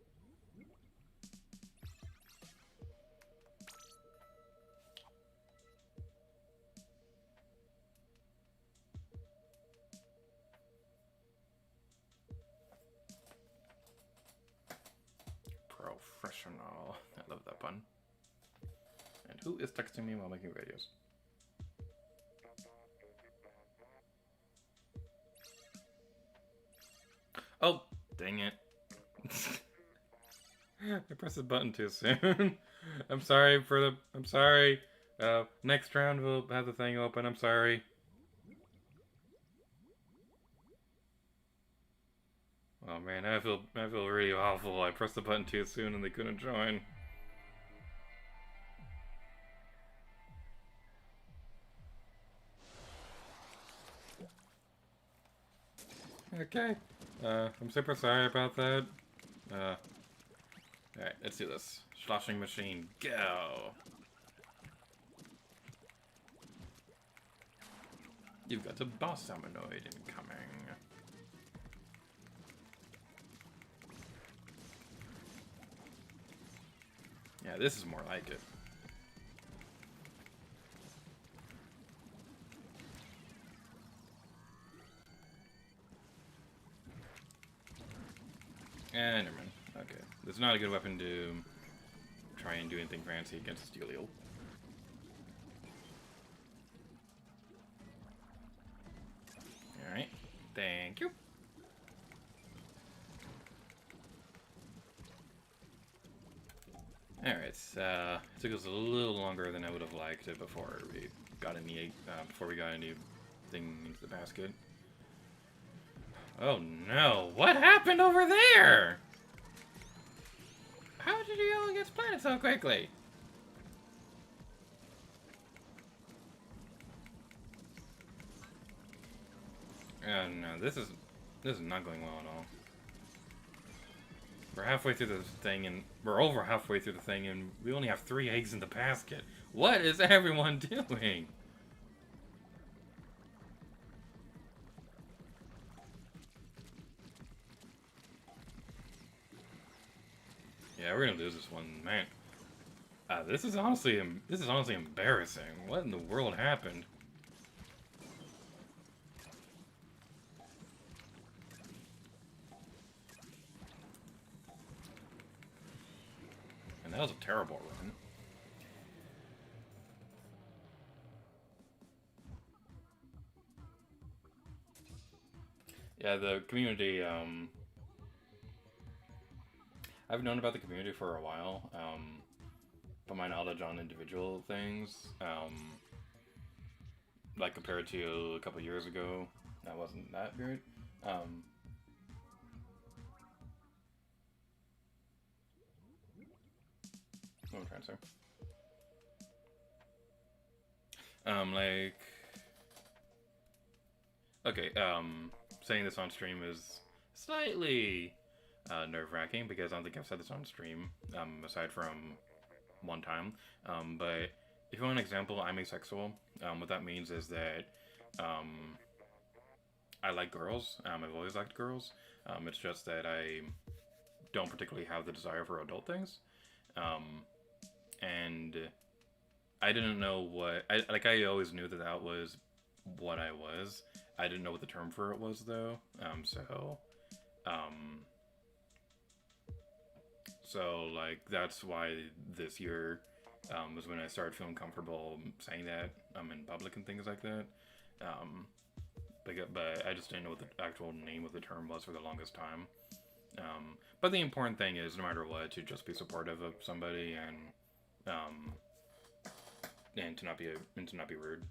Professional. I love that pun. And who is texting me while making videos? Oh, dang it. I pressed the button too soon. I'm sorry for the... I'm sorry. Next round we'll have the thing open. I'm sorry. Oh man, I feel really awful. I pressed the button too soon and they couldn't join. Okay. I'm super sorry about that. Alright, let's do this. Sloshing machine, go! You've got a boss Salmonoid incoming. Yeah, this is more like it. And never mind. Okay. This is not a good weapon to try and do anything fancy against a steel eel. Alright. Thank you. Alright, it took us a little longer than I would have liked it before we got any anything into the basket. Oh no, what happened over there? How did you all get splatted so quickly? Oh no, this is not going well at all. We're halfway through the thing and we're over halfway through the thing and we only have 3 eggs in the basket. What is everyone doing? Yeah, we're gonna lose this one, man. This is honestly embarrassing. What in the world happened? And that was a terrible run. Yeah, the community, I've known about the community for a while, but my knowledge on individual things, like compared to a couple years ago, that wasn't that good. What am I trying to say? Like... Okay, saying this on stream is slightly nerve-wracking because I don't think I've said this on stream, aside from one time. But if you want an example, I'm asexual. What that means is that I like girls. I've always liked girls. It's just that I don't particularly have the desire for adult things. And I didn't know what... I always knew that that was what I was. I didn't know what the term for it was, though. So, like, that's why this year was when I started feeling comfortable saying that in public and things like that. But I just didn't know what the actual name of the term was for the longest time. But the important thing is, no matter what, to just be supportive of somebody and to not be rude,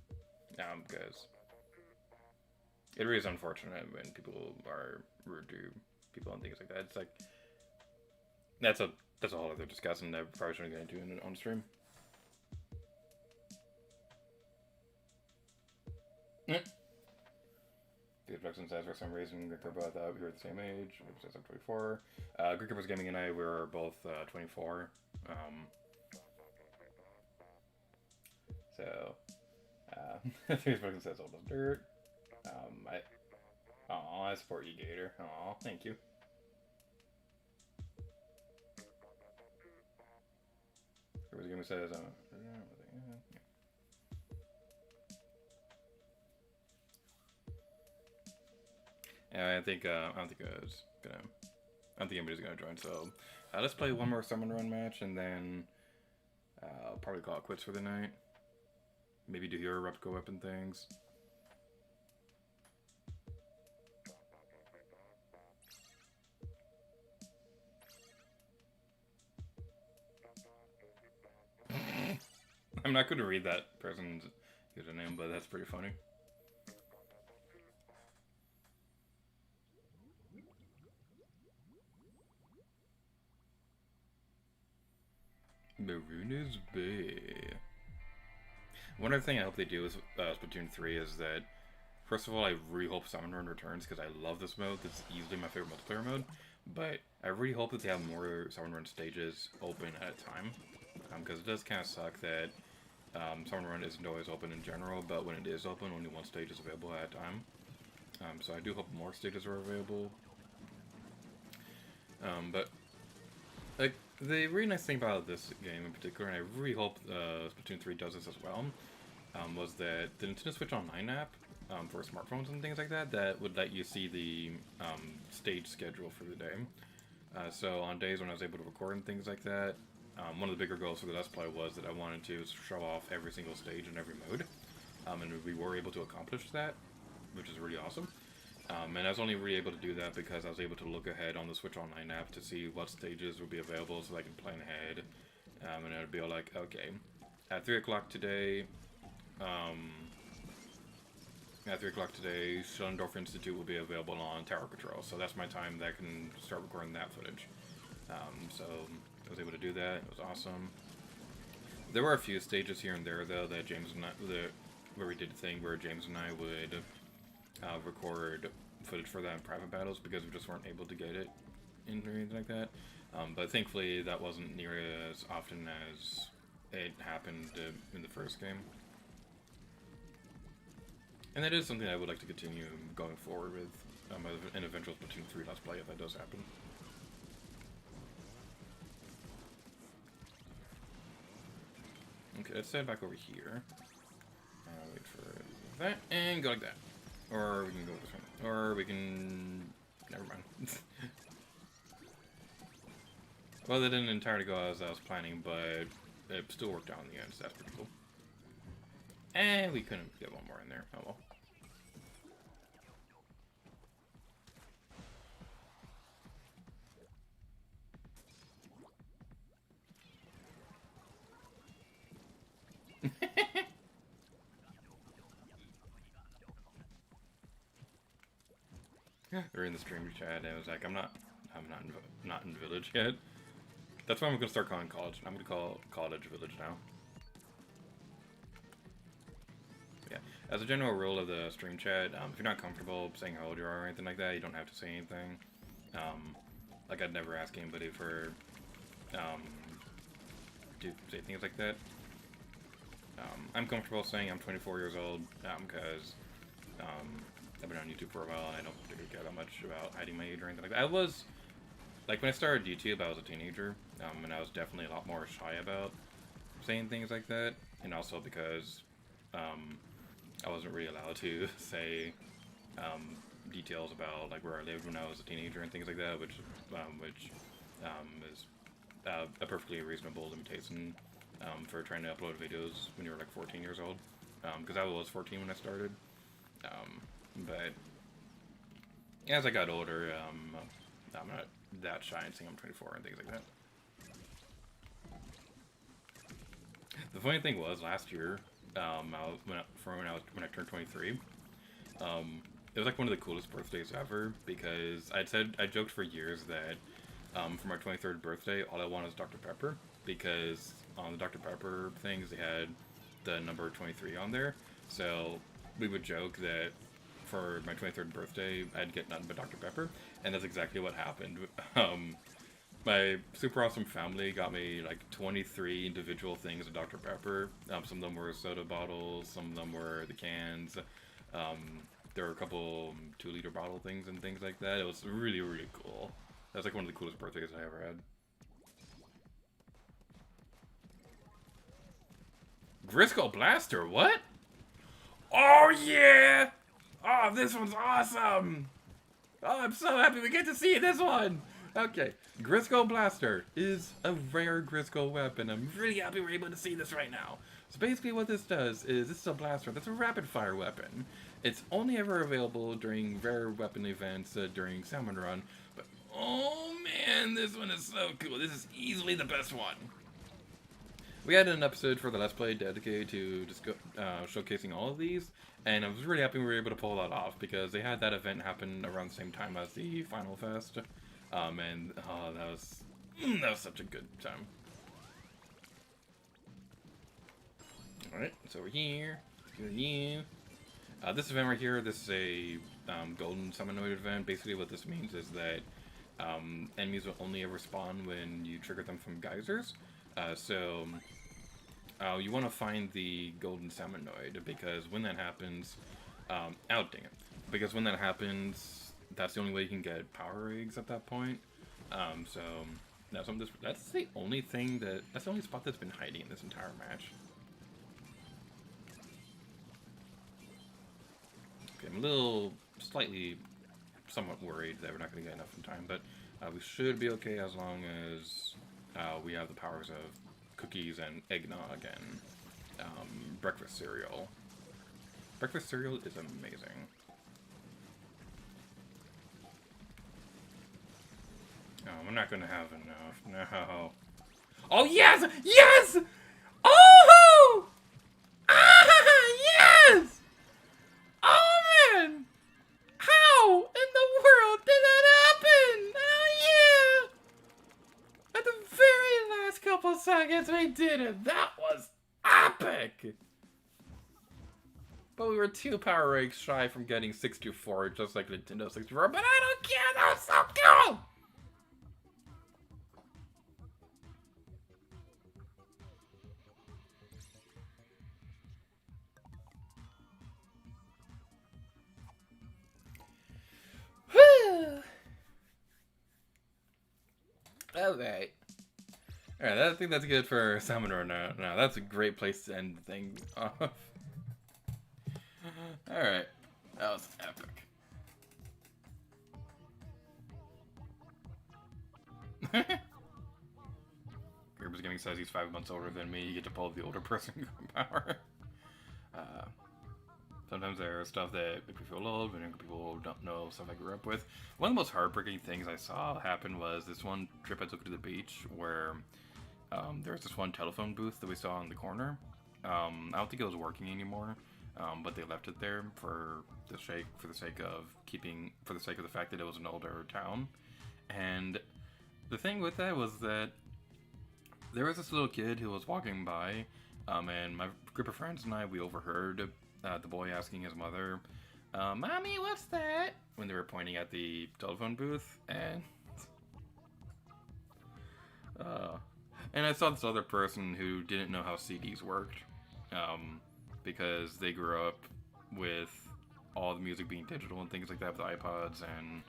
because it really is unfortunate when people are rude to people and things like that. It's like that's a whole other discussion that I probably shouldn't get into on stream. The production says for some reason Gricker both thought we were the same age. It says I'm 24. Gricker was gaming and I were both 24. So Facebook says old as dirt. I support you, Gator. Aw, thank you. Gricker was gaming says I don't think anybody's gonna join. So let's play one more Salmon Run match, and then I'll probably call it quits for the night. Maybe do your replica weapon things. I'm not going to read that person's username, but that's pretty funny. Maruna's Bay. One other thing I hope they do with Splatoon 3 is that, first of all, I really hope Salmon Run returns because I love this mode. This is easily my favorite multiplayer mode. But I really hope that they have more Salmon Run stages open at a time. Because it does kind of suck that Salmon Run isn't always open in general, but when it is open, only one stage is available at a time. So I do hope more stages are available. But like, the really nice thing about this game in particular, and I really hope Splatoon 3 does this as well, was that the Nintendo Switch Online app for smartphones and things like that, that would let you see the stage schedule for the day. So on days when I was able to record and things like that, one of the bigger goals for the Let's Play was that I wanted to show off every single stage in every mode, and we were able to accomplish that, which is really awesome. And I was only really able to do that because I was able to look ahead on the Switch Online app to see what stages would be available so I can plan ahead. And it would be all like, okay, at 3 o'clock today, Schellendorf Institute will be available on Tower Control. So that's my time that I can start recording that footage. So I was able to do that. It was awesome. There were a few stages here and there, though, that James and I, where we did a thing where James and I would record footage for that in private battles because we just weren't able to get it in or anything like that. But thankfully that wasn't near as often as it happened in the first game. And that is something I would like to continue going forward with an eventual Splatoon 3 Let's Play if that does happen. Okay, let's head back over here. Wait for that, and go like that. Or we can go this one. Or we can... Never mind. Well, that didn't entirely go as I was planning, but it still worked out in the end, so that's pretty cool. And we couldn't get one more in there. Oh well. They're in the stream chat, and I was like, I'm not in Village yet. That's why I'm gonna start calling college. I'm gonna call college Village now. Yeah, as a general rule of the stream chat, if you're not comfortable saying how old you are or anything like that, you don't have to say anything. Like I'd never ask anybody for to say things like that. I'm comfortable saying I'm 24 years old because I've been on YouTube for a while and I don't particularly care that much about hiding my age or anything like that. I was, like, when I started YouTube, I was a teenager, and I was definitely a lot more shy about saying things like that, and also because I wasn't really allowed to say details about, like, where I lived when I was a teenager and things like that, which is a perfectly reasonable limitation for trying to upload videos when you're, like, 14 years old, because I was 14 when I started. But as I got older, I'm not that shy and saying I'm 24 and things like that. The funny thing was, last year, when I turned 23, it was like one of the coolest birthdays ever because I joked for years that for my 23rd birthday, all I wanted was Dr. Pepper because on the Dr. Pepper things they had the number 23 on there, so we would joke that for my 23rd birthday, I'd get nothing but Dr. Pepper, and that's exactly what happened. My super awesome family got me like 23 individual things of Dr. Pepper. Some of them were soda bottles, some of them were the cans. There were a couple 2-liter bottle things and things like that. It was really, really cool. That was like one of the coolest birthdays I ever had. Grisco Blaster, what? Oh yeah! Oh, this one's awesome! Oh, I'm so happy we get to see this one! Okay, Grisco Blaster is a rare Grisco weapon. I'm really happy we're able to see this right now. So basically what this does is, this is a blaster that's a rapid fire weapon. It's only ever available during rare weapon events during Salmon Run, but oh man, this one is so cool. This is easily the best one. we had an episode for the Let's Play dedicated to just showcasing all of these, and I was really happy we were able to pull that off because they had that event happen around the same time as the Final Fest, and that was such a good time. All right, so we're here. This event right here, this is a golden summanoid event. Basically, what this means is that enemies will only ever spawn when you trigger them from geysers. So you want to find the golden salmonoid because when that happens, dang it! Because when that happens, that's the only way you can get power eggs at that point. So that's the only thing that's the only spot that's been hiding in this entire match. Okay, I'm a little, somewhat worried that we're not going to get enough in time, but we should be okay as long as we have the powers of cookies and eggnog and breakfast cereal. Breakfast cereal is amazing. Oh, we're not going to have enough. No. Oh, yes! Yes! Oh! Ah, yes! Oh, man! How in the world did that happen? Oh, yeah! At the very last couple seconds, we did it. That was epic! But we were 2 power eggs shy from getting 64, just like Nintendo 64. But I don't care, that was so cool! Okay. Alright, I think that's good for Salmon Run now. No, that's a great place to end the thing off. Alright. That was epic. Gerber's Gaming says he's 5 months older than me. You get to pull the older person power. Sometimes there are stuff that make me feel old, but people don't know stuff I grew up with. One of the most heartbreaking things I saw happen was this one trip I took to the beach where there was this one telephone booth that we saw in the corner. I don't think it was working anymore, but they left it there for the sake of the fact that it was an older town. And the thing with that was that there was this little kid who was walking by, and my group of friends and we overheard the boy asking his mother, "Mommy, what's that?" when they were pointing at the telephone booth, and I saw this other person who didn't know how CDs worked, because they grew up with all the music being digital and things like that with iPods and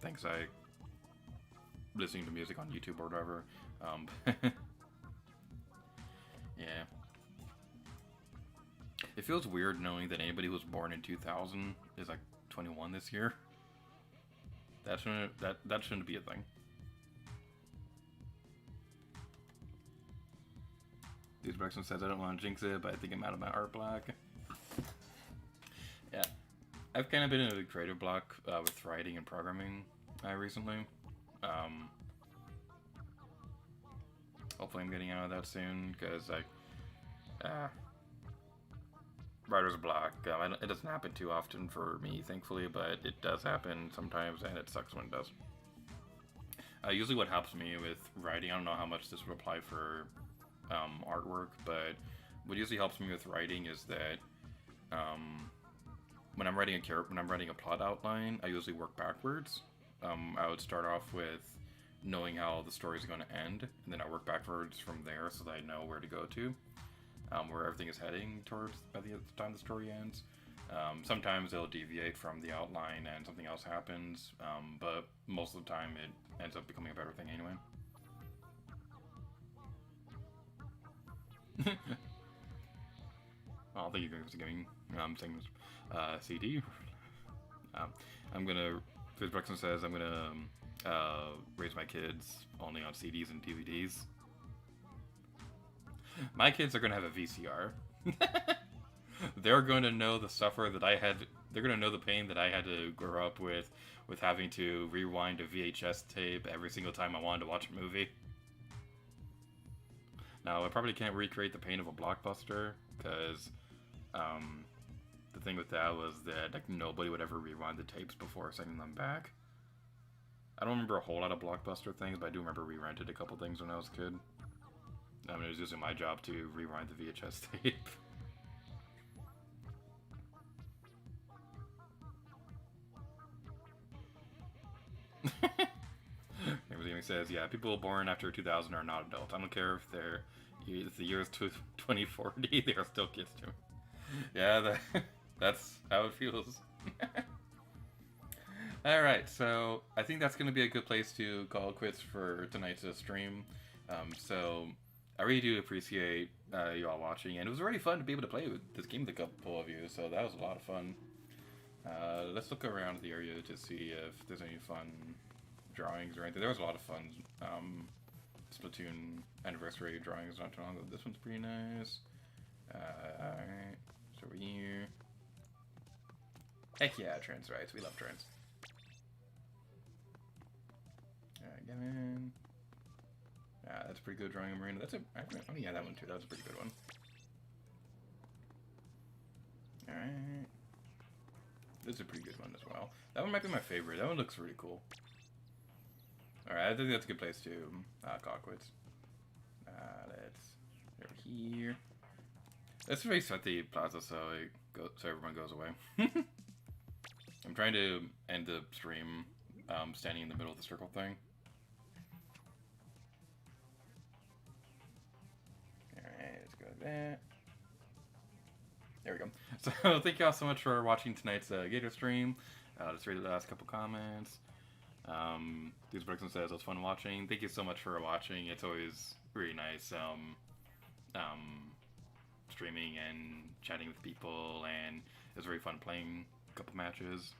things like listening to music on YouTube or whatever. Yeah. It feels weird knowing that anybody who was born in 2000 is like 21 this year. That shouldn't be a thing. Dude Brexton says I don't want to jinx it, but I think I'm out of my art block. Yeah, I've kind of been in a creative block with writing and programming recently. Hopefully I'm getting out of that soon, because writer's block. It doesn't happen too often for me, thankfully, but it does happen sometimes, and it sucks when it does. Usually what helps me with writing, I don't know how much this would apply for artwork, but what usually helps me with writing is that when I'm writing a plot outline, I usually work backwards. I would start off with knowing how the story is going to end, and then I work backwards from there so that I know where to go to. Where everything is heading towards by the time the story ends. Sometimes it'll deviate from the outline and something else happens, but most of the time it ends up becoming a better thing anyway. Oh, thank you guys for giving saying CD. I'm gonna. Fizz Brexton says I'm gonna raise my kids only on CDs and DVDs. My kids are going to have a VCR. They're going to know the suffer that I had. They're going to know the pain that I had to grow up with having to rewind a VHS tape every single time I wanted to watch a movie. Now, I probably can't recreate the pain of a blockbuster, because the thing with that was that like nobody would ever rewind the tapes before sending them back. I don't remember a whole lot of blockbuster things, but I do remember re-rented a couple things when I was a kid. I mean, it was using my job to rewind the VHS tape. Everything says, yeah, people born after 2000 are not adults. I don't care if the year is 2040, they are still kids to me. Yeah, that's how it feels. Alright, so I think that's going to be a good place to call it quits for tonight's stream. So I really do appreciate you all watching, and it was really fun to be able to play with this game with a couple of you, so that was a lot of fun. Let's look around the area to see if there's any fun drawings or anything. There was a lot of fun Splatoon anniversary drawings not too long ago. This one's pretty nice. Alright, so over here. Heck yeah, trans rights. We love trans. Alright, get in. That's a pretty good drawing of Marina. That's oh yeah, that one too. That was a pretty good one. Alright. This is a pretty good one as well. That one might be my favorite. That one looks really cool. Alright, I think that's a good place to call quits. Let's over here. Let's reset the plaza so everyone goes away. I'm trying to end the stream standing in the middle of the circle thing. Alright, let's go like that. There we go. So thank you all so much for watching tonight's Gator stream. Let's read the last couple comments. These Brooklyn says it was fun watching. Thank you so much for watching. It's always really nice streaming and chatting with people, and it was very fun playing a couple matches.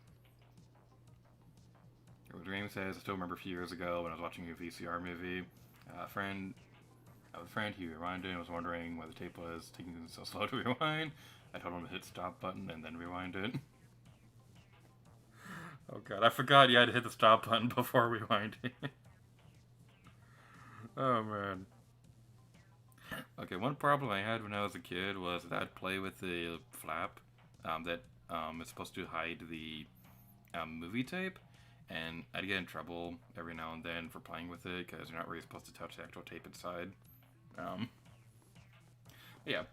Dream says, I still remember a few years ago when I was watching a VCR movie. A friend who rewinded and was wondering why the tape was taking so slow to rewind. I told him to hit stop button and then rewind it. Oh god, I forgot you had to hit the stop button before rewinding. Oh man. Okay, one problem I had when I was a kid was that I'd play with the flap that is supposed to hide the movie tape, and I'd get in trouble every now and then for playing with it because you're not really supposed to touch the actual tape inside. Yeah.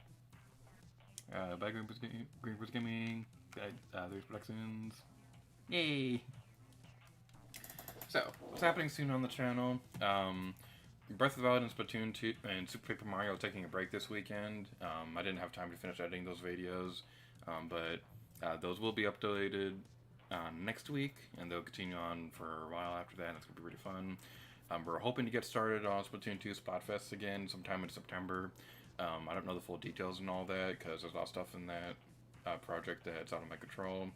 Back Greenwood's Gaming, there's Flexins. Yay! So, what's happening soon on the channel? Breath of the Wild and Splatoon 2 and Super Paper Mario are taking a break this weekend. I didn't have time to finish editing those videos, but those will be uploaded next week, and they'll continue on for a while after that, and it's going to be really fun. We're hoping to get started on Splatoon 2 Splatfest again sometime in September. I don't know the full details and all that, because there's a lot of stuff in that project that's out of my control.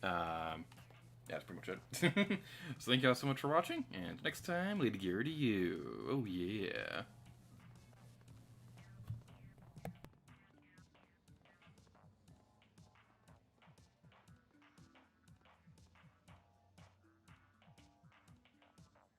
Yeah, that's pretty much it. So thank you all so much for watching, and next time, leave the gear to you. Oh yeah.